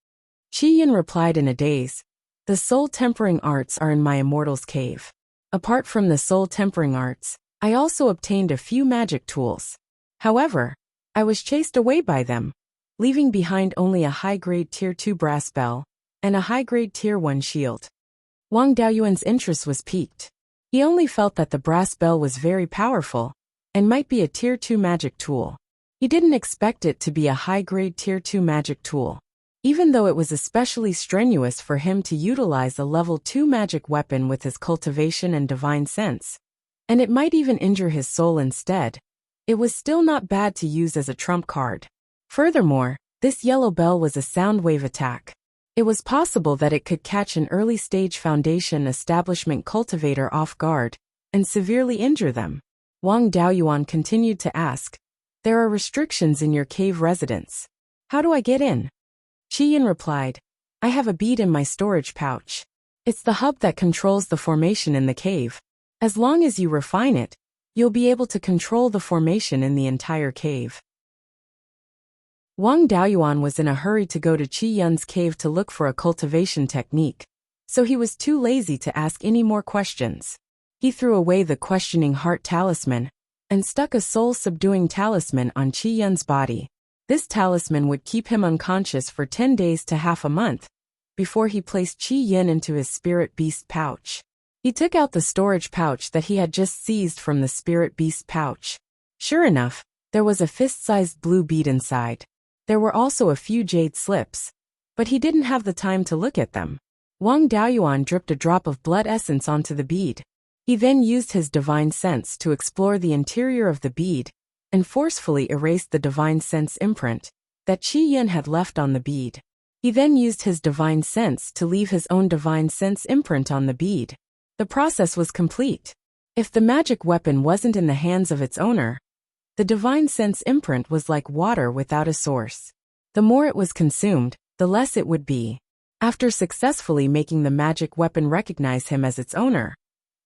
Qi Yin replied in a daze, "The soul tempering arts are in my Immortals cave. Apart from the soul tempering arts, I also obtained a few magic tools. However, I was chased away by them, leaving behind only a high-grade Tier 2 brass bell and a high-grade Tier 1 shield." Wang Daoyuan's interest was piqued. He only felt that the brass bell was very powerful and might be a Tier 2 magic tool. He didn't expect it to be a high-grade Tier 2 magic tool, even though it was especially strenuous for him to utilize a level 2 magic weapon with his cultivation and divine sense, and it might even injure his soul instead. It was still not bad to use as a trump card. Furthermore, this yellow bell was a sound wave attack. It was possible that it could catch an early-stage foundation establishment cultivator off guard and severely injure them. Wang Daoyuan continued to ask, "There are restrictions in your cave residence. How do I get in?" Qi Yin replied, "I have a bead in my storage pouch. It's the hub that controls the formation in the cave. As long as you refine it, you'll be able to control the formation in the entire cave." Wang Daoyuan was in a hurry to go to Qi Yin's cave to look for a cultivation technique, so he was too lazy to ask any more questions. He threw away the questioning heart talisman and stuck a soul-subduing talisman on Qi Yin's body. This talisman would keep him unconscious for 10 days to half a month before he placed Qi Yin into his spirit beast pouch. He took out the storage pouch that he had just seized from the spirit beast pouch. Sure enough, there was a fist-sized blue bead inside. There were also a few jade slips, but he didn't have the time to look at them. Wang Daoyuan dripped a drop of blood essence onto the bead. He then used his divine sense to explore the interior of the bead and forcefully erased the divine sense imprint that Qi Yin had left on the bead. He then used his divine sense to leave his own divine sense imprint on the bead. The process was complete. If the magic weapon wasn't in the hands of its owner, the divine sense imprint was like water without a source. The more it was consumed, the less it would be. After successfully making the magic weapon recognize him as its owner,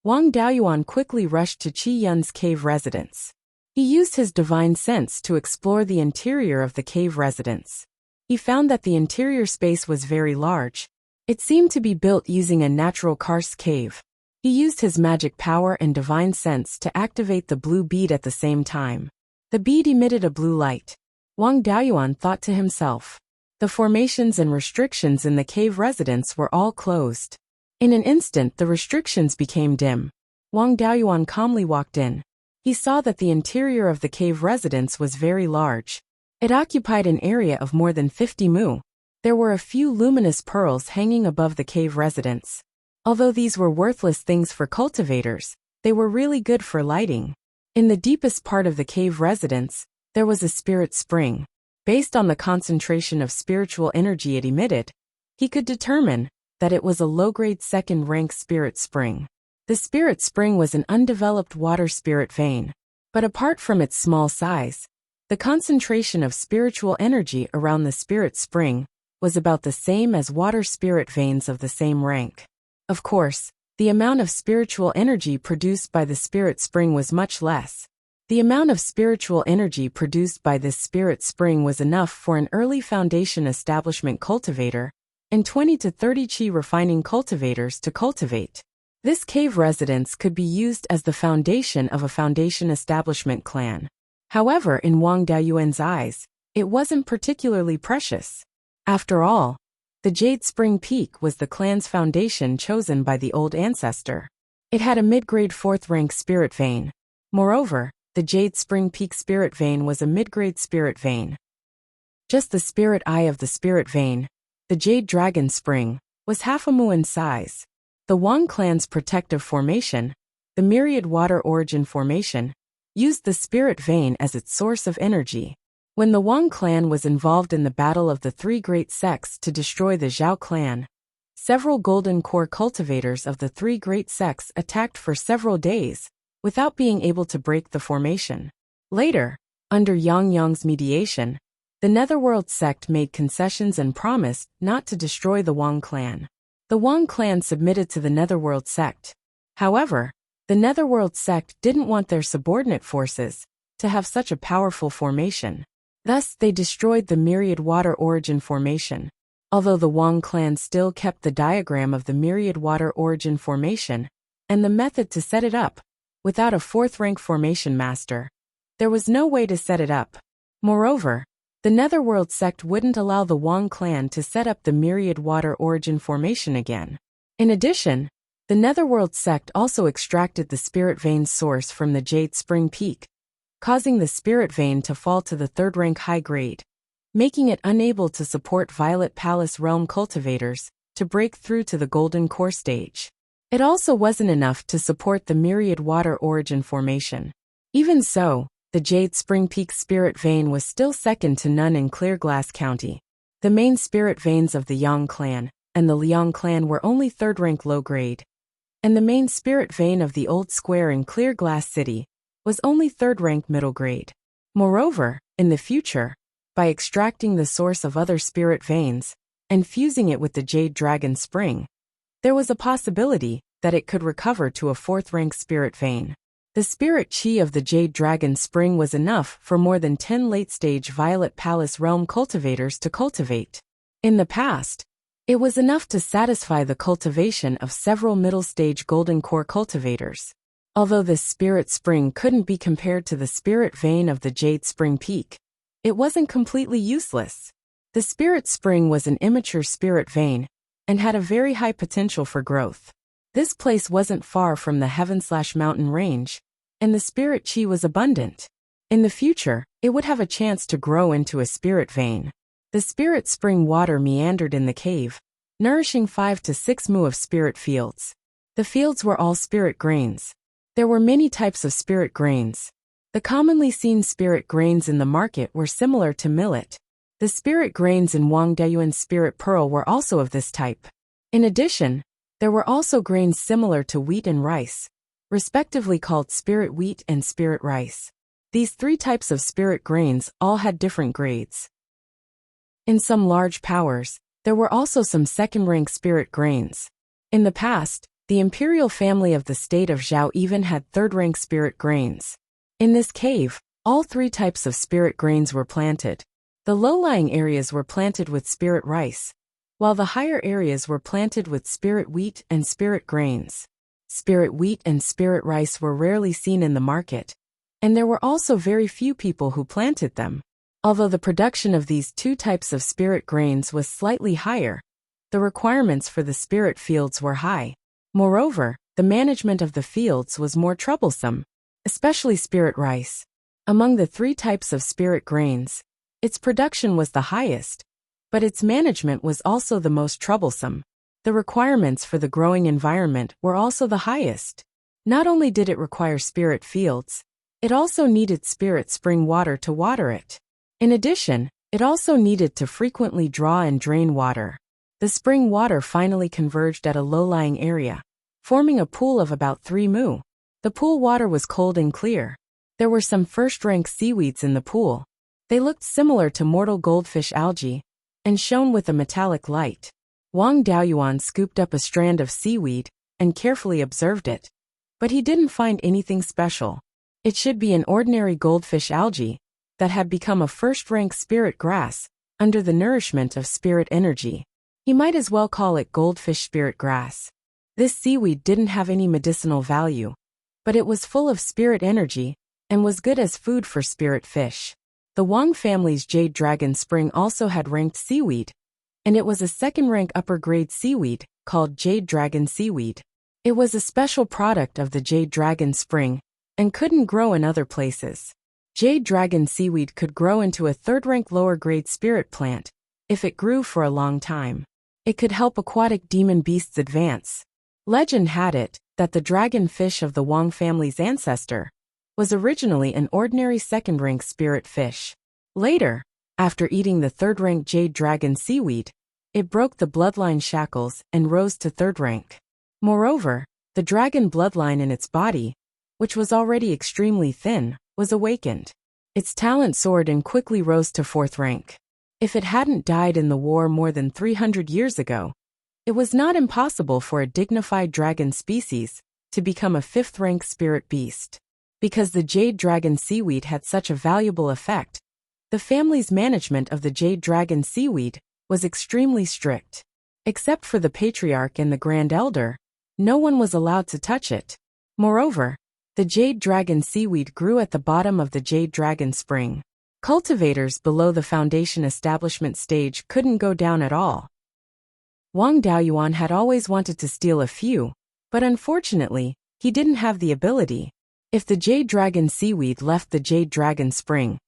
Wang Daoyuan quickly rushed to Qi Yin's cave residence. He used his divine sense to explore the interior of the cave residence. He found that the interior space was very large. It seemed to be built using a natural karst cave. He used his magic power and divine sense to activate the blue bead at the same time. The bead emitted a blue light. Wang Daoyuan thought to himself, the formations and restrictions in the cave residence were all closed. In an instant the restrictions became dim. Wang Daoyuan calmly walked in. He saw that the interior of the cave residence was very large. It occupied an area of more than 50 mu. There were a few luminous pearls hanging above the cave residence. Although these were worthless things for cultivators, they were really good for lighting. In the deepest part of the cave residence, there was a spirit spring. Based on the concentration of spiritual energy it emitted, he could determine that it was a low-grade second-rank spirit spring. The spirit spring was an undeveloped water spirit vein. But apart from its small size, the concentration of spiritual energy around the spirit spring was about the same as water spirit veins of the same rank. Of course, the amount of spiritual energy produced by the spirit spring was much less. The amount of spiritual energy produced by this spirit spring was enough for an early foundation establishment cultivator and 20 to 30 qi refining cultivators to cultivate. This cave residence could be used as the foundation of a foundation establishment clan. However, in Wang Daoyuan's eyes, it wasn't particularly precious. After all, the Jade Spring Peak was the clan's foundation chosen by the old ancestor. It had a mid-grade 4th-rank spirit vein. Moreover, the Jade Spring Peak spirit vein was a mid-grade spirit vein. Just the spirit eye of the spirit vein, the Jade Dragon Spring, was half a mu in size. The Wang clan's protective formation, the Myriad Water Origin Formation, used the spirit vein as its source of energy. When the Wang clan was involved in the battle of the 3 great sects to destroy the Zhao clan, several golden core cultivators of the 3 great sects attacked for several days, without being able to break the formation. Later, under Yang Yang's mediation, the Netherworld sect made concessions and promised not to destroy the Wang clan. The Wang clan submitted to the Netherworld sect. However, the Netherworld sect didn't want their subordinate forces to have such a powerful formation. Thus, they destroyed the Myriad Water Origin Formation. Although the Wang clan still kept the diagram of the Myriad Water Origin Formation and the method to set it up, without a 4th-rank formation master, there was no way to set it up. Moreover, the Netherworld sect wouldn't allow the Wang clan to set up the Myriad Water Origin Formation again. In addition, the Netherworld sect also extracted the spirit vein source from the Jade Spring Peak, causing the spirit vein to fall to the 3rd-rank high grade, making it unable to support Violet Palace Realm cultivators to break through to the Golden Core stage. It also wasn't enough to support the Myriad Water Origin Formation. Even so, the Jade Spring Peak spirit vein was still second to none in Clearglass County. The main spirit veins of the Yang clan and the Liang clan were only 3rd-rank low grade, and the main spirit vein of the Old Square in Clearglass City was only 3rd-rank middle grade. Moreover, in the future, by extracting the source of other spirit veins and fusing it with the Jade Dragon Spring, there was a possibility that it could recover to a 4th-rank spirit vein. The spirit chi of the Jade Dragon Spring was enough for more than 10 late-stage Violet Palace Realm cultivators to cultivate. In the past, it was enough to satisfy the cultivation of several middle-stage Golden Core cultivators. Although this spirit spring couldn't be compared to the spirit vein of the Jade Spring Peak, it wasn't completely useless. The spirit spring was an immature spirit vein and had a very high potential for growth. This place wasn't far from the Heaven/Mountain range, and the spirit chi was abundant. In the future, it would have a chance to grow into a spirit vein. The spirit spring water meandered in the cave, nourishing 5 to 6 mu of spirit fields. The fields were all spirit grains. There were many types of spirit grains. The commonly seen spirit grains in the market were similar to millet. The spirit grains in Wang Daoyuan's spirit pearl were also of this type. In addition, there were also grains similar to wheat and rice, respectively called spirit wheat and spirit rice. These 3 types of spirit grains all had different grades. In some large powers, there were also some 2nd-rank spirit grains. In the past, the imperial family of the state of Zhao even had 3rd-rank spirit grains. In this cave, all 3 types of spirit grains were planted. The low-lying areas were planted with spirit rice, while the higher areas were planted with spirit wheat and spirit grains. Spirit wheat and spirit rice were rarely seen in the market, and there were also very few people who planted them. Although the production of these 2 types of spirit grains was slightly higher, the requirements for the spirit fields were high. Moreover, the management of the fields was more troublesome, especially spirit rice. Among the 3 types of spirit grains, its production was the highest, but its management was also the most troublesome. The requirements for the growing environment were also the highest. Not only did it require spirit fields, it also needed spirit spring water to water it. In addition, it also needed to frequently draw and drain water. The spring water finally converged at a low-lying area, forming a pool of about 3 mu. The pool water was cold and clear. There were some first-rank seaweeds in the pool. They looked similar to mortal goldfish algae, and shone with a metallic light. Wang Daoyuan scooped up a strand of seaweed, and carefully observed it. But he didn't find anything special. It should be an ordinary goldfish algae, that had become a first-rank spirit grass, under the nourishment of spirit energy. He might as well call it goldfish spirit grass. This seaweed didn't have any medicinal value, but it was full of spirit energy, and was good as food for spirit fish. The Wang family's jade dragon spring also had ranked seaweed, and it was a second-rank upper-grade seaweed, called jade dragon seaweed. It was a special product of the jade dragon spring, and couldn't grow in other places. Jade dragon seaweed could grow into a third-rank lower-grade spirit plant, if it grew for a long time. It could help aquatic demon beasts advance. Legend had it that the dragon fish of the Wang family's ancestor was originally an ordinary second-rank spirit fish. Later, after eating the third-rank jade dragon seaweed, it broke the bloodline shackles and rose to third rank. Moreover, the dragon bloodline in its body, which was already extremely thin, was awakened. Its talent soared and quickly rose to fourth rank. If it hadn't died in the war more than 300 years ago, it was not impossible for a dignified dragon species to become a fifth-rank spirit beast. Because the jade dragon seaweed had such a valuable effect, the family's management of the jade dragon seaweed was extremely strict. Except for the patriarch and the grand elder, no one was allowed to touch it. Moreover, the jade dragon seaweed grew at the bottom of the jade dragon spring. Cultivators below the foundation establishment stage couldn't go down at all. Wang Daoyuan had always wanted to steal a few, but unfortunately, he didn't have the ability. If the jade dragon seaweed left the jade dragon spring,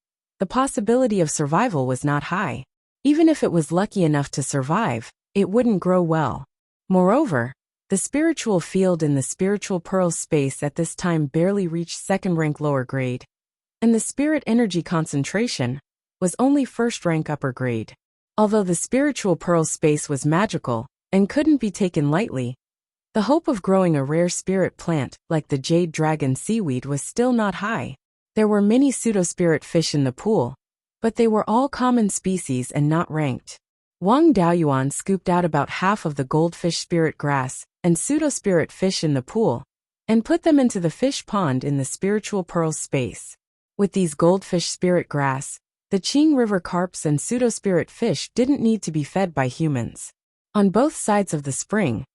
the possibility of survival was not high. Even if it was lucky enough to survive, it wouldn't grow well. Moreover, the spiritual field in the spiritual pearl space at this time barely reached second-rank lower grade, and the spirit energy concentration was only first-rank upper grade. Although the spiritual pearl space was magical and couldn't be taken lightly, the hope of growing a rare spirit plant like the jade dragon seaweed was still not high. There were many pseudo-spirit fish in the pool, but they were all common species and not ranked. Wang Daoyuan scooped out about half of the goldfish spirit grass and pseudo-spirit fish in the pool, and put them into the fish pond in the spiritual pearl space. With these goldfish spirit grass, the Qing River carps and pseudo-spirit fish didn't need to be fed by humans. On both sides of the spring,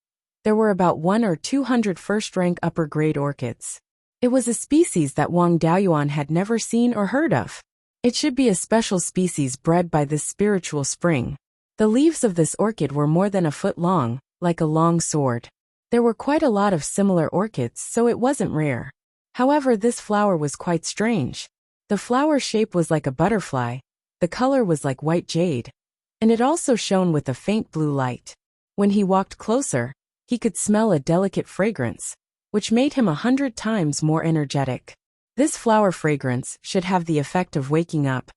there were about 100 or 200 first-rank upper-grade orchids. It was a species that Wang Daoyuan had never seen or heard of. It should be a special species bred by this spiritual spring. The leaves of this orchid were more than a foot long, like a long sword. There were quite a lot of similar orchids, so it wasn't rare. However, this flower was quite strange. The flower shape was like a butterfly, the color was like white jade, and it also shone with a faint blue light. When he walked closer, he could smell a delicate fragrance, which made him 100 times more energetic. This flower fragrance should have the effect of waking up,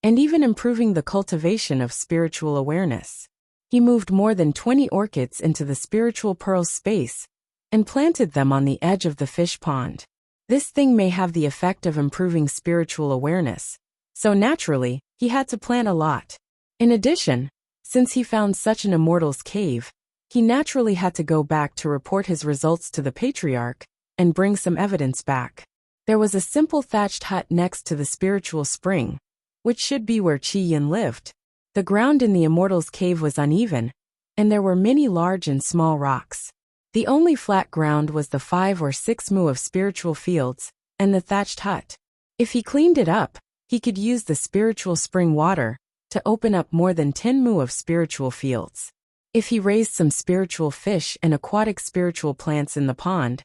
and even improving the cultivation of spiritual awareness. He moved more than 20 orchids into the spiritual pearl space, and planted them on the edge of the fish pond. This thing may have the effect of improving spiritual awareness, so naturally, he had to plant a lot. In addition, since he found such an Immortals cave, he naturally had to go back to report his results to the patriarch, and bring some evidence back. There was a simple thatched hut next to the spiritual spring, which should be where Qi Yin lived. The ground in the Immortals cave was uneven, and there were many large and small rocks. The only flat ground was the 5 or 6 mu of spiritual fields, and the thatched hut. If he cleaned it up, he could use the spiritual spring water to open up more than 10 mu of spiritual fields. If he raised some spiritual fish and aquatic spiritual plants in the pond,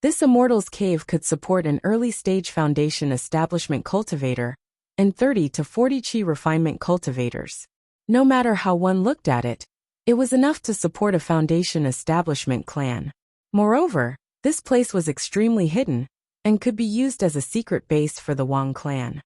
this Immortals cave could support an early-stage foundation establishment cultivator and 30 to 40 chi refinement cultivators. No matter how one looked at it, it was enough to support a foundation establishment clan. Moreover, this place was extremely hidden and could be used as a secret base for the Wang clan.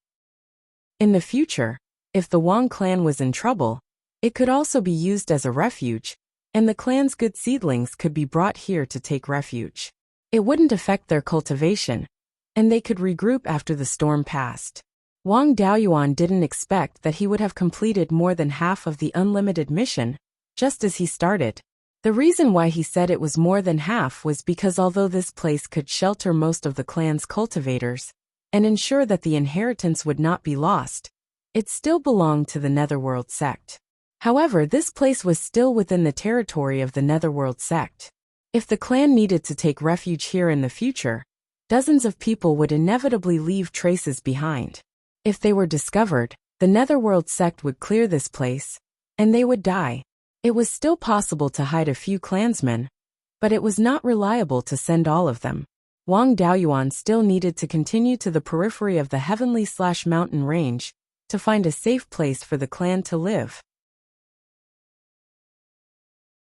In the future, if the Wang clan was in trouble, it could also be used as a refuge, and the clan's good seedlings could be brought here to take refuge. It wouldn't affect their cultivation, and they could regroup after the storm passed. Wang Daoyuan didn't expect that he would have completed more than half of the unlimited mission, just as he started. The reason why he said it was more than half was because although this place could shelter most of the clan's cultivators and ensure that the inheritance would not be lost, it still belonged to the Netherworld sect. However, this place was still within the territory of the Netherworld sect. If the clan needed to take refuge here in the future, dozens of people would inevitably leave traces behind. If they were discovered, the Netherworld sect would clear this place, and they would die. It was still possible to hide a few clansmen, but it was not reliable to send all of them. Wang Daoyuan still needed to continue to the periphery of the heavenly/mountain range to find a safe place for the clan to live.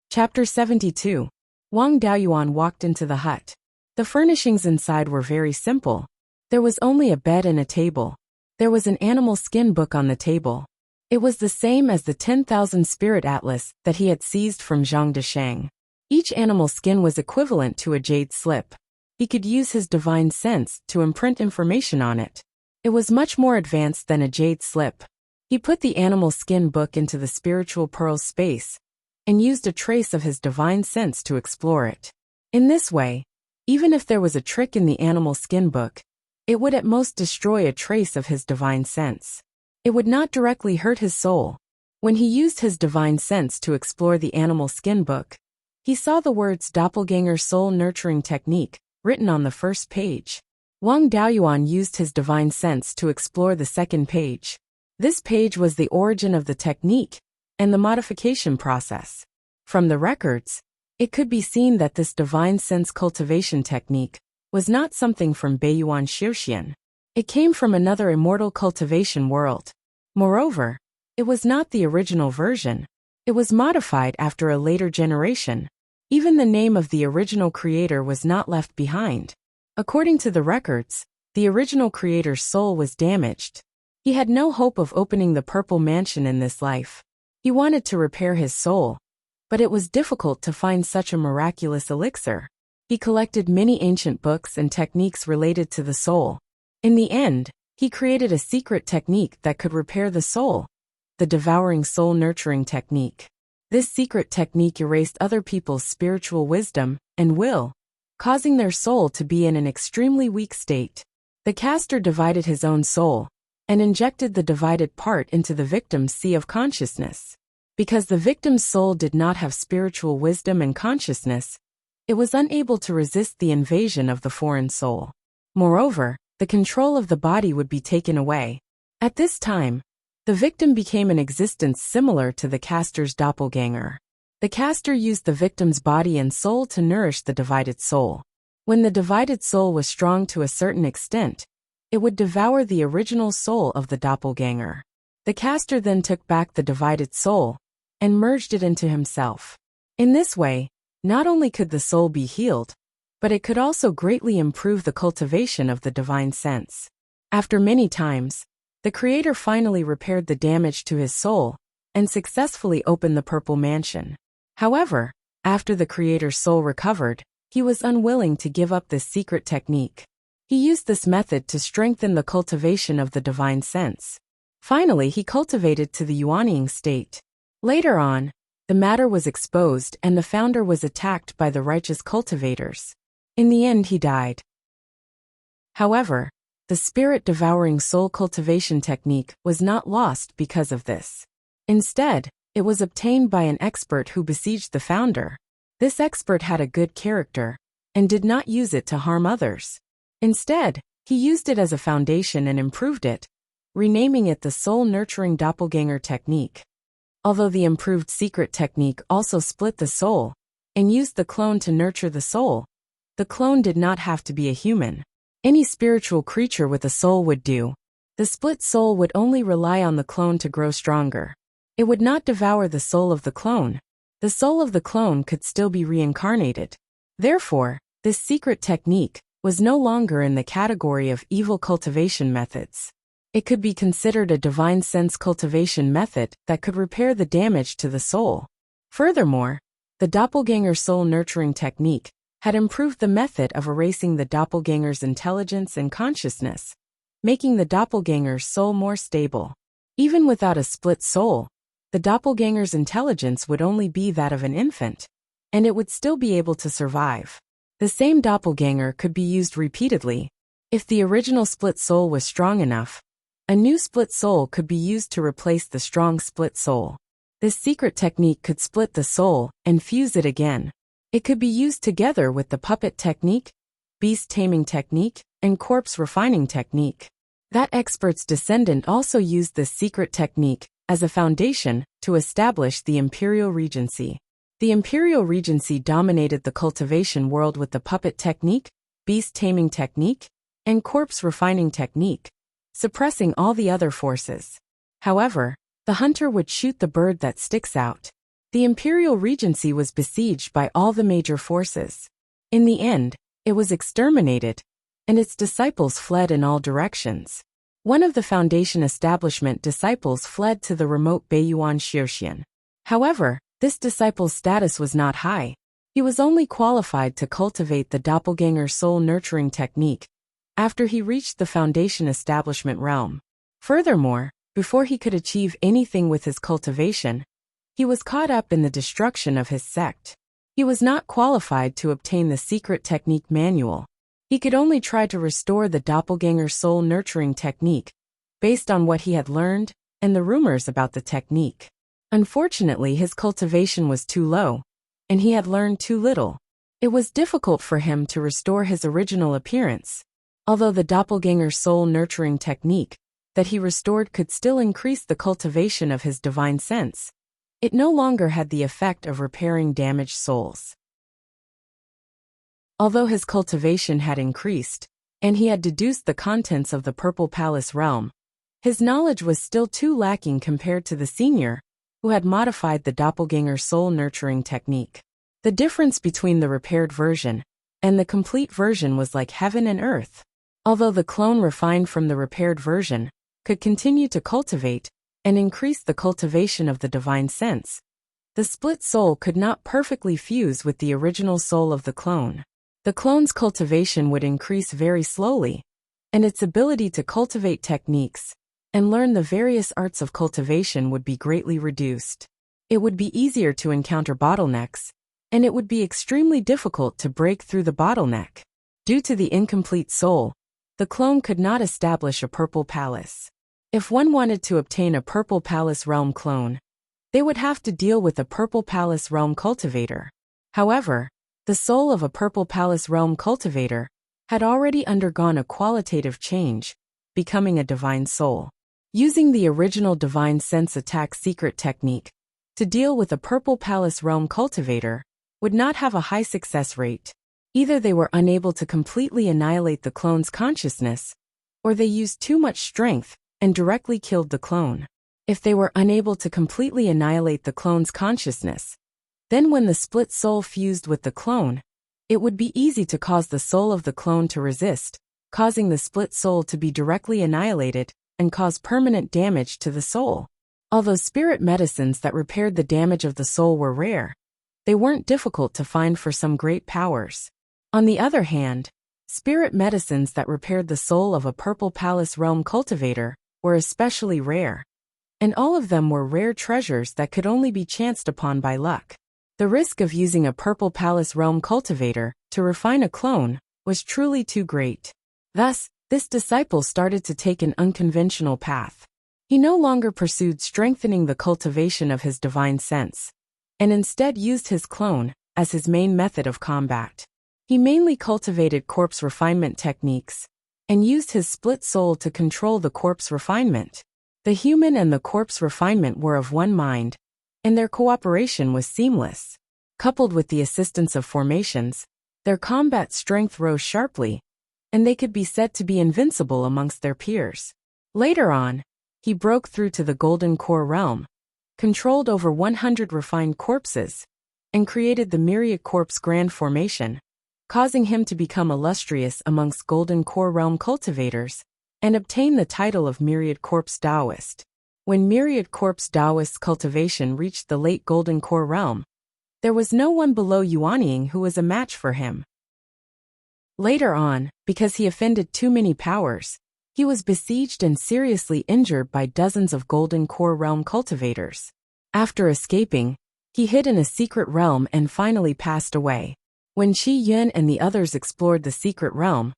Chapter 72. Wang Daoyuan walked into the hut. The furnishings inside were very simple. There was only a bed and a table. There was an animal skin book on the table. It was the same as the 10,000 Spirit Atlas that he had seized from Zhang Deshang. Each animal skin was equivalent to a jade slip. He could use his divine sense to imprint information on it. It was much more advanced than a jade slip. He put the animal skin book into the spiritual pearl space and used a trace of his divine sense to explore it. In this way, even if there was a trick in the animal skin book, it would at most destroy a trace of his divine sense. It would not directly hurt his soul. When he used his divine sense to explore the animal skin book, he saw the words Doppelganger Soul Nurturing Technique written on the first page. Wang Daoyuan used his divine sense to explore the second page. This page was the origin of the technique and the modification process. From the records, it could be seen that this divine sense cultivation technique was not something from Beiyuan Xiuxian. It came from another immortal cultivation world. Moreover, it was not the original version. It was modified after a later generation. Even the name of the original creator was not left behind. According to the records, the original creator's soul was damaged. He had no hope of opening the Purple Mansion in this life. He wanted to repair his soul, but it was difficult to find such a miraculous elixir. He collected many ancient books and techniques related to the soul. In the end, he created a secret technique that could repair the soul, the devouring soul nurturing technique. This secret technique erased other people's spiritual wisdom and will, causing their soul to be in an extremely weak state. The caster divided his own soul and injected the divided part into the victim's sea of consciousness. Because the victim's soul did not have spiritual wisdom and consciousness, it was unable to resist the invasion of the foreign soul. Moreover, the control of the body would be taken away. At this time, the victim became an existence similar to the caster's doppelganger. The caster used the victim's body and soul to nourish the divided soul. When the divided soul was strong to a certain extent, it would devour the original soul of the doppelganger. The caster then took back the divided soul and merged it into himself. In this way, not only could the soul be healed, but it could also greatly improve the cultivation of the divine sense. After many times, the creator finally repaired the damage to his soul and successfully opened the Purple Mansion. However, after the creator's soul recovered, he was unwilling to give up this secret technique. He used this method to strengthen the cultivation of the divine sense. Finally, he cultivated to the Yuanying state. Later on, the matter was exposed and the founder was attacked by the righteous cultivators. In the end, he died. However, the spirit-devouring soul cultivation technique was not lost because of this. Instead, it was obtained by an expert who besieged the founder. This expert had a good character and did not use it to harm others. Instead, he used it as a foundation and improved it, renaming it the soul-nurturing doppelganger technique. Although the improved secret technique also split the soul and used the clone to nurture the soul, the clone did not have to be a human. Any spiritual creature with a soul would do. The split soul would only rely on the clone to grow stronger. It would not devour the soul of the clone. The soul of the clone could still be reincarnated. Therefore, this secret technique was no longer in the category of evil cultivation methods. It could be considered a divine sense cultivation method that could repair the damage to the soul. Furthermore, the doppelganger soul nurturing technique had improved the method of erasing the doppelganger's intelligence and consciousness, making the doppelganger's soul more stable. Even without a split soul, the doppelganger's intelligence would only be that of an infant, and it would still be able to survive. The same doppelganger could be used repeatedly. If the original split soul was strong enough, a new split soul could be used to replace the strong split soul. This secret technique could split the soul and fuse it again. It could be used together with the puppet technique, beast taming technique, and corpse refining technique. That expert's descendant also used this secret technique as a foundation to establish the Imperial Regency. The Imperial Regency dominated the cultivation world with the puppet technique, beast taming technique, and corpse refining technique, suppressing all the other forces. However, the hunter would shoot the bird that sticks out. The Imperial Regency was besieged by all the major forces. In the end, it was exterminated, and its disciples fled in all directions. One of the Foundation establishment disciples fled to the remote Beiyuan Xiuxian. However, this disciple's status was not high. He was only qualified to cultivate the doppelganger soul nurturing technique after he reached the Foundation establishment realm. Furthermore, before he could achieve anything with his cultivation, he was caught up in the destruction of his sect. He was not qualified to obtain the secret technique manual. He could only try to restore the doppelganger soul nurturing technique based on what he had learned and the rumors about the technique. Unfortunately, his cultivation was too low, and he had learned too little. It was difficult for him to restore his original appearance. Although the doppelganger soul nurturing technique that he restored could still increase the cultivation of his divine sense, it no longer had the effect of repairing damaged souls. Although his cultivation had increased, and he had deduced the contents of the Purple Palace realm, his knowledge was still too lacking compared to the senior, who had modified the doppelganger soul nurturing technique. The difference between the repaired version and the complete version was like heaven and earth. Although the clone refined from the repaired version could continue to cultivate and increase the cultivation of the divine sense, the split soul could not perfectly fuse with the original soul of the clone. The clone's cultivation would increase very slowly, and its ability to cultivate techniques and learn the various arts of cultivation would be greatly reduced. It would be easier to encounter bottlenecks, and it would be extremely difficult to break through the bottleneck. Due to the incomplete soul, the clone could not establish a Purple Palace. If one wanted to obtain a Purple Palace realm clone, they would have to deal with a Purple Palace realm cultivator. However, the soul of a Purple Palace realm cultivator had already undergone a qualitative change, becoming a divine soul. Using the original divine sense attack secret technique to deal with a Purple Palace realm cultivator would not have a high success rate. Either they were unable to completely annihilate the clone's consciousness, or they used too much strength and directly killed the clone. If they were unable to completely annihilate the clone's consciousness, then when the split soul fused with the clone, it would be easy to cause the soul of the clone to resist, causing the split soul to be directly annihilated and cause permanent damage to the soul. Although spirit medicines that repaired the damage of the soul were rare, they weren't difficult to find for some great powers. On the other hand, spirit medicines that repaired the soul of a Purple Palace realm cultivator were especially rare, and all of them were rare treasures that could only be chanced upon by luck. The risk of using a Purple Palace realm cultivator to refine a clone was truly too great. Thus, this disciple started to take an unconventional path. He no longer pursued strengthening the cultivation of his divine sense, and instead used his clone as his main method of combat. He mainly cultivated corpse refinement techniques, and used his split soul to control the corpse refinement. The human and the corpse refinement were of one mind, and their cooperation was seamless. Coupled with the assistance of formations, their combat strength rose sharply, and they could be said to be invincible amongst their peers. Later on, he broke through to the Golden Core realm, controlled over 100 refined corpses, and created the Myriad Corpse Grand Formation, causing him to become illustrious amongst Golden Core realm cultivators, and obtain the title of Myriad Corpse Taoist. When Myriad Corpse Taoist cultivation reached the late Golden Core realm, there was no one below Yuanying who was a match for him. Later on, because he offended too many powers, he was besieged and seriously injured by dozens of Golden Core realm cultivators. After escaping, he hid in a secret realm and finally passed away. When Qi Yun and the others explored the secret realm,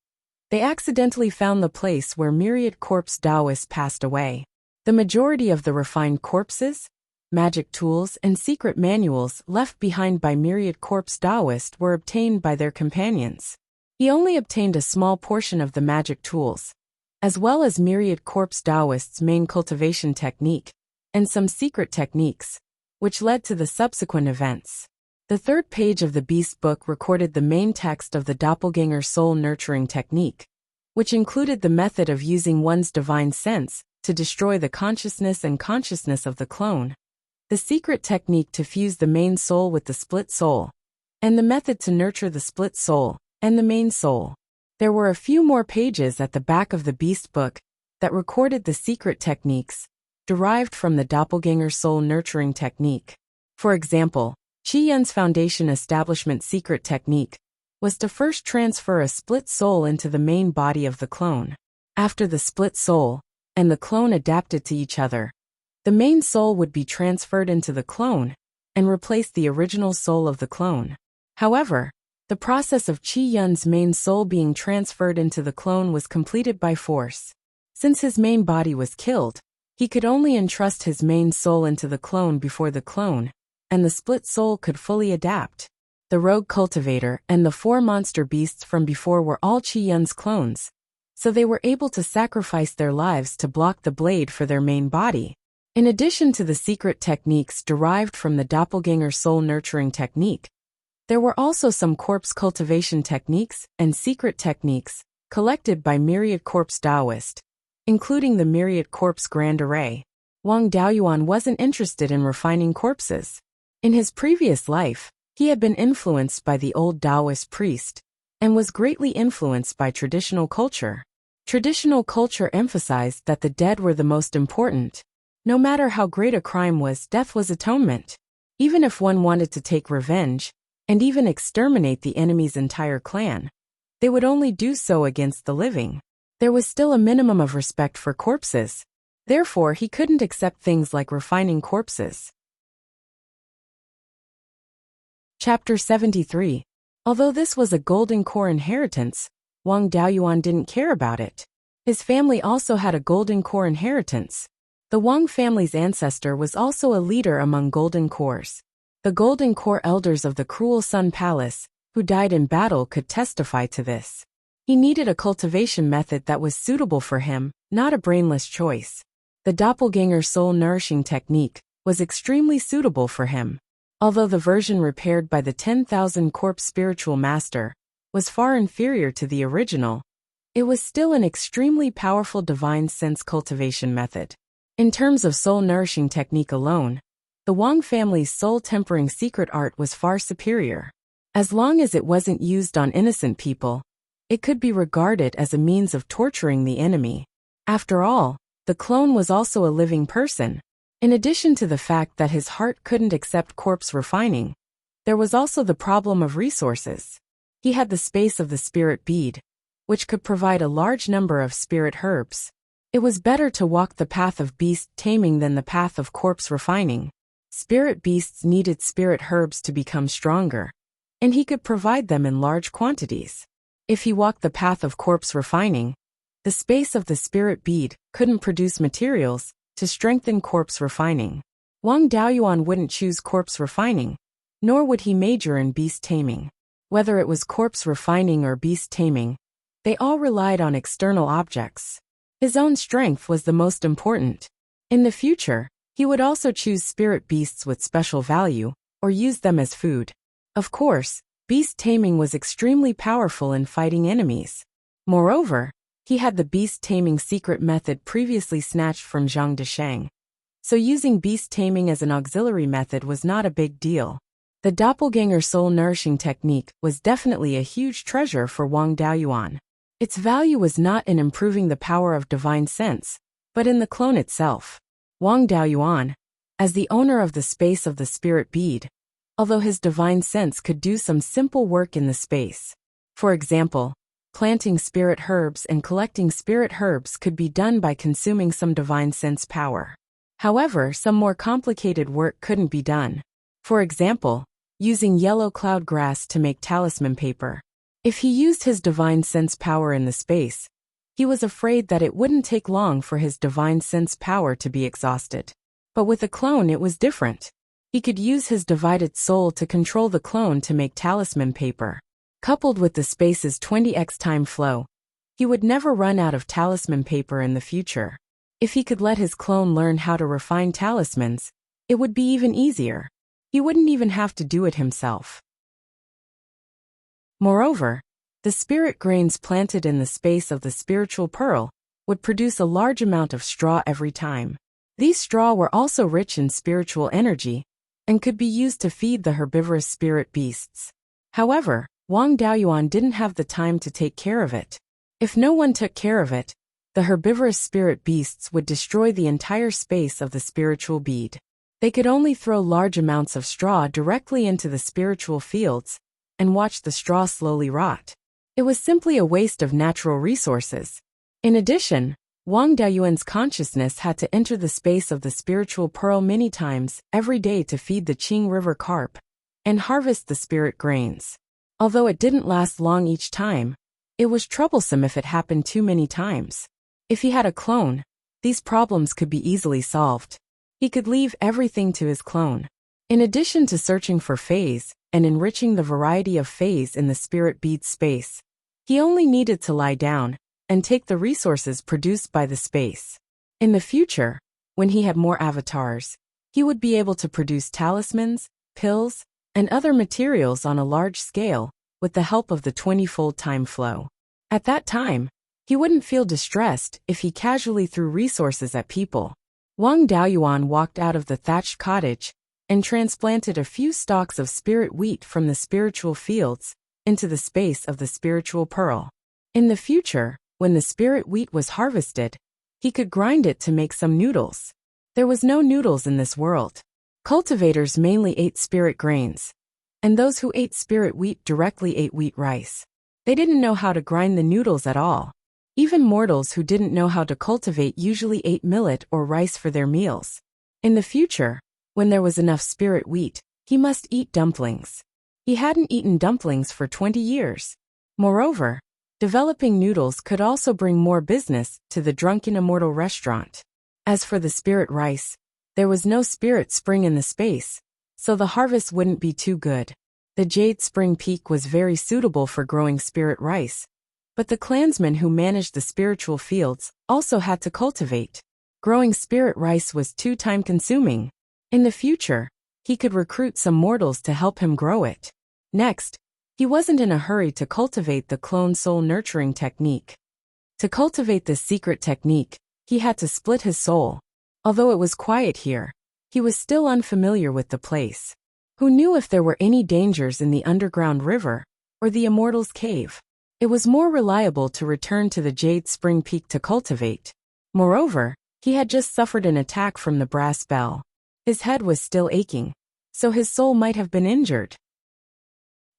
they accidentally found the place where Myriad Corpse Taoist passed away. The majority of the refined corpses, magic tools, and secret manuals left behind by Myriad Corpse Taoist were obtained by their companions. He only obtained a small portion of the magic tools, as well as Myriad Corpse Taoist's main cultivation technique, and some secret techniques, which led to the subsequent events. The third page of the Beast Book recorded the main text of the Doppelganger soul nurturing technique, which included the method of using one's divine sense to destroy the consciousness and consciousness of the clone, the secret technique to fuse the main soul with the split soul, and the method to nurture the split soul and the main soul. There were a few more pages at the back of the Beast Book that recorded the secret techniques derived from the Doppelganger soul nurturing technique. For example, Qi Yun's foundation establishment secret technique was to first transfer a split soul into the main body of the clone. After the split soul and the clone adapted to each other, the main soul would be transferred into the clone and replace the original soul of the clone. However, the process of Qi Yun's main soul being transferred into the clone was completed by force. Since his main body was killed, he could only entrust his main soul into the clone before the clone and the split soul could fully adapt. The rogue cultivator and the 4 monster beasts from before were all Qi Yun's clones, so they were able to sacrifice their lives to block the blade for their main body. In addition to the secret techniques derived from the Doppelganger soul nurturing technique, there were also some corpse cultivation techniques and secret techniques collected by Myriad Corpse Taoist, including the Myriad Corpse Grand Array. Wang Daoyuan wasn't interested in refining corpses. In his previous life, he had been influenced by the old Taoist priest and was greatly influenced by traditional culture. Traditional culture emphasized that the dead were the most important. No matter how great a crime was, death was atonement. Even if one wanted to take revenge, and even exterminate the enemy's entire clan, they would only do so against the living. There was still a minimum of respect for corpses. Therefore, he couldn't accept things like refining corpses. Chapter 73. Although this was a Golden Core inheritance, Wang Daoyuan didn't care about it. His family also had a Golden Core inheritance. The Wang family's ancestor was also a leader among Golden Cores. The Golden Core elders of the Cruel Sun Palace, who died in battle, could testify to this. He needed a cultivation method that was suitable for him, not a brainless choice. The Doppelganger soul nourishing technique was extremely suitable for him. Although the version repaired by the 10,000 Corpse Spiritual Master was far inferior to the original, it was still an extremely powerful divine sense cultivation method. In terms of soul nourishing technique alone, the Wang family's soul tempering secret art was far superior. As long as it wasn't used on innocent people, it could be regarded as a means of torturing the enemy. After all, the clone was also a living person. In addition to the fact that his heart couldn't accept corpse refining, there was also the problem of resources. He had the space of the spirit bead, which could provide a large number of spirit herbs. It was better to walk the path of beast taming than the path of corpse refining. Spirit beasts needed spirit herbs to become stronger, and he could provide them in large quantities. If he walked the path of corpse refining, the space of the spirit bead couldn't produce materials to strengthen corpse refining. Wang Daoyuan wouldn't choose corpse refining, nor would he major in beast taming. Whether it was corpse refining or beast taming, they all relied on external objects. His own strength was the most important. In the future, He would also choose spirit beasts with special value, or use them as food. Of course, beast taming was extremely powerful in fighting enemies. Moreover, he had the beast taming secret method previously snatched from Zhang Deshang. So using beast taming as an auxiliary method was not a big deal. The doppelganger soul nourishing technique was definitely a huge treasure for Wang Daoyuan. Its value was not in improving the power of divine sense, but in the clone itself. Wang Daoyuan, as the owner of the space of the spirit bead, although his divine sense could do some simple work in the space. For example, planting spirit herbs and collecting spirit herbs could be done by consuming some divine sense power. However, some more complicated work couldn't be done. For example, using yellow cloud grass to make talisman paper. If he used his divine sense power in the space, he was afraid that it wouldn't take long for his divine sense power to be exhausted. But with a clone it was different. He could use his divided soul to control the clone to make talisman paper. Coupled with the space's 20x time flow, he would never run out of talisman paper in the future. If he could let his clone learn how to refine talismans, it would be even easier. He wouldn't even have to do it himself. Moreover, the spirit grains planted in the space of the spiritual pearl would produce a large amount of straw every time. These straw were also rich in spiritual energy and could be used to feed the herbivorous spirit beasts. However, Wang Daoyuan didn't have the time to take care of it. If no one took care of it, the herbivorous spirit beasts would destroy the entire space of the spiritual bead. They could only throw large amounts of straw directly into the spiritual fields and watch the straw slowly rot. It was simply a waste of natural resources. In addition, Wang Daoyuan's consciousness had to enter the space of the spiritual pearl many times every day to feed the Qing River carp and harvest the spirit grains. Although it didn't last long each time, it was troublesome if it happened too many times. If he had a clone, these problems could be easily solved. He could leave everything to his clone. In addition to searching for phase and enriching the variety of phase in the spirit bead space, he only needed to lie down and take the resources produced by the space. In the future, when he had more avatars, he would be able to produce talismans, pills, and other materials on a large scale with the help of the 20-fold time flow. At that time, he wouldn't feel distressed if he casually threw resources at people. Wang Daoyuan walked out of the thatched cottage and transplanted a few stalks of spirit wheat from the spiritual fields into the space of the spiritual pearl. In the future, when the spirit wheat was harvested, he could grind it to make some noodles. There was no noodles in this world. Cultivators mainly ate spirit grains, and those who ate spirit wheat directly ate wheat rice. They didn't know how to grind the noodles at all. Even mortals who didn't know how to cultivate usually ate millet or rice for their meals. In the future, when there was enough spirit wheat, he must eat dumplings. He hadn't eaten dumplings for 20 years. Moreover, developing noodles could also bring more business to the drunken immortal restaurant. As for the spirit rice, there was no spirit spring in the space, so the harvest wouldn't be too good. The Jade Spring Peak was very suitable for growing spirit rice, but the clansmen who managed the spiritual fields also had to cultivate. Growing spirit rice was too time-consuming. In the future, he could recruit some mortals to help him grow it. Next, he wasn't in a hurry to cultivate the clone soul nurturing technique. To cultivate this secret technique, he had to split his soul. Although it was quiet here, he was still unfamiliar with the place. Who knew if there were any dangers in the underground river or the Immortals' cave? It was more reliable to return to the Jade Spring Peak to cultivate. Moreover, he had just suffered an attack from the brass bell. His head was still aching, so his soul might have been injured.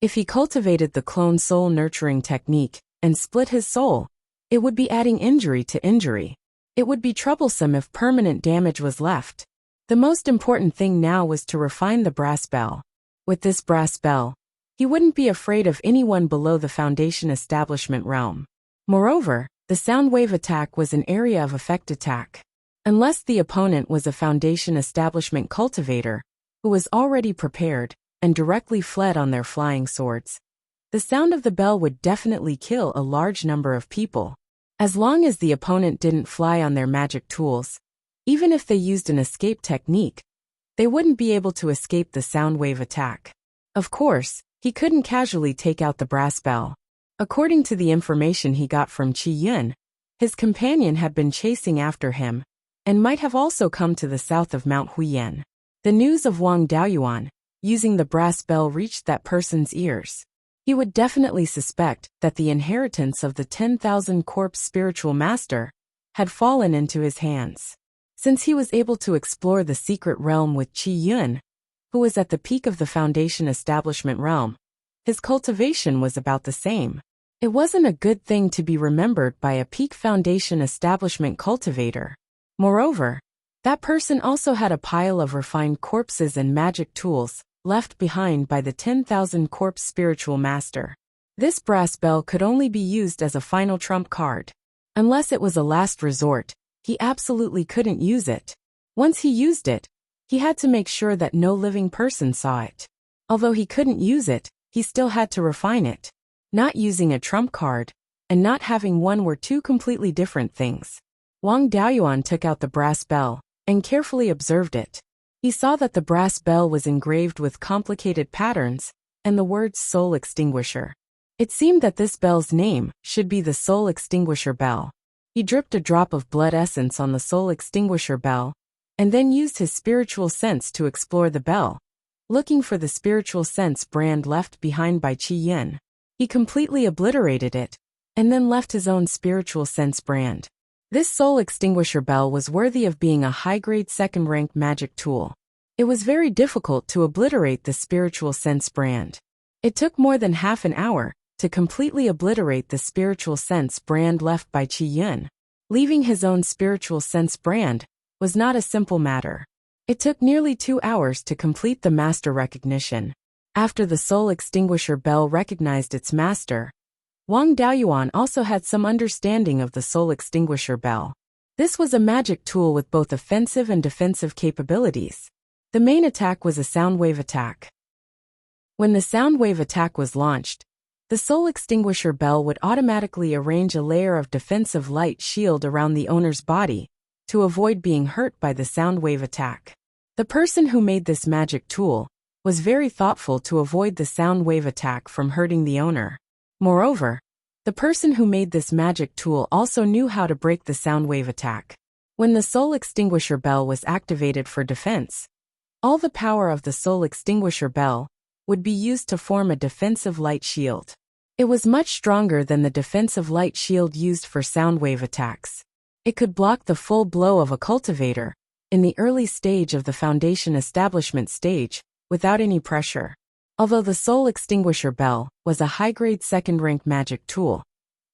If he cultivated the clone soul nurturing technique and split his soul, it would be adding injury to injury. It would be troublesome if permanent damage was left. The most important thing now was to refine the brass bell. With this brass bell, he wouldn't be afraid of anyone below the Foundation establishment realm. Moreover, the sound wave attack was an area of effect attack. Unless the opponent was a Foundation establishment cultivator, who was already prepared and directly fled on their flying swords, the sound of the bell would definitely kill a large number of people. As long as the opponent didn't fly on their magic tools, Even if they used an escape technique, they wouldn't be able to escape the sound wave attack. Of course, he couldn't casually take out the brass bell. According to the information he got from Qi Yun, his companion had been chasing after him, and might have also come to the south of Mount Huiyan. The news of Wang Daoyuan using the brass bell reached that person's ears. He would definitely suspect that the inheritance of the 10,000 corpse spiritual master had fallen into his hands. Since he was able to explore the secret realm with Qi Yun, who was at the peak of the Foundation establishment realm, his cultivation was about the same. It wasn't a good thing to be remembered by a peak Foundation establishment cultivator. Moreover, that person also had a pile of refined corpses and magic tools left behind by the 10,000 corpse spiritual master. This brass bell could only be used as a final trump card. Unless it was a last resort, he absolutely couldn't use it. Once he used it, he had to make sure that no living person saw it. Although he couldn't use it, he still had to refine it. Not using a trump card and not having one were two completely different things. Wang Daoyuan took out the brass bell and carefully observed it. He saw that the brass bell was engraved with complicated patterns and the words Soul Extinguisher. It seemed that this bell's name should be the Soul Extinguisher Bell. He dripped a drop of blood essence on the Soul Extinguisher Bell and then used his spiritual sense to explore the bell, looking for the spiritual sense brand left behind by Qi Yun. He completely obliterated it and then left his own spiritual sense brand. This Soul Extinguisher Bell was worthy of being a high-grade second-rank magic tool. It was very difficult to obliterate the spiritual sense brand. It took more than half an hour to completely obliterate the spiritual sense brand left by Qi Yun. Leaving his own spiritual sense brand was not a simple matter. It took nearly 2 hours to complete the master recognition. After the Soul Extinguisher Bell recognized its master, Wang Daoyuan also had some understanding of the Soul Extinguisher Bell. This was a magic tool with both offensive and defensive capabilities. The main attack was a sound wave attack. When the sound wave attack was launched, the Soul Extinguisher Bell would automatically arrange a layer of defensive light shield around the owner's body to avoid being hurt by the sound wave attack. The person who made this magic tool was very thoughtful to avoid the sound wave attack from hurting the owner. Moreover, the person who made this magic tool also knew how to break the sound wave attack. When the Soul Extinguisher Bell was activated for defense, all the power of the Soul Extinguisher Bell would be used to form a defensive light shield. It was much stronger than the defensive light shield used for sound wave attacks. It could block the full blow of a cultivator in the early stage of the Foundation establishment stage without any pressure. Although the Soul Extinguisher Bell was a high-grade second-rank magic tool,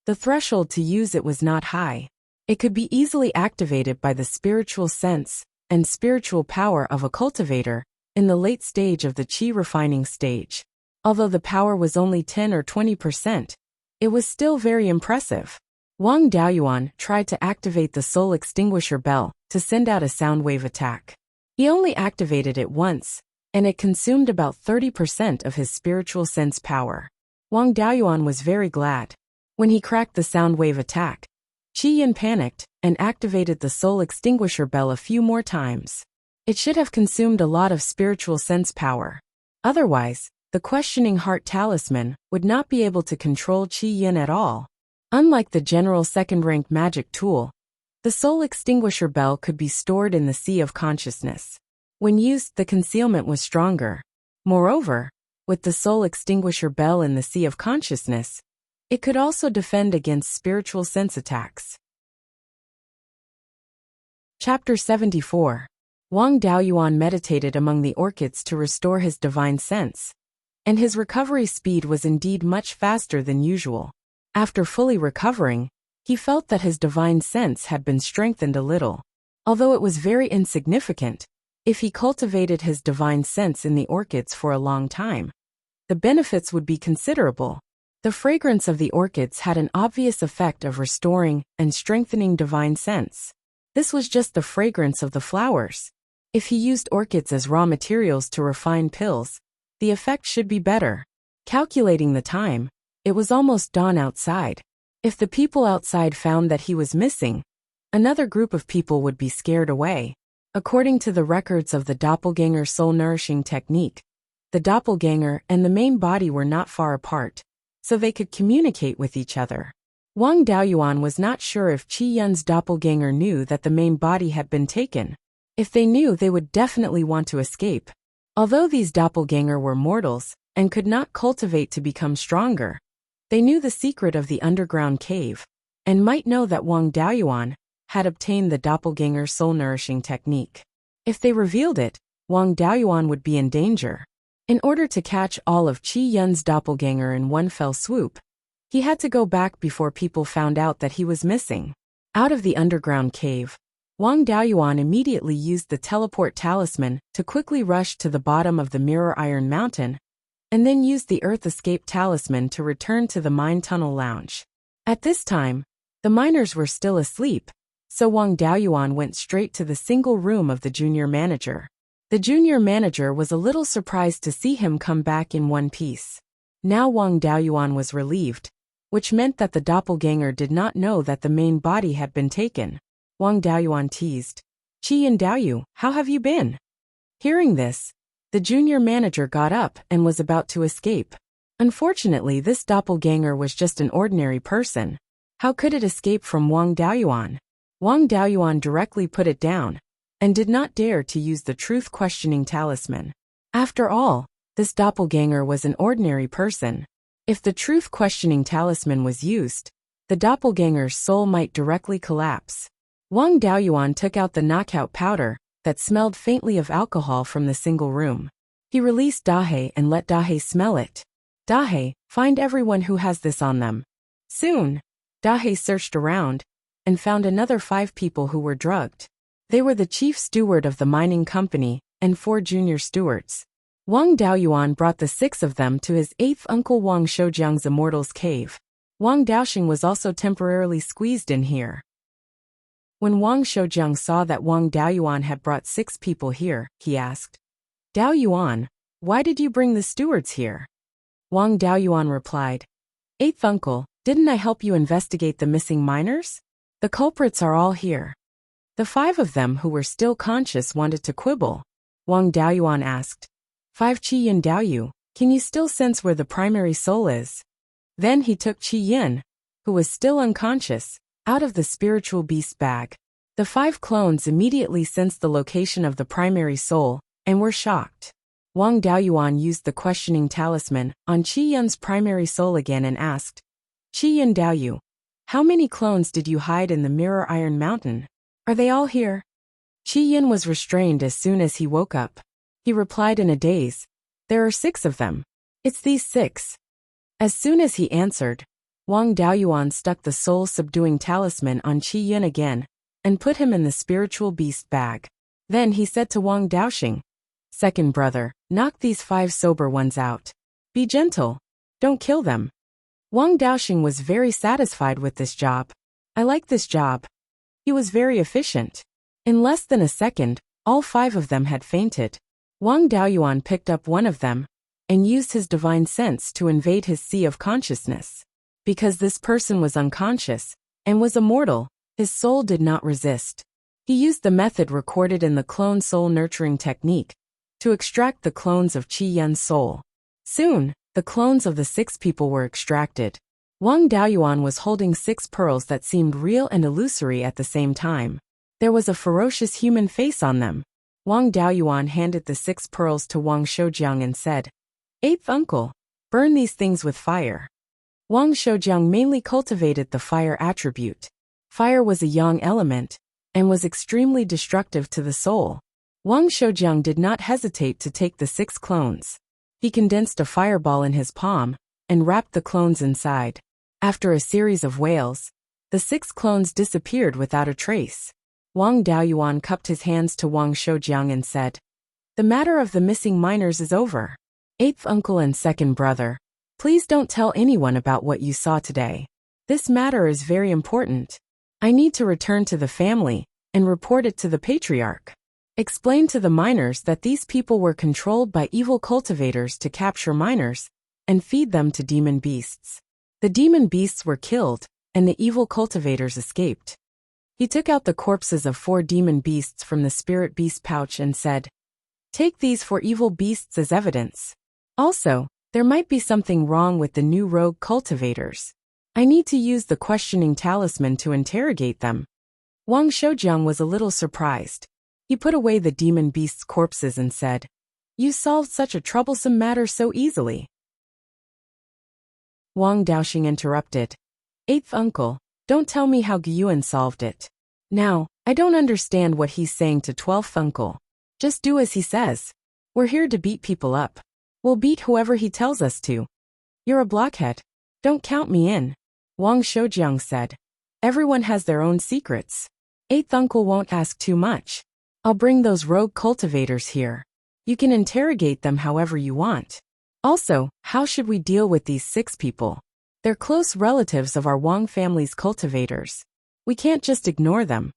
the threshold to use it was not high. It could be easily activated by the spiritual sense and spiritual power of a cultivator in the late stage of the Qi refining stage. Although the power was only 10 or 20%, it was still very impressive. Wang Daoyuan tried to activate the Soul Extinguisher Bell to send out a sound wave attack. He only activated it once, and it consumed about 30% of his spiritual sense power. Wang Daoyuan was very glad. When he cracked the sound wave attack, Qi Yun panicked and activated the Soul Extinguisher Bell a few more times. It should have consumed a lot of spiritual sense power. Otherwise, the questioning heart talisman would not be able to control Qi Yun at all. Unlike the general second-rank magic tool, the Soul Extinguisher Bell could be stored in the sea of consciousness. When used, the concealment was stronger. Moreover, with the Soul Extinguisher Bell in the sea of consciousness, it could also defend against spiritual sense attacks. Chapter 74. Wang Daoyuan meditated among the orchids to restore his divine sense, and his recovery speed was indeed much faster than usual. After fully recovering, he felt that his divine sense had been strengthened a little. Although it was very insignificant, if he cultivated his divine sense in the orchids for a long time, the benefits would be considerable. The fragrance of the orchids had an obvious effect of restoring and strengthening divine sense. This was just the fragrance of the flowers. If he used orchids as raw materials to refine pills, the effect should be better. Calculating the time, it was almost dawn outside. If the people outside found that he was missing, Another group of people would be scared away. According to the records of the doppelganger soul-nourishing technique, the doppelganger and the main body were not far apart, so they could communicate with each other. Wang Daoyuan was not sure if Qi Yun's doppelganger knew that the main body had been taken. If they knew, they would definitely want to escape. Although these doppelganger were mortals and could not cultivate to become stronger, they knew the secret of the underground cave and might know that Wang Daoyuan had obtained the doppelganger soul-nourishing technique. If they revealed it, Wang Daoyuan would be in danger. In order to catch all of Qi Yun's doppelganger in one fell swoop, he had to go back before people found out that he was missing. Out of the underground cave, Wang Daoyuan immediately used the teleport talisman to quickly rush to the bottom of the Mirror Iron Mountain, and then used the Earth Escape talisman to return to the mine tunnel lounge. At this time, the miners were still asleep, so Wang Daoyuan went straight to the single room of the junior manager. The junior manager was a little surprised to see him come back in one piece. Now Wang Daoyuan was relieved, which meant that the doppelganger did not know that the main body had been taken. Wang Daoyuan teased, "Qi and Daoyu, how have you been?" Hearing this, the junior manager got up and was about to escape. Unfortunately, this doppelganger was just an ordinary person. How could it escape from Wang Daoyuan? Wang Daoyuan directly put it down and did not dare to use the truth-questioning talisman. After all, this doppelganger was an ordinary person. If the truth-questioning talisman was used, the doppelganger's soul might directly collapse. Wang Daoyuan took out the knockout powder that smelled faintly of alcohol from the single room. He released Dahe and let Dahe smell it. "Dahe, find everyone who has this on them." Soon, Dahe searched around and found another 5 people who were drugged. They were the chief steward of the mining company and 4 junior stewards. Wang Daoyuan brought the 6 of them to his 8th uncle Wang Shoujiang's Immortals cave. Wang Daoxing was also temporarily squeezed in here. When Wang Shoujiang saw that Wang Daoyuan had brought 6 people here, he asked, "Daoyuan, why did you bring the stewards here?" Wang Daoyuan replied, "8th uncle, didn't I help you investigate the missing miners? The culprits are all here." The 5 of them who were still conscious wanted to quibble. Wang Daoyuan asked, "5 Qi Yin Daoyu, can you still sense where the primary soul is?" Then he took Qi Yin, who was still unconscious, out of the spiritual beast bag. The 5 clones immediately sensed the location of the primary soul and were shocked. Wang Daoyuan used the questioning talisman on Qi Yun's primary soul again and asked, "Qi Yin Daoyu, how many clones did you hide in the Mirror Iron Mountain? Are they all here?" Qi Yin was restrained as soon as he woke up. He replied in a daze, "There are 6 of them. It's these 6. As soon as he answered, Wang Daoyuan stuck the soul-subduing talisman on Qi Yin again and put him in the spiritual beast bag. Then he said to Wang Daoxing, "Second brother, knock these 5 sober ones out. Be gentle. Don't kill them." Wang Daoxing was very satisfied with this job. "I like this job." He was very efficient. In less than a second, all 5 of them had fainted. Wang Daoyuan picked up one of them and used his divine sense to invade his sea of consciousness. Because this person was unconscious and was immortal, his soul did not resist. He used the method recorded in the clone soul nurturing technique to extract the clones of Qi Yun's soul. Soon, the clones of the 6 people were extracted. Wang Daoyuan was holding 6 pearls that seemed real and illusory at the same time. There was a ferocious human face on them. Wang Daoyuan handed the 6 pearls to Wang Shoujiang and said, "8th uncle, burn these things with fire." Wang Shoujiang mainly cultivated the fire attribute. Fire was a yang element and was extremely destructive to the soul. Wang Shoujiang did not hesitate to take the 6 clones. He condensed a fireball in his palm and wrapped the clones inside. After a series of wails, the 6 clones disappeared without a trace. Wang Daoyuan cupped his hands to Wang Shoujiang and said, "The matter of the missing miners is over. 8th uncle and 2nd brother, please don't tell anyone about what you saw today. This matter is very important. I need to return to the family and report it to the patriarch. Explain to the miners that these people were controlled by evil cultivators to capture miners and feed them to demon beasts. The demon beasts were killed, and the evil cultivators escaped." He took out the corpses of 4 demon beasts from the spirit beast pouch and said, "Take these 4 evil beasts as evidence. Also, there might be something wrong with the new rogue cultivators. I need to use the questioning talisman to interrogate them." Wang Shoujiang was a little surprised. He put away the demon beasts' corpses and said, "You solved such a troublesome matter so easily." Wang Daoxing interrupted. "Eighth uncle, don't tell me how Beiyuan solved it. Now, I don't understand what he's saying to 12th uncle. Just do as he says. We're here to beat people up. We'll beat whoever he tells us to." "You're a blockhead. Don't count me in," Wang Shoujiang said. "Everyone has their own secrets. 8th uncle won't ask too much. I'll bring those rogue cultivators here. You can interrogate them however you want. Also, how should we deal with these 6 people? They're close relatives of our Wang family's cultivators. We can't just ignore them."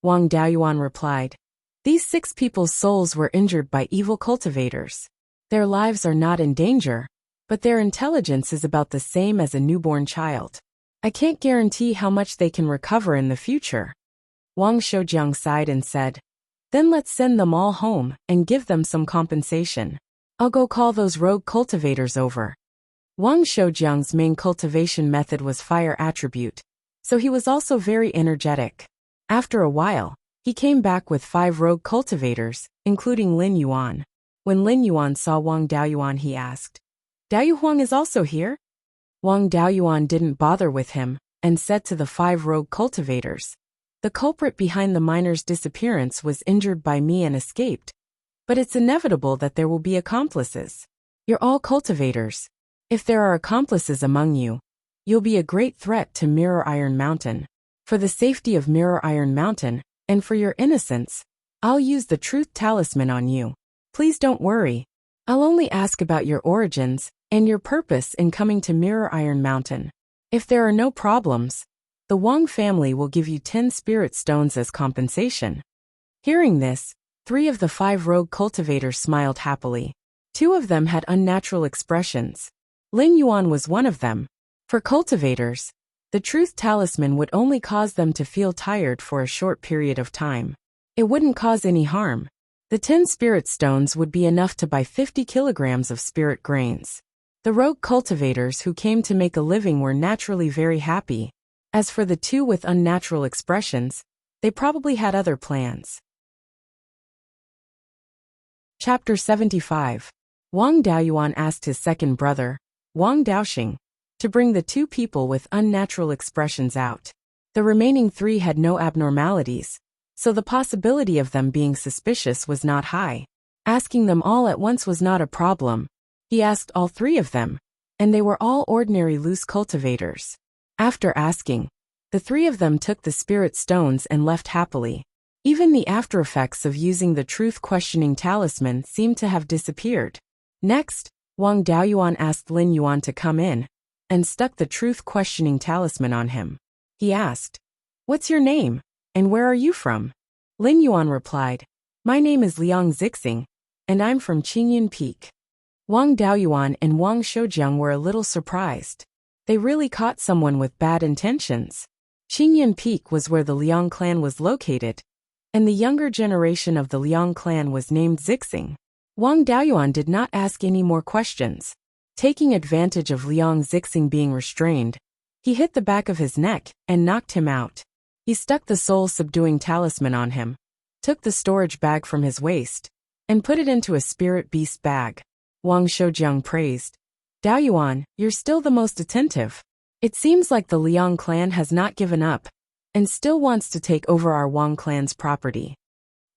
Wang Daoyuan replied, "These 6 people's souls were injured by evil cultivators. Their lives are not in danger, but their intelligence is about the same as a newborn child. I can't guarantee how much they can recover in the future." Wang Shoujiang sighed and said, "Then let's send them all home and give them some compensation. I'll go call those rogue cultivators over." Wang Shoujiang's main cultivation method was fire attribute, so he was also very energetic. After a while, he came back with 5 rogue cultivators, including Lin Yuan. When Lin Yuan saw Wang Daoyuan, he asked, "Daoyuan is also here?" Wang Daoyuan didn't bother with him and said to the 5 rogue cultivators, "The culprit behind the miner's disappearance was injured by me and escaped. But it's inevitable that there will be accomplices. You're all cultivators. If there are accomplices among you, you'll be a great threat to Mirror Iron Mountain. For the safety of Mirror Iron Mountain, and for your innocence, I'll use the truth talisman on you. Please don't worry. I'll only ask about your origins and your purpose in coming to Mirror Iron Mountain. If there are no problems, the Wang family will give you 10 spirit stones as compensation." Hearing this, 3 of the 5 rogue cultivators smiled happily. 2 of them had unnatural expressions. Lin Yuan was one of them. For cultivators, the truth talisman would only cause them to feel tired for a short period of time. It wouldn't cause any harm. The 10 spirit stones would be enough to buy 50 kilograms of spirit grains. The rogue cultivators who came to make a living were naturally very happy. As for the 2 with unnatural expressions, they probably had other plans. Chapter 75. Wang Daoyuan asked his second brother, Wang Daoxing, to bring the 2 people with unnatural expressions out. The remaining 3 had no abnormalities, so the possibility of them being suspicious was not high. Asking them all at once was not a problem. He asked all 3 of them, and they were all ordinary loose cultivators. After asking, the 3 of them took the spirit stones and left happily. Even the aftereffects of using the truth questioning talisman seemed to have disappeared. Next, Wang Daoyuan asked Lin Yuan to come in, and stuck the truth questioning talisman on him. He asked, "What's your name, and where are you from?" Lin Yuan replied, "My name is Liang Zixing, and I'm from Qingyun Peak." Wang Daoyuan and Wang Shoujiang were a little surprised. They really caught someone with bad intentions. Qingyun Peak was where the Liang clan was located, and the younger generation of the Liang clan was named Zixing. Wang Daoyuan did not ask any more questions. Taking advantage of Liang Zixing being restrained, he hit the back of his neck and knocked him out. He stuck the soul-subduing talisman on him, took the storage bag from his waist, and put it into a spirit beast bag. Wang Shoujiang praised, "Daoyuan, you're still the most attentive. It seems like the Liang clan has not given up, and still wants to take over our Wang clan's property."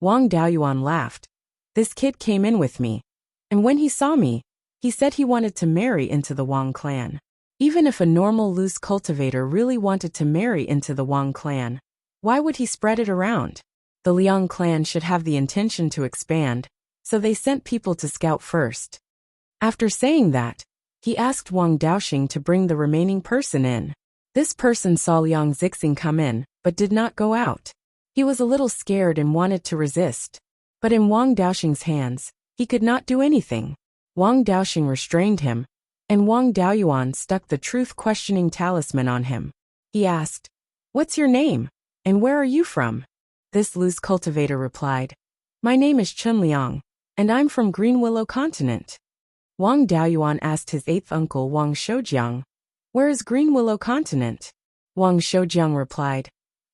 Wang Daoyuan laughed. "This kid came in with me, and when he saw me, he said he wanted to marry into the Wang clan. Even if a normal loose cultivator really wanted to marry into the Wang clan, why would he spread it around? The Liang clan should have the intention to expand, so they sent people to scout first." After saying that, he asked Wang Daoxing to bring the remaining person in. This person saw Liang Zixing come in, but did not go out. He was a little scared and wanted to resist. But in Wang Daoxing's hands, he could not do anything. Wang Daoxing restrained him, and Wang Daoyuan stuck the truth-questioning talisman on him. He asked, "What's your name, And where are you from? This loose cultivator replied. My name is Chun Liang, and I'm from Green Willow Continent. Wang Daoyuan asked his eighth uncle Wang Shoujiang, where is Green Willow Continent? Wang Shoujiang replied,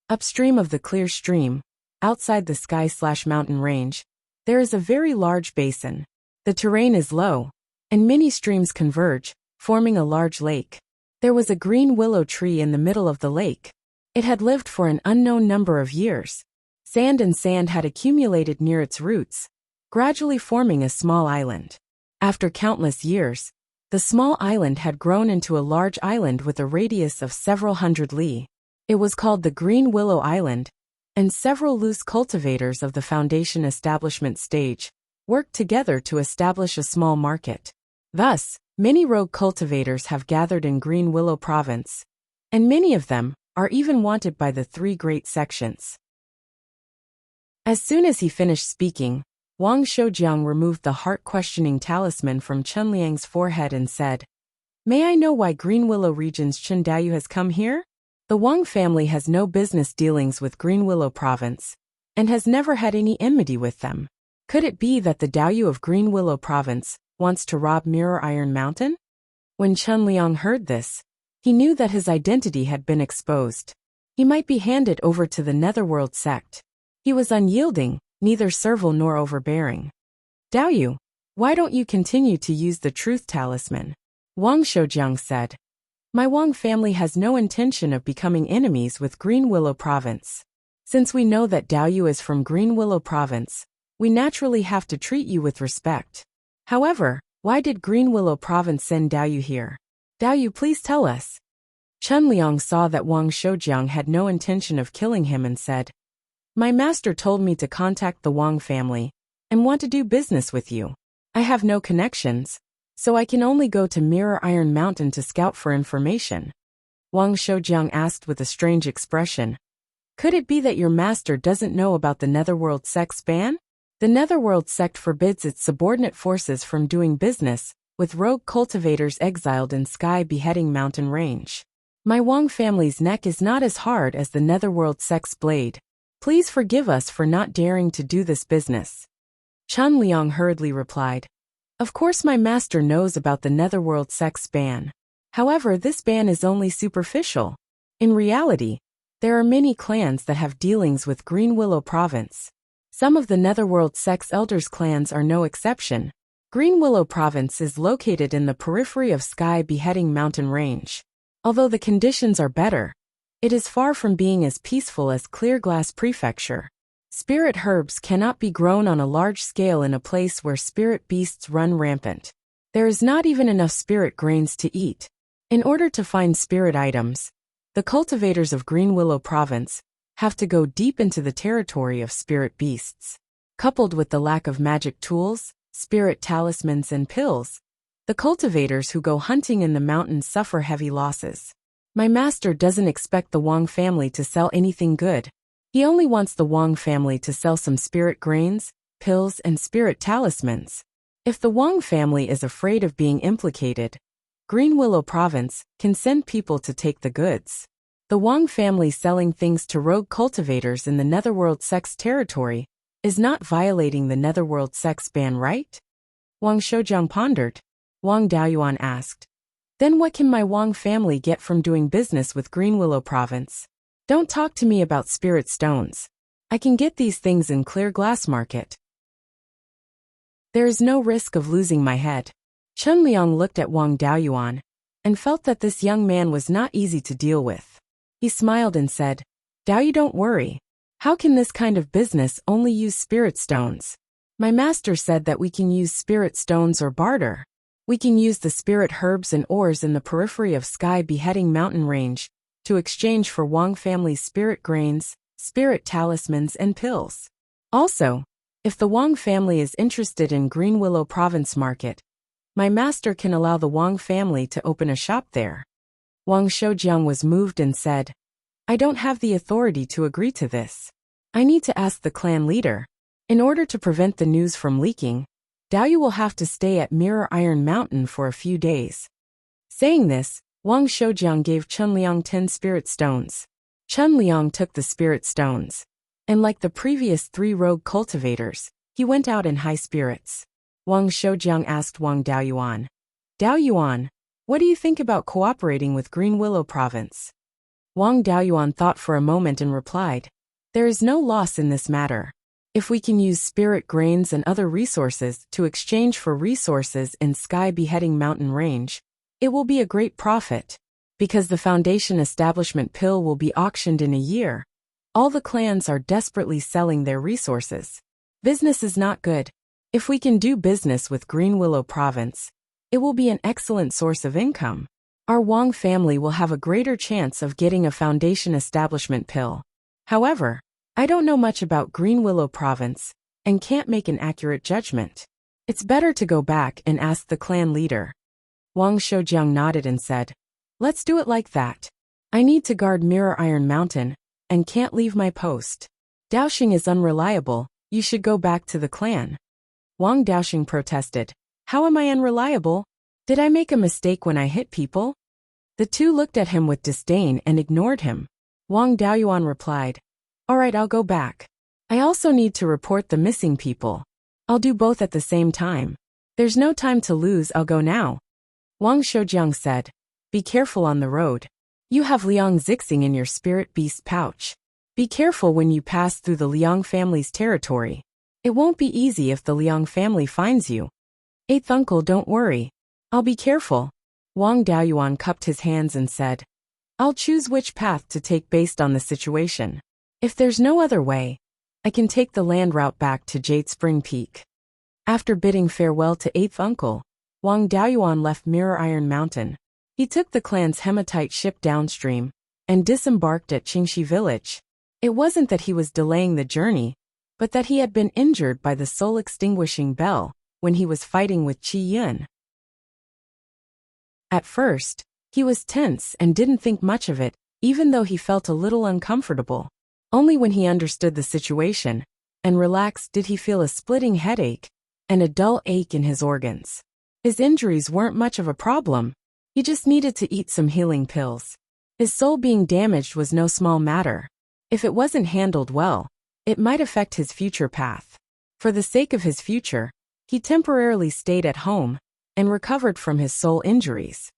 upstream of the clear stream, outside the sky/mountain range, there is a very large basin. The terrain is low, and many streams converge, forming a large lake. There was a green willow tree in the middle of the lake. It had lived for an unknown number of years. Sand and sand had accumulated near its roots, gradually forming a small island. After countless years, the small island had grown into a large island with a radius of several hundred li. It was called the Green Willow Island, and several loose cultivators of the foundation establishment stage worked together to establish a small market. Thus, many rogue cultivators have gathered in Green Willow Province, and many of them are even wanted by the three great sections. As soon as he finished speaking, Wang Shoujiang removed the heart-questioning talisman from Chun Liang's forehead and said, May I know why Green Willow Region's Chun Daoyu has come here? The Wang family has no business dealings with Green Willow Province, and has never had any enmity with them. Could it be that the Daoyu of Green Willow Province wants to rob Mirror Iron Mountain? When Chun Liang heard this, he knew that his identity had been exposed. He might be handed over to the Netherworld sect. He was unyielding, neither servile nor overbearing. Daoyu, why don't you continue to use the truth talisman? Wang Shoujiang said. My Wang family has no intention of becoming enemies with Green Willow Province. Since we know that Daoyu is from Green Willow Province, we naturally have to treat you with respect. However, why did Green Willow Province send Daoyu here? Daoyu, please tell us. Chun Liang saw that Wang Shoujiang had no intention of killing him and said, My master told me to contact the Wang family and want to do business with you. I have no connections, so I can only go to Mirror Iron Mountain to scout for information. Wang Shoujiang asked with a strange expression. Could it be that your master doesn't know about the Netherworld sect's ban? The Netherworld sect forbids its subordinate forces from doing business with rogue cultivators exiled in Sky Beheading Mountain Range. My Wang family's neck is not as hard as the Netherworld sect's blade. Please forgive us for not daring to do this business. Chun Liang hurriedly replied. Of course my master knows about the Netherworld sect's ban. However, this ban is only superficial. In reality, there are many clans that have dealings with Green Willow Province. Some of the Netherworld sect's elders' clans are no exception. Green Willow Province is located in the periphery of Sky Beheading Mountain Range. Although the conditions are better, it is far from being as peaceful as Clearglass Prefecture. Spirit herbs cannot be grown on a large scale in a place where spirit beasts run rampant. There is not even enough spirit grains to eat. In order to find spirit items, the cultivators of Green Willow Province have to go deep into the territory of spirit beasts. Coupled with the lack of magic tools, spirit talismans and pills, the cultivators who go hunting in the mountains suffer heavy losses. My master doesn't expect the Wang family to sell anything good. He only wants the Wang family to sell some spirit grains, pills, and spirit talismans. If the Wang family is afraid of being implicated, Green Willow Province can send people to take the goods. The Wang family selling things to rogue cultivators in the Netherworld sect's territory is not violating the Netherworld sect's ban, right? Wang Shoujiang pondered. Wang Daoyuan asked. Then what can my Wang family get from doing business with Green Willow Province? Don't talk to me about spirit stones. I can get these things in Clear Glass Market. There is no risk of losing my head. Chun Liang looked at Wang Daoyuan and felt that this young man was not easy to deal with. He smiled and said, Daoyu, don't worry. How can this kind of business only use spirit stones? My master said that we can use spirit stones or barter. We can use the spirit herbs and ores in the periphery of Sky Beheading Mountain Range to exchange for Wang family's spirit grains, spirit talismans, and pills. Also, if the Wang family is interested in Green Willow Province Market, my master can allow the Wang family to open a shop there. Wang Shoujiang was moved and said, I don't have the authority to agree to this. I need to ask the clan leader. In order to prevent the news from leaking, Daoyu will have to stay at Mirror Iron Mountain for a few days. Saying this, Wang Shoujiang gave Chun Liang 10 spirit stones. Chun Liang took the spirit stones. And like the previous 3 rogue cultivators, he went out in high spirits. Wang Shoujiang asked Wang Daoyuan, "Daoyuan, what do you think about cooperating with Green Willow Province?" Wang Daoyuan thought for a moment and replied, "There is no loss in this matter. If we can use spirit grains and other resources to exchange for resources in Sky Beheading Mountain Range, it will be a great profit. Because the Foundation Establishment Pill will be auctioned in a year, all the clans are desperately selling their resources. Business is not good. If we can do business with Green Willow Province, it will be an excellent source of income. Our Wang family will have a greater chance of getting a Foundation Establishment Pill. However, I don't know much about Green Willow Province and can't make an accurate judgment. It's better to go back and ask the clan leader." Wang Shoujiang nodded and said, "Let's do it like that. I need to guard Mirror Iron Mountain and can't leave my post. Daoxing is unreliable, you should go back to the clan." Wang Daoxing protested, "How am I unreliable? Did I make a mistake when I hit people?" The two looked at him with disdain and ignored him. Wang Daoyuan replied, "All right, I'll go back. I also need to report the missing people. I'll do both at the same time. There's no time to lose, I'll go now." Wang Shoujiang said, "Be careful on the road. You have Liang Zixing in your spirit beast pouch. Be careful when you pass through the Liang family's territory. It won't be easy if the Liang family finds you." "Eighth uncle, don't worry. I'll be careful." Wang Daoyuan cupped his hands and said, "I'll choose which path to take based on the situation. If there's no other way, I can take the land route back to Jade Spring Peak." After bidding farewell to eighth uncle, Wang Daoyuan left Mirror Iron Mountain. He took the clan's hematite ship downstream and disembarked at Qingxi village. It wasn't that he was delaying the journey, but that he had been injured by the soul-extinguishing bell when he was fighting with Qi Yun. At first, he was tense and didn't think much of it, even though he felt a little uncomfortable. Only when he understood the situation and relaxed did he feel a splitting headache and a dull ache in his organs. His injuries weren't much of a problem. He just needed to eat some healing pills. His soul being damaged was no small matter. If it wasn't handled well, it might affect his future path. For the sake of his future, he temporarily stayed at home and recovered from his soul injuries.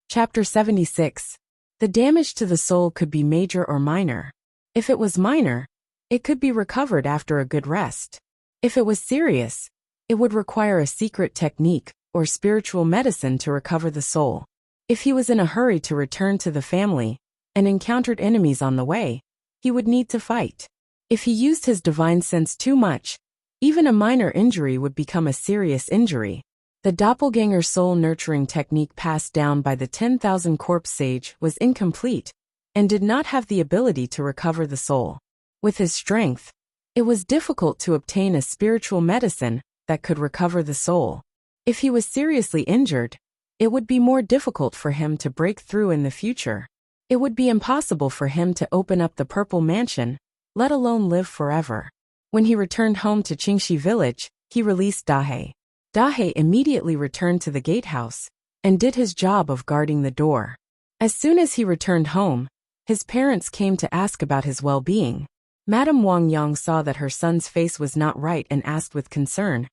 Chapter 76. The damage to the soul could be major or minor. If it was minor, it could be recovered after a good rest. If it was serious, it would require a secret technique or spiritual medicine to recover the soul. If he was in a hurry to return to the family and encountered enemies on the way, he would need to fight. If he used his divine sense too much, even a minor injury would become a serious injury. The doppelganger soul nurturing technique passed down by the 10,000 corpse sage was incomplete and did not have the ability to recover the soul. With his strength, it was difficult to obtain a spiritual medicine that could recover the soul. If he was seriously injured, it would be more difficult for him to break through in the future. It would be impossible for him to open up the Purple Mansion, let alone live forever. When he returned home to Qingxi village, he released Dahe. Dahe immediately returned to the gatehouse and did his job of guarding the door. As soon as he returned home, his parents came to ask about his well-being. Madame Wang Yang saw that her son's face was not right and asked with concern,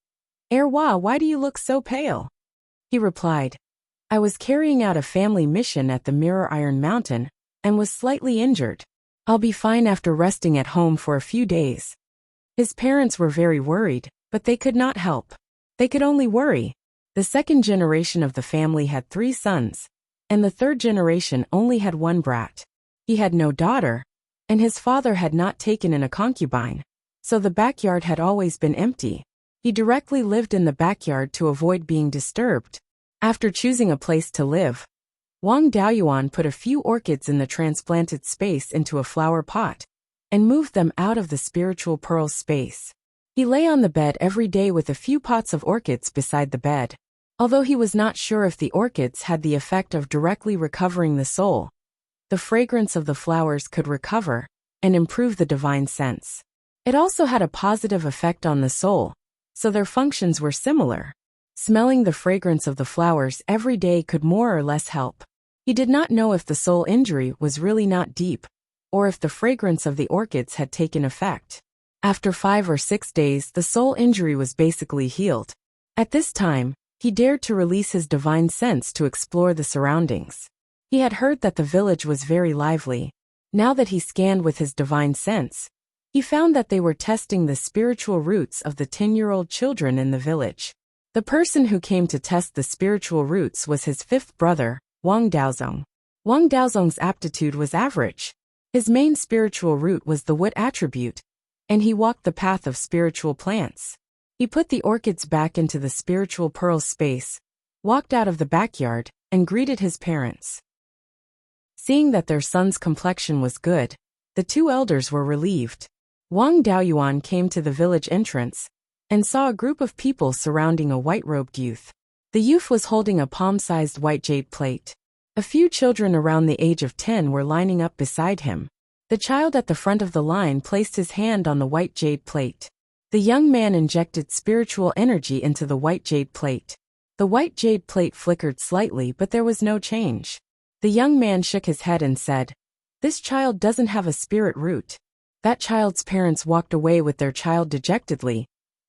"Erwa, why do you look so pale?" He replied, "I was carrying out a family mission at the Mirror Iron Mountain and was slightly injured. I'll be fine after resting at home for a few days." His parents were very worried, but they could not help. They could only worry. The second generation of the family had 3 sons, and the third generation only had 1 brat. He had no daughter, and his father had not taken in a concubine, so the backyard had always been empty. He directly lived in the backyard to avoid being disturbed. After choosing a place to live, Wang Daoyuan put a few orchids in the transplanted space into a flower pot and moved them out of the spiritual pearl space. He lay on the bed every day with a few pots of orchids beside the bed. Although he was not sure if the orchids had the effect of directly recovering the soul, the fragrance of the flowers could recover and improve the divine sense. It also had a positive effect on the soul, so their functions were similar. Smelling the fragrance of the flowers every day could more or less help. He did not know if the soul injury was really not deep, or if the fragrance of the orchids had taken effect. After 5 or 6 days, the soul injury was basically healed. At this time, he dared to release his divine sense to explore the surroundings. He had heard that the village was very lively. Now that he scanned with his divine sense, he found that they were testing the spiritual roots of the 10-year-old children in the village. The person who came to test the spiritual roots was his 5th brother, Wang Daozong. Wang Daozong's aptitude was average. His main spiritual root was the wood attribute, and he walked the path of spiritual plants. He put the orchids back into the spiritual pearl space, walked out of the backyard, and greeted his parents. Seeing that their son's complexion was good, the 2 elders were relieved. Wang Daoyuan came to the village entrance and saw a group of people surrounding a white-robed youth. The youth was holding a palm-sized white jade plate. A few children around the age of 10 were lining up beside him. The child at the front of the line placed his hand on the white jade plate. The young man injected spiritual energy into the white jade plate. The white jade plate flickered slightly, but there was no change. The young man shook his head and said, "This child doesn't have a spirit root." That child's parents walked away with their child dejectedly,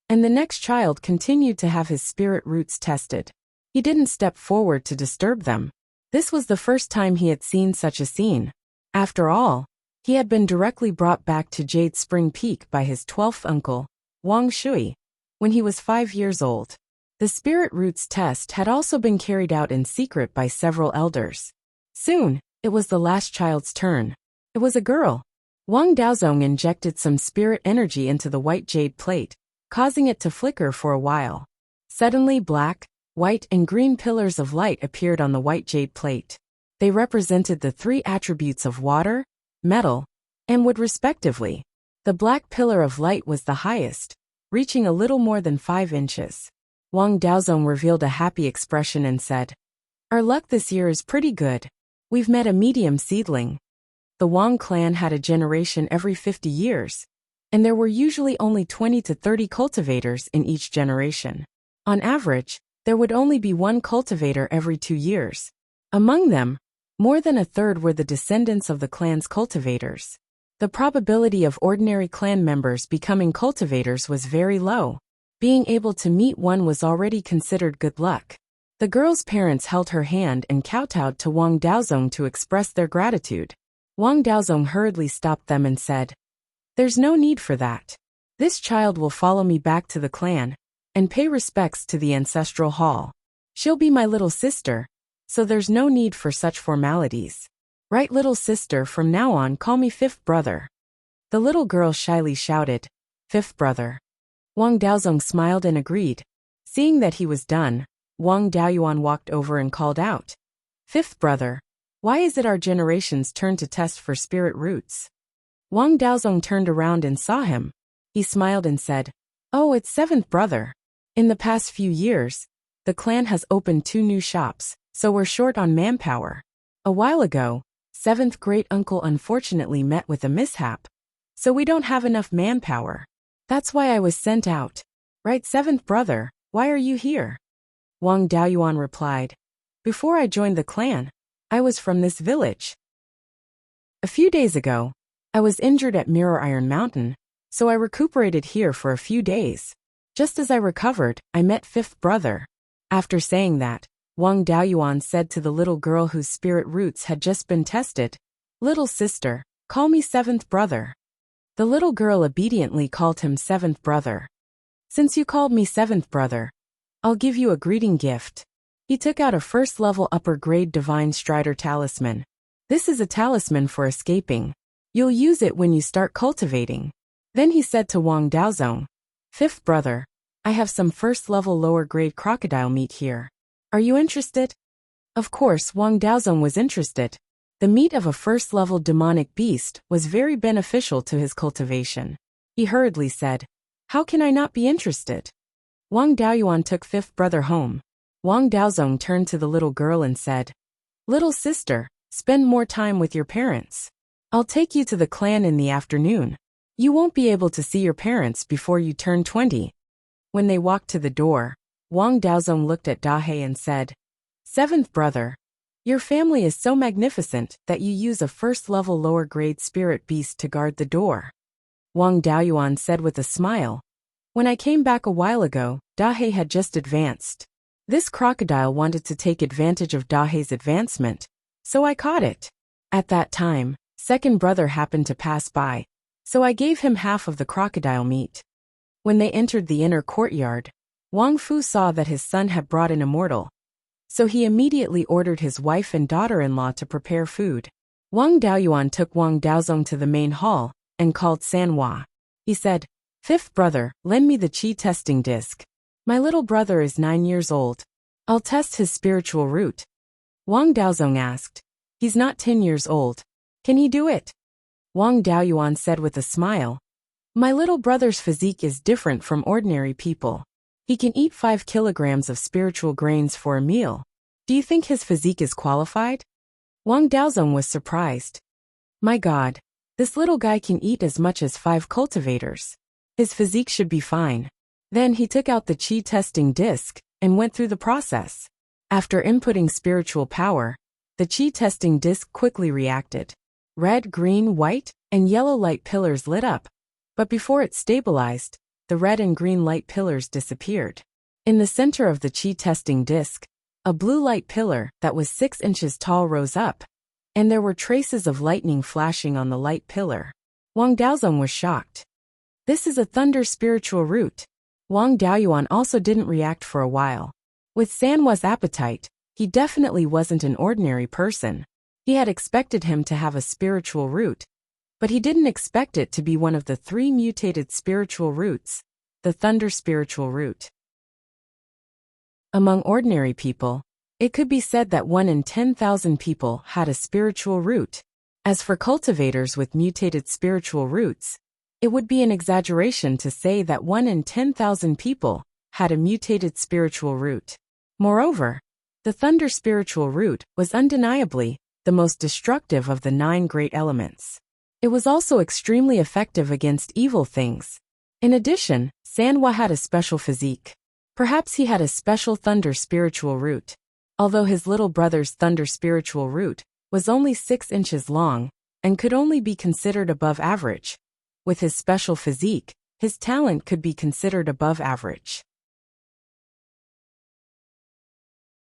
and the next child continued to have his spirit roots tested. He didn't step forward to disturb them. This was the first time he had seen such a scene. After all, he had been directly brought back to Jade Spring Peak by his 12th uncle, Wang Shui, when he was 5 years old. The spirit roots test had also been carried out in secret by several elders. Soon, it was the last child's turn. It was a girl. Wang Daozong injected some spirit energy into the white jade plate, causing it to flicker for a while. Suddenly black, white and green pillars of light appeared on the white jade plate. They represented the 3 attributes of water, metal, and wood respectively. The black pillar of light was the highest, reaching a little more than 5 inches. Wang Daozong revealed a happy expression and said, "Our luck this year is pretty good. We've met a medium seedling." The Wang clan had a generation every 50 years, and there were usually only 20 to 30 cultivators in each generation. On average, there would only be 1 cultivator every 2 years. Among them, more than a third were the descendants of the clan's cultivators. The probability of ordinary clan members becoming cultivators was very low. Being able to meet one was already considered good luck. The girl's parents held her hand and kowtowed to Wang Daozong to express their gratitude. Wang Daozong hurriedly stopped them and said, "There's no need for that. This child will follow me back to the clan and pay respects to the ancestral hall. She'll be my little sister, so there's no need for such formalities. Right, little sister, from now on call me 5th brother." The little girl shyly shouted, "5th brother." Wang Daozong smiled and agreed. Seeing that he was done, Wang Daoyuan walked over and called out, "5th brother, why is it our generation's turn to test for spirit roots?" Wang Daozong turned around and saw him. He smiled and said, "Oh, it's 7th brother. In the past few years, the clan has opened 2 new shops, so we're short on manpower. A while ago, 7th great-uncle unfortunately met with a mishap, so we don't have enough manpower. That's why I was sent out. Right, 7th brother, why are you here?" Wang Daoyuan replied, "Before I joined the clan, I was from this village. A few days ago, I was injured at Mirror Iron Mountain, so I recuperated here for a few days. Just as I recovered, I met 5th brother." After saying that, Wang Daoyuan said to the little girl whose spirit roots had just been tested, "Little sister, call me 7th brother." The little girl obediently called him 7th brother. "Since you called me 7th brother, I'll give you a greeting gift." He took out a 1st-level upper-grade Divine Strider talisman. This is a talisman for escaping. You'll use it when you start cultivating. Then he said to Wang Daozong, "5th brother, I have some 1st-level lower-grade crocodile meat here. Are you interested?" Of course, Wang Daozong was interested. The meat of a 1st-level demonic beast was very beneficial to his cultivation. He hurriedly said, "How can I not be interested?" Wang Daoyuan took 5th brother home. Wang Daozong turned to the little girl and said, "Little sister, spend more time with your parents. I'll take you to the clan in the afternoon. You won't be able to see your parents before you turn 20. When they walked to the door, Wang Daozong looked at Dahe and said, "7th brother, Your family is so magnificent that you use a first-level lower-grade spirit beast to guard the door. Wang Daoyuan said with a smile. When I came back a while ago, Dahe had just advanced. This crocodile wanted to take advantage of Dahe's advancement, so I caught it. At that time, second brother happened to pass by, so I gave him half of the crocodile meat. When they entered the inner courtyard, Wang Fu saw that his son had brought an immortal, so he immediately ordered his wife and daughter-in-law to prepare food. Wang Daoyuan took Wang Daozong to the main hall and called Sanhua. He said, "Fifth brother, lend me the qi testing disc. My little brother is 9 years old. I'll test his spiritual root." Wang Daozong asked, "He's not 10 years old. Can he do it?" Wang Daoyuan said with a smile, "My little brother's physique is different from ordinary people. He can eat 5 kilograms of spiritual grains for a meal. Do you think his physique is qualified?" Wang Daozong was surprised. "My God, this little guy can eat as much as 5 cultivators. His physique should be fine." Then he took out the qi testing disc and went through the process. After inputting spiritual power, the qi testing disc quickly reacted. Red, green, white, and yellow light pillars lit up, but before it stabilized, the red and green light pillars disappeared. In the center of the qi testing disc, a blue light pillar that was 6 inches tall rose up, and there were traces of lightning flashing on the light pillar. Wang Daozong was shocked. "This is a thunder spiritual root." Wang Daoyuan also didn't react for a while. With Sanhua's appetite, he definitely wasn't an ordinary person. He had expected him to have a spiritual root, but he didn't expect it to be one of the 3 mutated spiritual roots, the thunder spiritual root. Among ordinary people, it could be said that 1 in 10,000 people had a spiritual root. As for cultivators with mutated spiritual roots, it would be an exaggeration to say that 1 in 10,000 people had a mutated spiritual root. Moreover, the thunder spiritual root was undeniably the most destructive of the 9 great elements. It was also extremely effective against evil things. In addition, Sanhua had a special physique. Perhaps he had a special thunder spiritual root. Although his little brother's thunder spiritual root was only 6 inches long and could only be considered above average, with his special physique, his talent could be considered above average.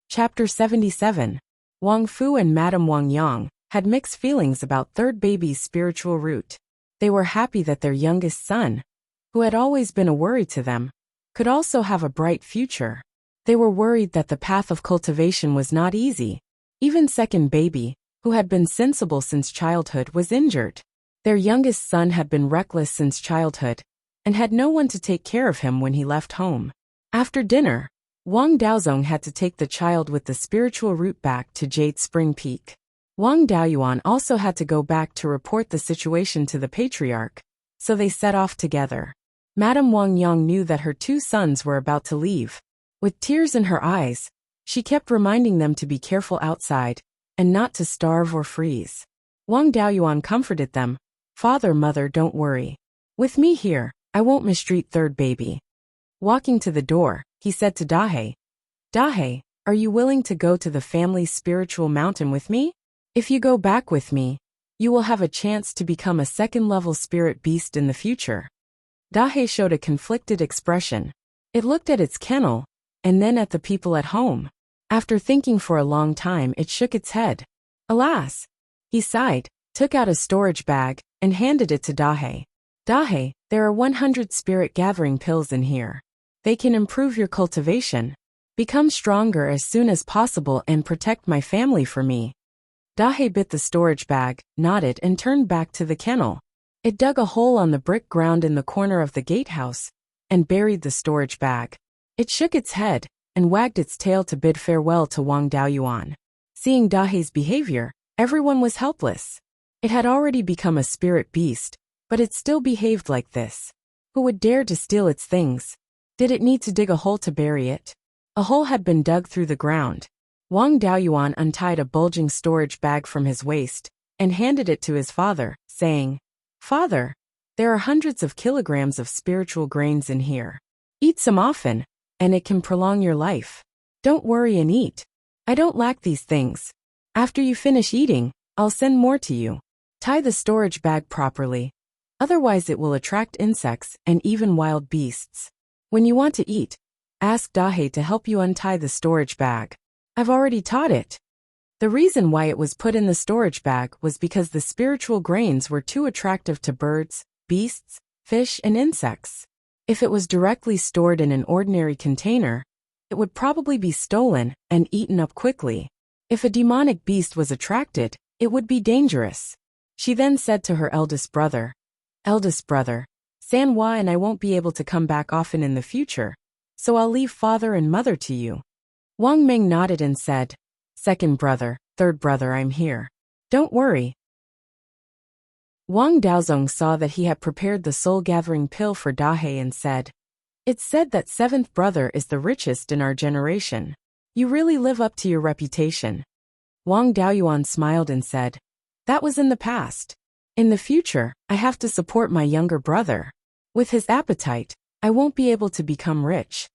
Chapter 77. Wang Fu and Madame Wang Yang had mixed feelings about third baby's spiritual root. They were happy that their youngest son, who had always been a worry to them, could also have a bright future. They were worried that the path of cultivation was not easy. Even second baby, who had been sensible since childhood, was injured. Their youngest son had been reckless since childhood, and had no one to take care of him when he left home. After dinner, Wang Daozong had to take the child with the spiritual root back to Jade Spring Peak. Wang Daoyuan also had to go back to report the situation to the patriarch, so they set off together. Madame Wang Yang knew that her 2 sons were about to leave. With tears in her eyes, she kept reminding them to be careful outside, and not to starve or freeze. Wang Daoyuan comforted them. "Father, mother, don't worry. With me here, I won't mistreat third baby." Walking to the door, he said to Dahe, "Dahe, are you willing to go to the family's spiritual mountain with me? If you go back with me, you will have a chance to become a 2nd-level spirit beast in the future." Dahe showed a conflicted expression. It looked at its kennel, and then at the people at home. After thinking for a long time, it shook its head. Alas! He sighed, took out a storage bag, and handed it to Dahe. "Dahe, there are 100 spirit gathering pills in here. They can improve your cultivation. Become stronger as soon as possible and protect my family for me." Dahe bit the storage bag, nodded, and turned back to the kennel. It dug a hole on the brick ground in the corner of the gatehouse and buried the storage bag. It shook its head and wagged its tail to bid farewell to Wang Daoyuan. Seeing Dahe's behavior, everyone was helpless. It had already become a spirit beast, but it still behaved like this. Who would dare to steal its things? Did it need to dig a hole to bury it? A hole had been dug through the ground. Wang Daoyuan untied a bulging storage bag from his waist and handed it to his father, saying, "Father, there are hundreds of kilograms of spiritual grains in here. Eat some often, and it can prolong your life. Don't worry and eat. I don't lack these things. After you finish eating, I'll send more to you. Tie the storage bag properly. Otherwise it will attract insects and even wild beasts. When you want to eat, ask Dahe to help you untie the storage bag. I've already taught it. The reason why it was put in the storage bag was because the spiritual grains were too attractive to birds, beasts, fish, and insects. If it was directly stored in an ordinary container, it would probably be stolen and eaten up quickly. If a demonic beast was attracted, it would be dangerous. She then said to her eldest brother, "Eldest brother, Sanhua and I won't be able to come back often in the future, so I'll leave father and mother to you." Wang Meng nodded and said, "Second brother, third brother, I'm here. Don't worry." Wang Daozong saw that he had prepared the soul-gathering pill for Dahe and said, "It's said that seventh brother is the richest in our generation. You really live up to your reputation." Wang Daoyuan smiled and said, "That was in the past. In the future, I have to support my younger brother. With his appetite, I won't be able to become rich."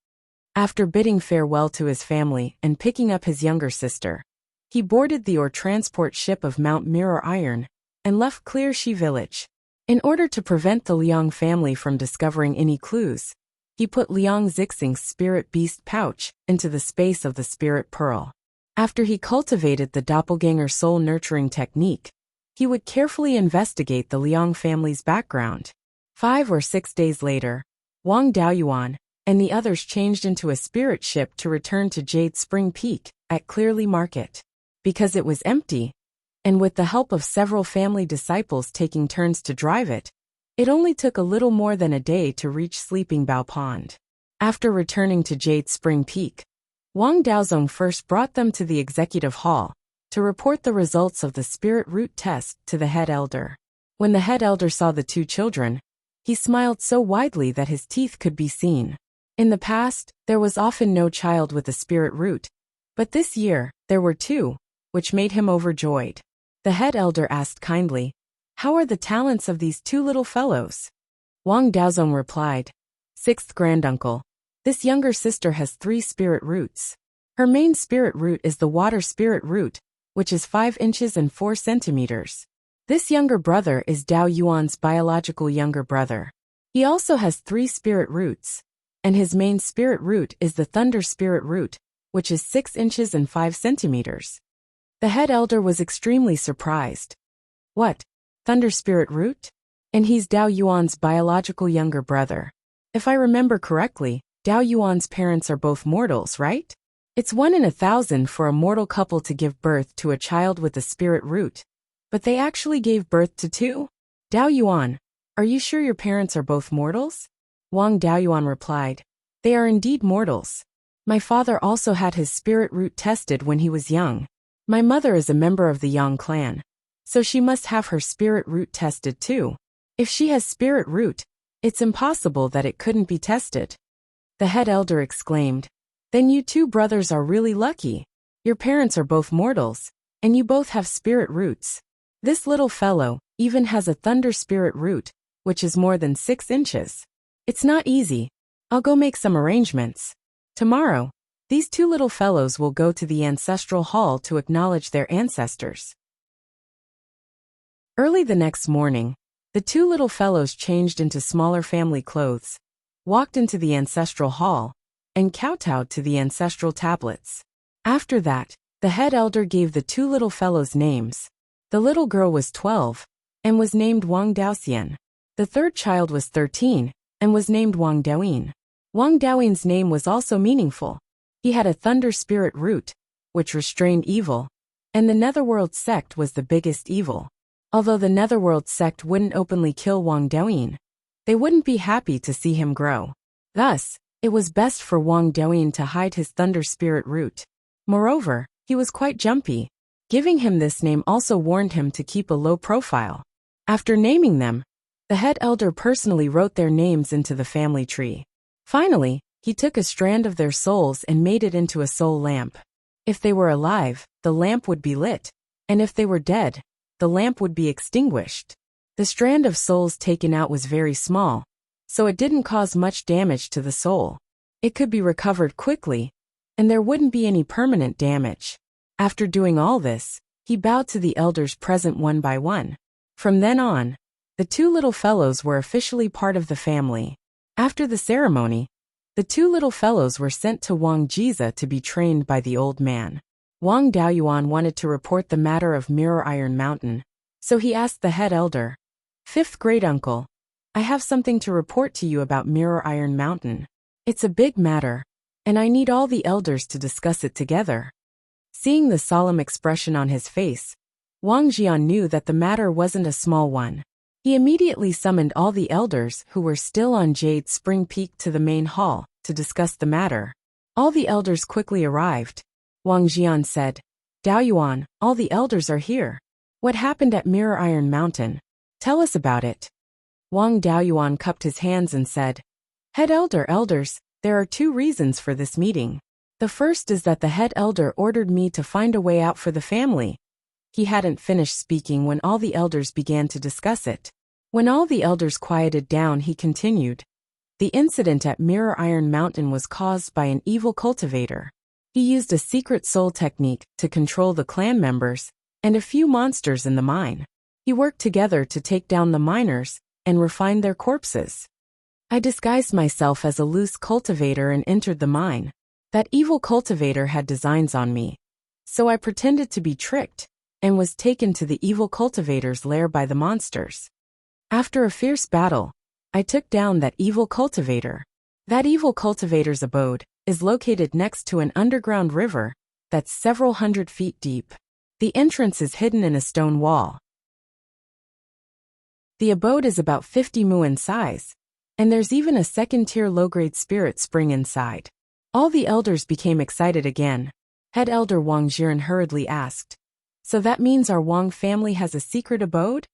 After bidding farewell to his family and picking up his younger sister, he boarded the ore transport ship of Mount Mirror Iron and left Clear Shi village. In order to prevent the Liang family from discovering any clues, he put Liang Zixing's spirit beast pouch into the space of the spirit pearl. After he cultivated the doppelganger soul nurturing technique, he would carefully investigate the Liang family's background. 5 or 6 days later, Wang Daoyuan and the others changed into a spirit ship to return to Jade Spring Peak at Clearly Market. Because it was empty, and with the help of several family disciples taking turns to drive it, it only took a little more than a day to reach Sleeping Bow Pond. After returning to Jade Spring Peak, Wang Daozong first brought them to the executive hall to report the results of the spirit root test to the head elder. When the head elder saw the two children, he smiled so widely that his teeth could be seen. In the past, there was often no child with a spirit root, but this year, there were 2, which made him overjoyed. The head elder asked kindly, "How are the talents of these 2 little fellows?" Wang Daozong replied, "Sixth granduncle, this younger sister has 3 spirit roots. Her main spirit root is the water spirit root, which is 5 inches and 4 centimeters. This younger brother is Dao Yuan's biological younger brother. He also has 3 spirit roots, and his main spirit root is the thunder spirit root, which is 6 inches and 5 centimeters. The head elder was extremely surprised. "What? Thunder spirit root? And he's Dao Yuan's biological younger brother. If I remember correctly, Dao Yuan's parents are both mortals, right? It's 1 in 1,000 for a mortal couple to give birth to a child with a spirit root. But they actually gave birth to 2? Dao Yuan, are you sure your parents are both mortals?" Wang Daoyuan replied, "They are indeed mortals. My father also had his spirit root tested when he was young. My mother is a member of the Yang clan, so she must have her spirit root tested too. If she has spirit root, it's impossible that it couldn't be tested." The head elder exclaimed, "Then you 2 brothers are really lucky. Your parents are both mortals, and you both have spirit roots. This little fellow even has a thunder spirit root, which is more than 6 inches. It's not easy. I'll go make some arrangements. Tomorrow, these 2 little fellows will go to the ancestral hall to acknowledge their ancestors." Early the next morning, the 2 little fellows changed into smaller family clothes, walked into the ancestral hall, and kowtowed to the ancestral tablets. After that, the head elder gave the 2 little fellows names. The little girl was 12, and was named Wang Daoxian. The third child was 13, and was named Wang Daoyin. Wang Daoyin's name was also meaningful. He had a thunder spirit root, which restrained evil, and the Netherworld sect was the biggest evil. Although the Netherworld sect wouldn't openly kill Wang Daoyin, they wouldn't be happy to see him grow. Thus, it was best for Wang Daoyin to hide his thunder spirit root. Moreover, he was quite jumpy. Giving him this name also warned him to keep a low profile. After naming them, the head elder personally wrote their names into the family tree. Finally, he took a strand of their souls and made it into a soul lamp. If they were alive, the lamp would be lit, and if they were dead, the lamp would be extinguished. The strand of souls taken out was very small, so it didn't cause much damage to the soul. It could be recovered quickly, and there wouldn't be any permanent damage. After doing all this, He bowed to the elders present one by one. From then on, the two little fellows were officially part of the family. After the ceremony, the two little fellows were sent to Wang Jiza to be trained by the old man. Wang Daoyuan wanted to report the matter of Mirror Iron Mountain, so he asked the head elder, "Fifth great uncle, I have something to report to you about Mirror Iron Mountain. It's a big matter, and I need all the elders to discuss it together." Seeing the solemn expression on his face, Wang Jian knew that the matter wasn't a small one. He immediately summoned all the elders who were still on Jade Spring Peak to the main hall to discuss the matter. All the elders quickly arrived. Wang Jian said, "Daoyuan, all the elders are here. What happened at Mirror Iron Mountain? Tell us about it." Wang Daoyuan cupped his hands and said, "Head elders, there are two reasons for this meeting. The first is that the head elder ordered me to find a way out for the family." He hadn't finished speaking when all the elders began to discuss it. When all the elders quieted down, he continued, "The incident at Mirror Iron Mountain was caused by an evil cultivator. He used a secret soul technique to control the clan members and a few monsters in the mine. He worked together to take down the miners and refine their corpses. I disguised myself as a loose cultivator and entered the mine. That evil cultivator had designs on me, so I pretended to be tricked and was taken to the evil cultivator's lair by the monsters. After a fierce battle, I took down that evil cultivator. That evil cultivator's abode is located next to an underground river that's several hundred feet deep. The entrance is hidden in a stone wall. The abode is about 50 mu in size, and there's even a second-tier low-grade spirit spring inside." All the elders became excited again. Head elder Wang Jiren hurriedly asked, "So that means our Wang family has a secret abode?"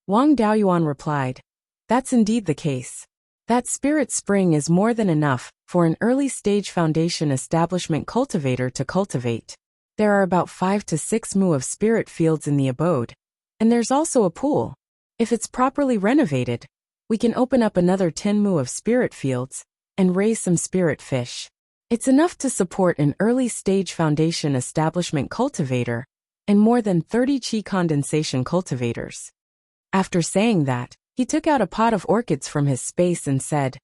Wang Daoyuan replied, "That's indeed the case. That spirit spring is more than enough for an early-stage foundation establishment cultivator to cultivate. There are about 5 to 6 mu of spirit fields in the abode, and there's also a pool. If it's properly renovated, we can open up another 10 mu of spirit fields and raise some spirit fish. It's enough to support an early-stage foundation establishment cultivator and more than 30 qi condensation cultivators." After saying that, he took out a pot of orchids from his space and said,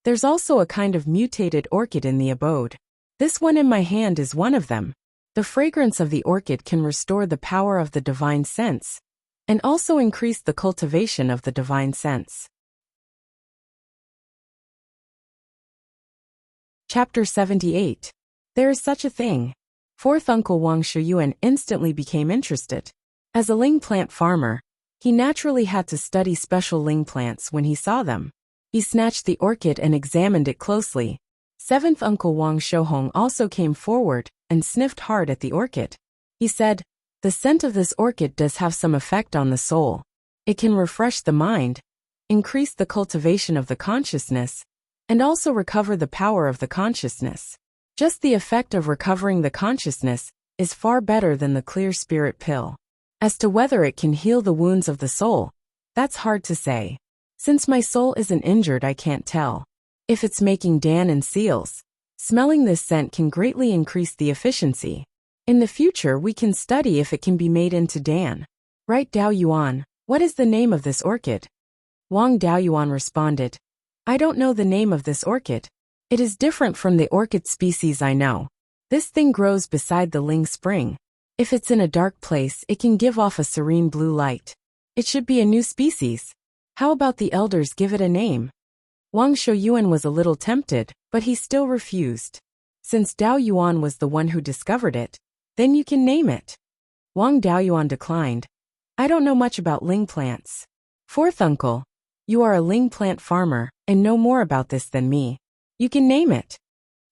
"There's also a kind of mutated orchid in the abode. This one in my hand is one of them. The fragrance of the orchid can restore the power of the divine sense and also increase the cultivation of the divine sense." Chapter 78. There is such a thing. Fourth uncle Wang Shuyuan instantly became interested. As a ling plant farmer, he naturally had to study special ling plants when he saw them. He snatched the orchid and examined it closely. Seventh uncle Wang Shouhong also came forward and sniffed hard at the orchid. He said, "The scent of this orchid does have some effect on the soul. It can refresh the mind, increase the cultivation of the consciousness, and also recover the power of the consciousness. Just the effect of recovering the consciousness is far better than the clear spirit pill. As to whether it can heal the wounds of the soul, that's hard to say. Since my soul isn't injured, I can't tell. If it's making dan and seals, smelling this scent can greatly increase the efficiency. In the future, we can study if it can be made into dan. Right, Daoyuan, what is the name of this orchid?" Wang Daoyuan responded, "I don't know the name of this orchid. It is different from the orchid species I know. This thing grows beside the Ling Spring. If it's in a dark place, it can give off a serene blue light. It should be a new species. How about the elders give it a name?" Wang Shouyuan was a little tempted, but he still refused. "Since Daoyuan was the one who discovered it, then you can name it." Wang Daoyuan declined. "I don't know much about ling plants. Fourth uncle, you are a ling plant farmer and know more about this than me. You can name it."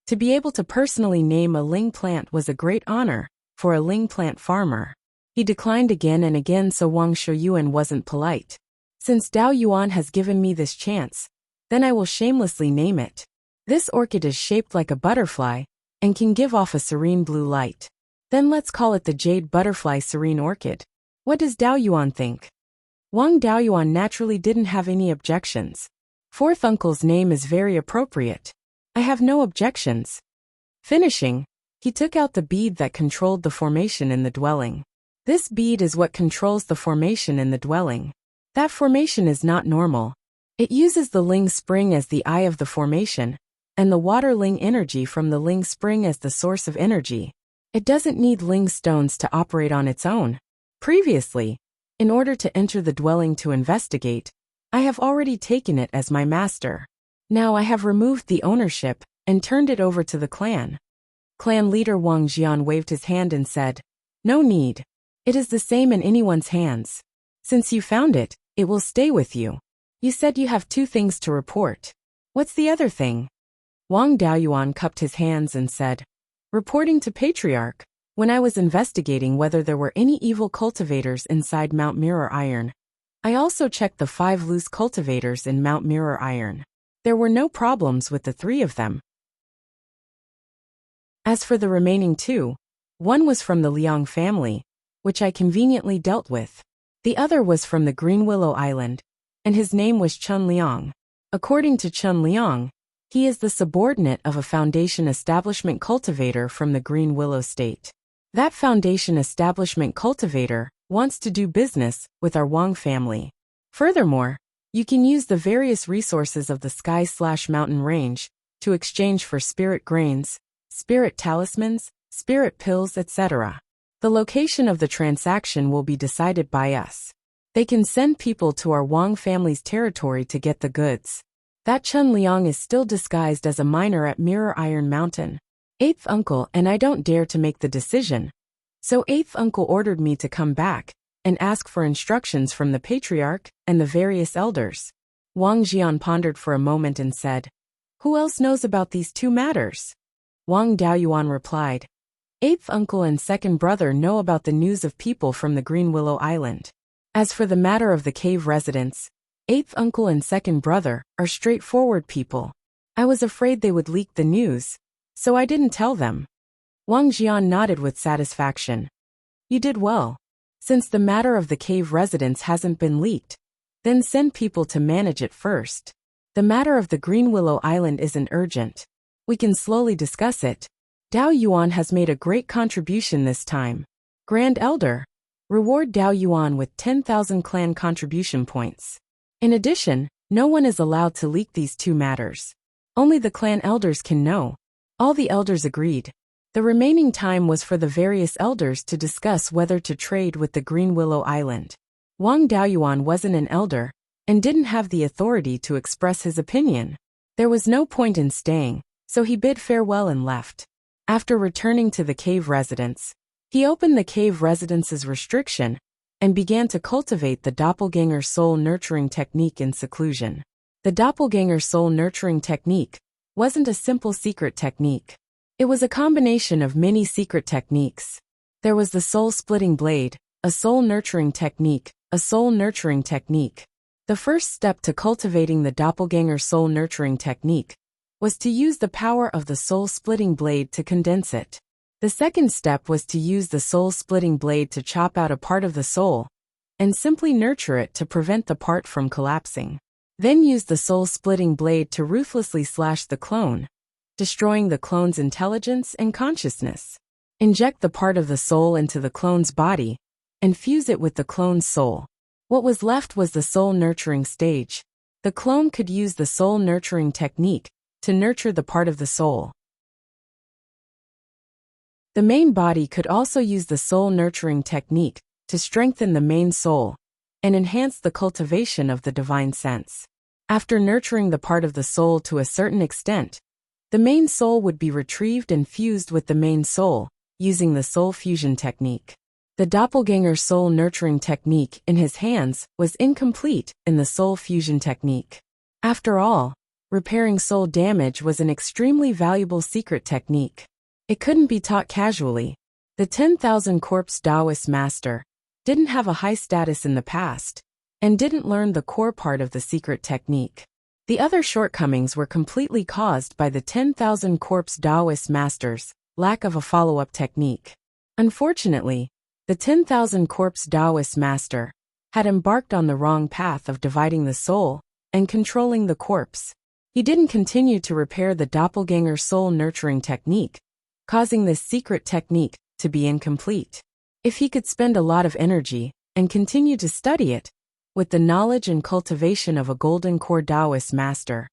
To be able to personally name a ling plant was a great honor for a ling plant farmer. He declined again and again, so Wang Shouyuan wasn't polite. "Since Daoyuan has given me this chance, then I will shamelessly name it. This orchid is shaped like a butterfly and can give off a serene blue light. Then let's call it the Jade Butterfly Serene Orchid. What does Daoyuan think?" Wang Daoyuan naturally didn't have any objections. Fourth uncle's name is very appropriate. I have no objections. Finishing, he took out the bead that controlled the formation in the dwelling. This bead is what controls the formation in the dwelling. That formation is not normal. It uses the Ling spring as the eye of the formation, and the water Ling energy from the Ling spring as the source of energy. It doesn't need Ling stones to operate on its own. Previously, in order to enter the dwelling to investigate, I have already taken it as my master. Now I have removed the ownership and turned it over to the clan. Clan leader Wang Jian waved his hand and said, "No need. It is the same in anyone's hands. Since you found it, it will stay with you. You said you have 2 things to report. What's the other thing?" Wang Daoyuan cupped his hands and said, "Reporting to Patriarch, when I was investigating whether there were any evil cultivators inside Mount Mirror Iron, I also checked the 5 loose cultivators in Mount Mirror Iron. There were no problems with the 3 of them. As for the remaining 2, one was from the Liang family, which I conveniently dealt with. The other was from the Green Willow Island, and his name was Chun Liang. According to Chun Liang, he is the subordinate of a foundation establishment cultivator from the Green Willow State. That foundation establishment cultivator wants to do business with our Wang family. Furthermore, you can use the various resources of the sky/mountain range to exchange for spirit grains, spirit talismans, spirit pills, etc. The location of the transaction will be decided by us. They can send people to our Wang family's territory to get the goods. That Chun Liang is still disguised as a miner at Mirror Iron Mountain. 8th uncle and I don't dare to make the decision. So 8th uncle ordered me to come back and ask for instructions from the Patriarch and the various elders." Wang Jian pondered for a moment and said, "Who else knows about these 2 matters?" Wang Daoyuan replied, 8th uncle and 2nd brother know about the news of people from the Green Willow Island. As for the matter of the cave residents, 8th uncle and 2nd brother are straightforward people. I was afraid they would leak the news, so I didn't tell them." Wang Jian nodded with satisfaction. "You did well. Since the matter of the cave residents hasn't been leaked, then send people to manage it first. The matter of the Green Willow Island isn't urgent. We can slowly discuss it. Dao Yuan has made a great contribution this time. Grand Elder, reward Dao Yuan with 10,000 clan contribution points. In addition, no one is allowed to leak these 2 matters. Only the clan elders can know." All the elders agreed. The remaining time was for the various elders to discuss whether to trade with the Green Willow Island. Wang Daoyuan wasn't an elder and didn't have the authority to express his opinion. There was no point in staying, so he bid farewell and left. After returning to the cave residence, he opened the cave residence's restriction and began to cultivate the doppelganger soul nurturing technique in seclusion. The doppelganger soul nurturing technique wasn't a simple secret technique. It was a combination of many secret techniques. There was the soul-splitting blade, a soul-nurturing technique, a soul-nurturing technique. The first step to cultivating the doppelganger soul-nurturing technique was to use the power of the soul-splitting blade to condense it. The second step was to use the soul-splitting blade to chop out a part of the soul and simply nurture it to prevent the part from collapsing. Then use the soul-splitting blade to ruthlessly slash the clone, destroying the clone's intelligence and consciousness. Inject the part of the soul into the clone's body and fuse it with the clone's soul. What was left was the soul-nurturing stage. The clone could use the soul-nurturing technique to nurture the part of the soul. The main body could also use the soul-nurturing technique to strengthen the main soul and enhance the cultivation of the divine sense. After nurturing the part of the soul to a certain extent, the main soul would be retrieved and fused with the main soul, using the soul fusion technique. The doppelganger soul nurturing technique in his hands was incomplete in the soul fusion technique. After all, repairing soul damage was an extremely valuable secret technique. It couldn't be taught casually. The 10,000 Corpse Taoist master didn't have a high status in the past and didn't learn the core part of the secret technique. The other shortcomings were completely caused by the 10,000 Corpse Taoist master's lack of a follow-up technique. Unfortunately, the 10,000 Corpse Taoist master had embarked on the wrong path of dividing the soul and controlling the corpse. He didn't continue to repair the doppelganger soul nurturing technique, causing this secret technique to be incomplete. If he could spend a lot of energy and continue to study it, with the knowledge and cultivation of a golden core Taoist master,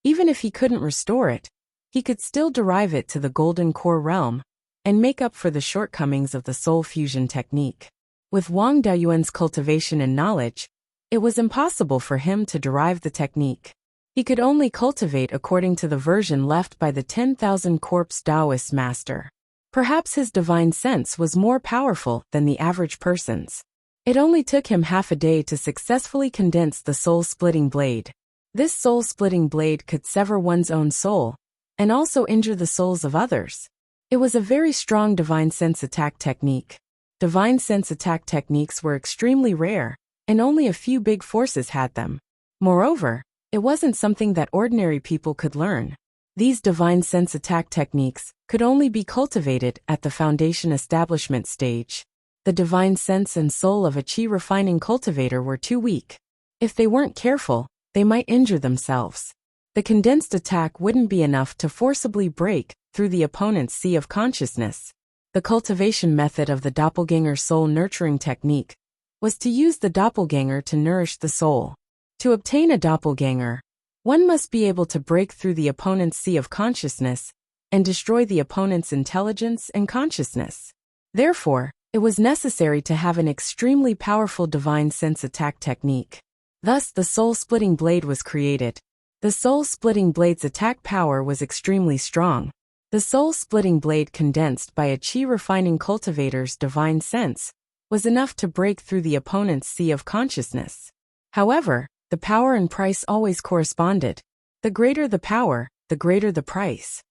even if he couldn't restore it, he could still derive it to the golden core realm and make up for the shortcomings of the soul fusion technique. With Wang Daoyuan's cultivation and knowledge, it was impossible for him to derive the technique. He could only cultivate according to the version left by the 10,000 Corpse Taoist master. Perhaps his divine sense was more powerful than the average person's. It only took him half a day to successfully condense the soul-splitting blade. This soul-splitting blade could sever one's own soul and also injure the souls of others. It was a very strong divine sense attack technique. Divine sense attack techniques were extremely rare, and only a few big forces had them. Moreover, it wasn't something that ordinary people could learn. These divine sense attack techniques could only be cultivated at the foundation establishment stage. The divine sense and soul of a chi refining cultivator were too weak. If they weren't careful, they might injure themselves. The condensed attack wouldn't be enough to forcibly break through the opponent's sea of consciousness. The cultivation method of the doppelganger soul nurturing technique was to use the doppelganger to nourish the soul. To obtain a doppelganger, one must be able to break through the opponent's sea of consciousness and destroy the opponent's intelligence and consciousness. Therefore, it was necessary to have an extremely powerful divine sense attack technique. Thus, the soul-splitting blade was created. The soul-splitting blade's attack power was extremely strong. The soul-splitting blade condensed by a chi-refining cultivator's divine sense was enough to break through the opponent's sea of consciousness. However, the power and price always corresponded. The greater the power, the greater the price.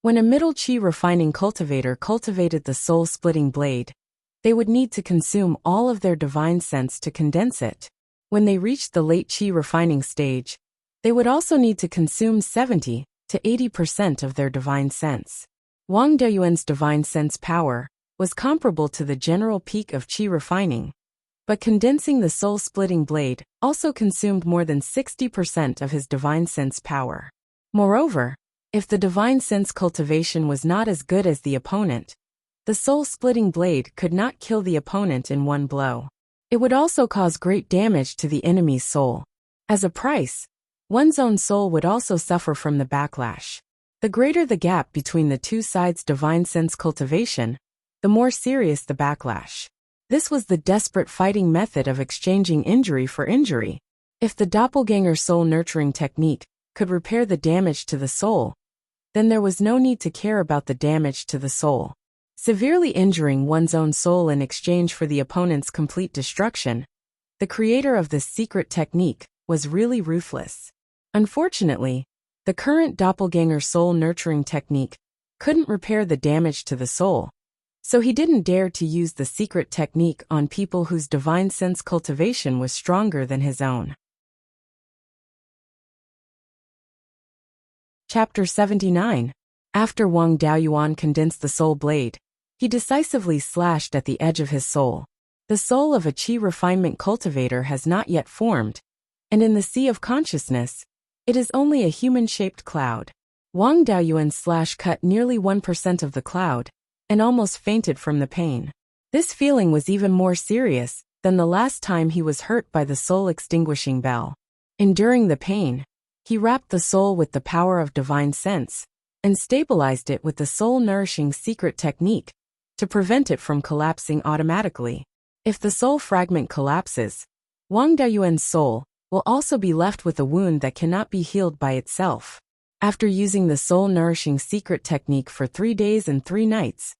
When a middle chi-refining cultivator cultivated the soul-splitting blade, they would need to consume all of their divine sense to condense it. When they reached the late chi-refining stage, they would also need to consume 70 to 80% of their divine sense. Wang Daoyuan's divine sense power was comparable to the general peak of chi refining, but condensing the soul-splitting blade also consumed more than 60% of his divine sense power. Moreover, if the divine sense cultivation was not as good as the opponent, the soul-splitting blade could not kill the opponent in one blow. It would also cause great damage to the enemy's soul. As a price, one's own soul would also suffer from the backlash. The greater the gap between the two sides' divine sense cultivation, the more serious the backlash. This was the desperate fighting method of exchanging injury for injury. If the doppelganger soul nurturing technique could repair the damage to the soul, then there was no need to care about the damage to the soul. Severely injuring one's own soul in exchange for the opponent's complete destruction, the creator of this secret technique was really ruthless. Unfortunately, the current doppelganger soul nurturing technique couldn't repair the damage to the soul, so he didn't dare to use the secret technique on people whose divine sense cultivation was stronger than his own. Chapter 79. After Wang Daoyuan condensed the soul blade, he decisively slashed at the edge of his soul. The soul of a chi refinement cultivator has not yet formed, and in the sea of consciousness, it is only a human-shaped cloud. Wang Daoyuan cut nearly 1% of the cloud, and almost fainted from the pain. This feeling was even more serious than the last time he was hurt by the soul-extinguishing bell. Enduring the pain, he wrapped the soul with the power of divine sense, and stabilized it with the soul-nourishing secret technique to prevent it from collapsing automatically. If the soul fragment collapses, Wang Daoyuan's soul will also be left with a wound that cannot be healed by itself. After using the soul-nourishing secret technique for 3 days and 3 nights,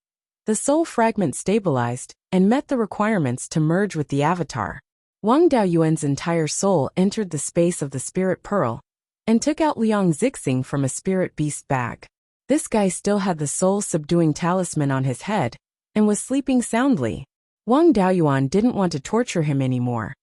the soul fragment stabilized and met the requirements to merge with the avatar. Wang Daoyuan's entire soul entered the space of the spirit pearl and took out Liang Zixing from a spirit beast bag. This guy still had the soul-subduing talisman on his head and was sleeping soundly. Wang Daoyuan didn't want to torture him anymore.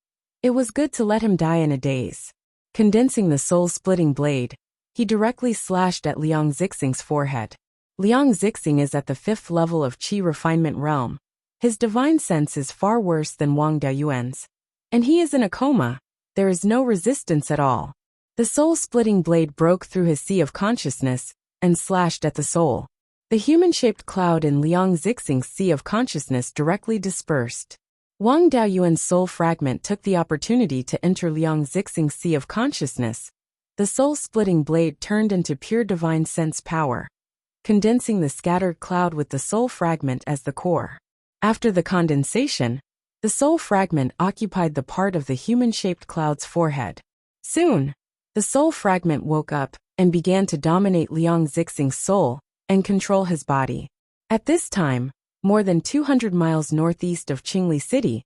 It was good to let him die in a daze. Condensing the soul-splitting blade, he directly slashed at Liang Zixing's forehead. Liang Zixing is at the 5th level of Qi refinement realm. His divine sense is far worse than Wang Daoyuan's, and he is in a coma. There is no resistance at all. The soul-splitting blade broke through his sea of consciousness and slashed at the soul. The human-shaped cloud in Liang Zixing's Sea of Consciousness directly dispersed. Wang Daoyuan's soul fragment took the opportunity to enter Liang Zixing's Sea of Consciousness. The soul-splitting blade turned into pure divine sense power, condensing the scattered cloud with the soul fragment as the core. After the condensation, the soul fragment occupied the part of the human-shaped cloud's forehead. Soon, the soul fragment woke up and began to dominate Liang Zixing's soul and control his body. At this time, more than 200 miles northeast of Qingli City,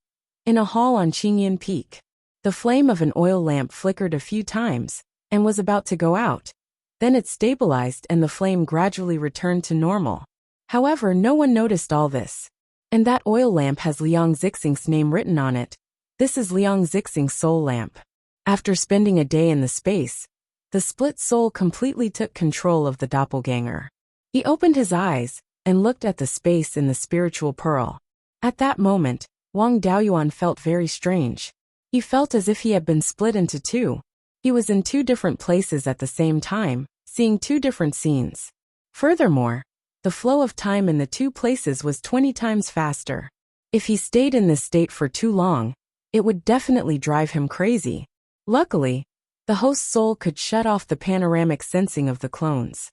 in a hall on Qingyan Peak, the flame of an oil lamp flickered a few times and was about to go out. Then it stabilized and the flame gradually returned to normal. However, no one noticed all this. And that oil lamp has Liang Zixing's name written on it. This is Liang Zixing's soul lamp. After spending a day in the space, the split soul completely took control of the doppelganger. He opened his eyes and looked at the space in the spiritual pearl. At that moment, Wang Daoyuan felt very strange. He felt as if he had been split into two. He was in two different places at the same time, seeing two different scenes. Furthermore, the flow of time in the two places was 20 times faster. If he stayed in this state for too long, it would definitely drive him crazy. Luckily, the host's soul could shut off the panoramic sensing of the clones.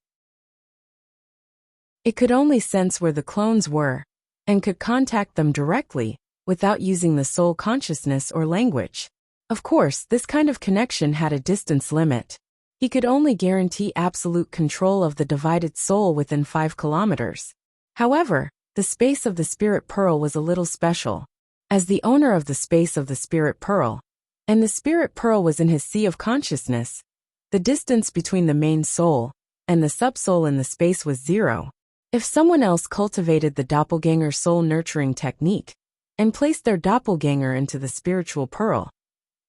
It could only sense where the clones were, and could contact them directly, without using the soul consciousness or language. Of course, this kind of connection had a distance limit. He could only guarantee absolute control of the divided soul within 5 kilometers. However, the space of the spirit pearl was a little special. As the owner of the space of the spirit pearl, and the spirit pearl was in his sea of consciousness, the distance between the main soul and the subsoul in the space was 0. If someone else cultivated the doppelganger soul nurturing technique and placed their doppelganger into the spiritual pearl,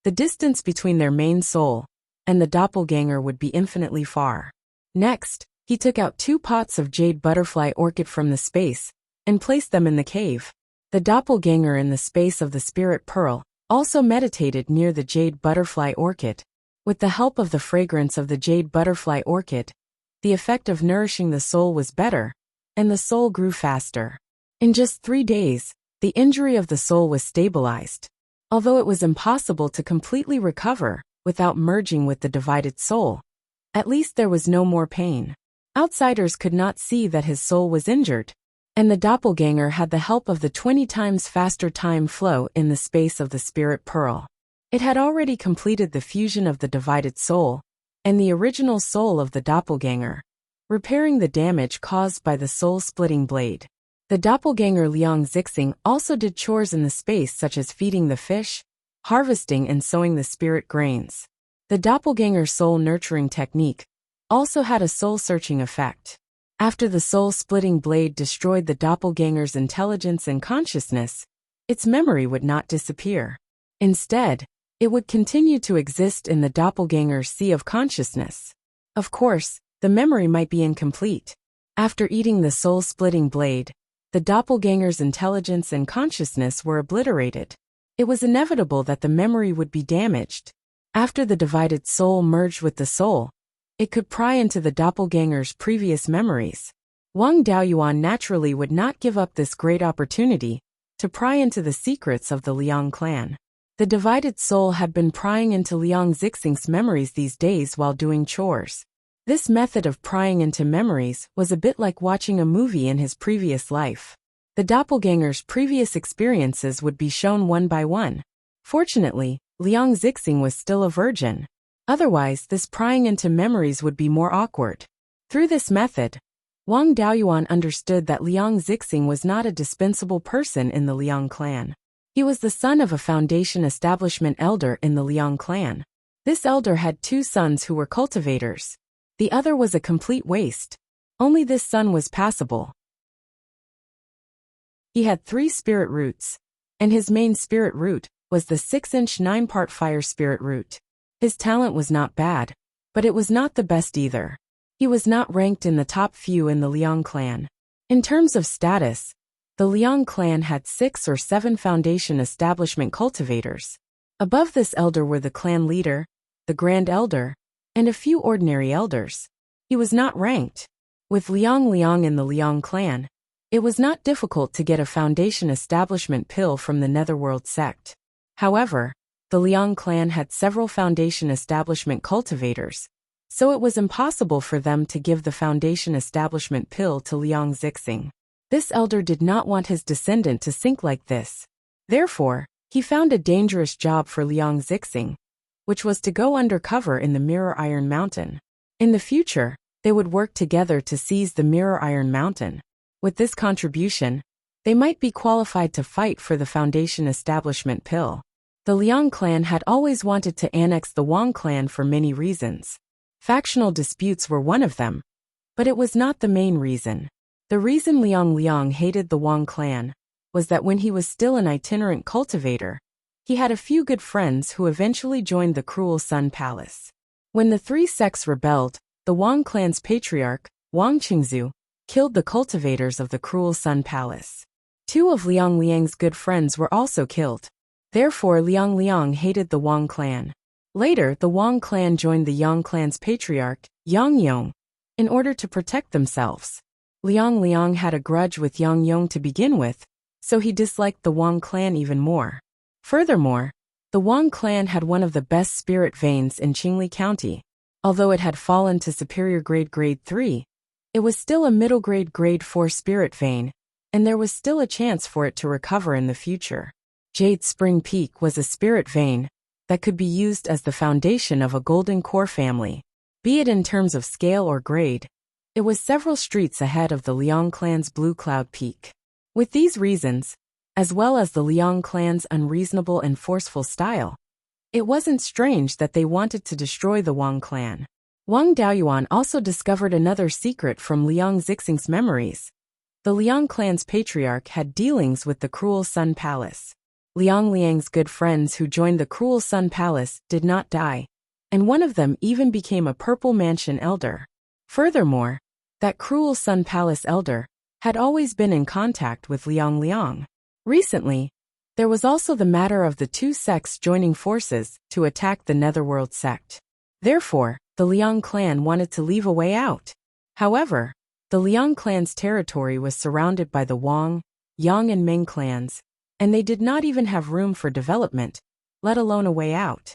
the distance between their main soul and the doppelganger would be infinitely far. Next, he took out 2 pots of jade butterfly orchid from the space and placed them in the cave. The doppelganger in the space of the spirit pearl also meditated near the jade butterfly orchid. With the help of the fragrance of the jade butterfly orchid, the effect of nourishing the soul was better, and the soul grew faster. In just 3 days, the injury of the soul was stabilized. Although it was impossible to completely recover without merging with the divided soul, at least there was no more pain. Outsiders could not see that his soul was injured, and the doppelganger had the help of the 20 times faster time flow in the space of the spirit pearl. It had already completed the fusion of the divided soul and the original soul of the doppelganger, repairing the damage caused by the soul-splitting blade. The doppelganger Liang Zixing also did chores in the space such as feeding the fish, harvesting and sowing the spirit grains. The doppelganger soul nurturing technique also had a soul-searching effect. After the soul-splitting blade destroyed the doppelganger's intelligence and consciousness, its memory would not disappear. Instead, it would continue to exist in the doppelganger's sea of consciousness. Of course, the memory might be incomplete. After eating the soul-splitting blade, the doppelganger's intelligence and consciousness were obliterated. It was inevitable that the memory would be damaged. After the divided soul merged with the soul, it could pry into the doppelganger's previous memories. Wang Daoyuan naturally would not give up this great opportunity to pry into the secrets of the Liang clan. The divided soul had been prying into Liang Zixing's memories these days while doing chores. This method of prying into memories was a bit like watching a movie in his previous life. The doppelganger's previous experiences would be shown one by one. Fortunately, Liang Zixing was still a virgin. Otherwise, this prying into memories would be more awkward. Through this method, Wang Daoyuan understood that Liang Zixing was not a dispensable person in the Liang clan. He was the son of a foundation establishment elder in the Liang clan. This elder had 2 sons who were cultivators. The other was a complete waste. Only this son was passable. He had 3 spirit roots, and his main spirit root was the 6-inch 9-part fire spirit root. His talent was not bad, but it was not the best either. He was not ranked in the top few in the Liang clan. In terms of status, the Liang clan had 6 or 7 foundation establishment cultivators. Above this elder were the clan leader, the grand elder, and a few ordinary elders. He was not ranked. With Liang Liang and the Liang clan, it was not difficult to get a foundation establishment pill from the Netherworld sect. However, the Liang clan had several foundation establishment cultivators, so it was impossible for them to give the foundation establishment pill to Liang Zixing. This elder did not want his descendant to sink like this. Therefore, he found a dangerous job for Liang Zixing, which was to go undercover in the Mirror Iron Mountain. In the future, they would work together to seize the Mirror Iron Mountain. With this contribution, they might be qualified to fight for the foundation establishment pill. The Liang clan had always wanted to annex the Wang clan for many reasons. Factional disputes were one of them, but it was not the main reason. The reason Liang Liang hated the Wang clan was that when he was still an itinerant cultivator, he had a few good friends who eventually joined the Cruel Sun Palace. When the three sects rebelled, the Wang clan's patriarch, Wang Qingzu, killed the cultivators of the Cruel Sun Palace. Two of Liang Liang's good friends were also killed. Therefore, Liang Liang hated the Wang clan. Later, the Wang clan joined the Yang clan's patriarch, Yang Yong, in order to protect themselves. Liang Liang had a grudge with Yang Yong to begin with, so he disliked the Wang clan even more. Furthermore, the Wang clan had one of the best spirit veins in Qingli County. Although it had fallen to superior grade 3, it was still a middle grade 4 spirit vein, and there was still a chance for it to recover in the future. Jade Spring Peak was a spirit vein that could be used as the foundation of a golden core family. Be it in terms of scale or grade, it was several streets ahead of the Liang clan's Blue Cloud Peak. With these reasons, as well as the Liang clan's unreasonable and forceful style, it wasn't strange that they wanted to destroy the Wang clan. Wang Daoyuan also discovered another secret from Liang Zixing's memories. The Liang clan's patriarch had dealings with the Cruel Sun Palace. Liang Liang's good friends who joined the Cruel Sun Palace did not die, and one of them even became a Purple Mansion elder. Furthermore, that Cruel Sun Palace elder had always been in contact with Liang Liang. Recently, there was also the matter of the two sects joining forces to attack the Netherworld sect. Therefore, the Liang clan wanted to leave a way out. However, the Liang clan's territory was surrounded by the Wang, Yang and Ming clans, and they did not even have room for development, let alone a way out.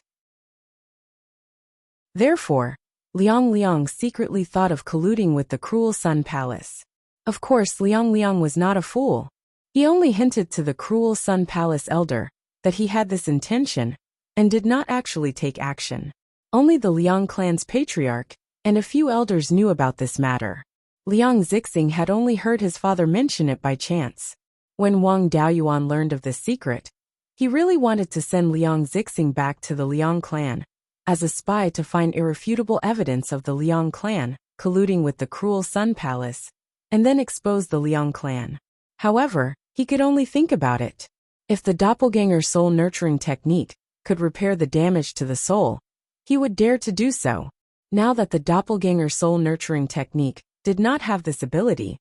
Therefore, Liang Liang secretly thought of colluding with the Cruel Sun Palace. Of course, Liang Liang was not a fool. He only hinted to the Cruel Sun Palace elder that he had this intention and did not actually take action. Only the Liang clan's patriarch and a few elders knew about this matter. Liang Zixing had only heard his father mention it by chance. When Wang Daoyuan learned of this secret, he really wanted to send Liang Zixing back to the Liang clan as a spy to find irrefutable evidence of the Liang clan colluding with the Cruel Sun Palace, and then expose the Liang clan. However, he could only think about it. If the doppelganger soul nurturing technique could repair the damage to the soul, he would dare to do so. Now that the doppelganger soul nurturing technique did not have this ability,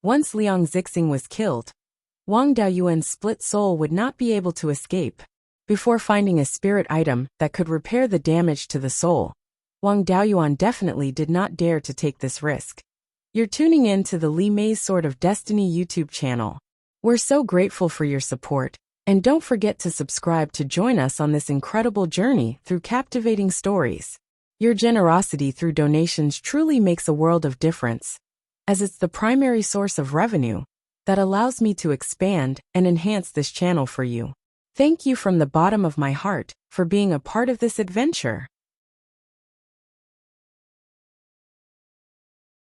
once Liang Zixing was killed, Wang Daoyuan's split soul would not be able to escape. Before finding a spirit item that could repair the damage to the soul, Wang Daoyuan definitely did not dare to take this risk. You're tuning in to the Li Mei's Sword of Destiny YouTube channel. We're so grateful for your support, and don't forget to subscribe to join us on this incredible journey through captivating stories. Your generosity through donations truly makes a world of difference, as it's the primary source of revenue that allows me to expand and enhance this channel for you. Thank you from the bottom of my heart for being a part of this adventure.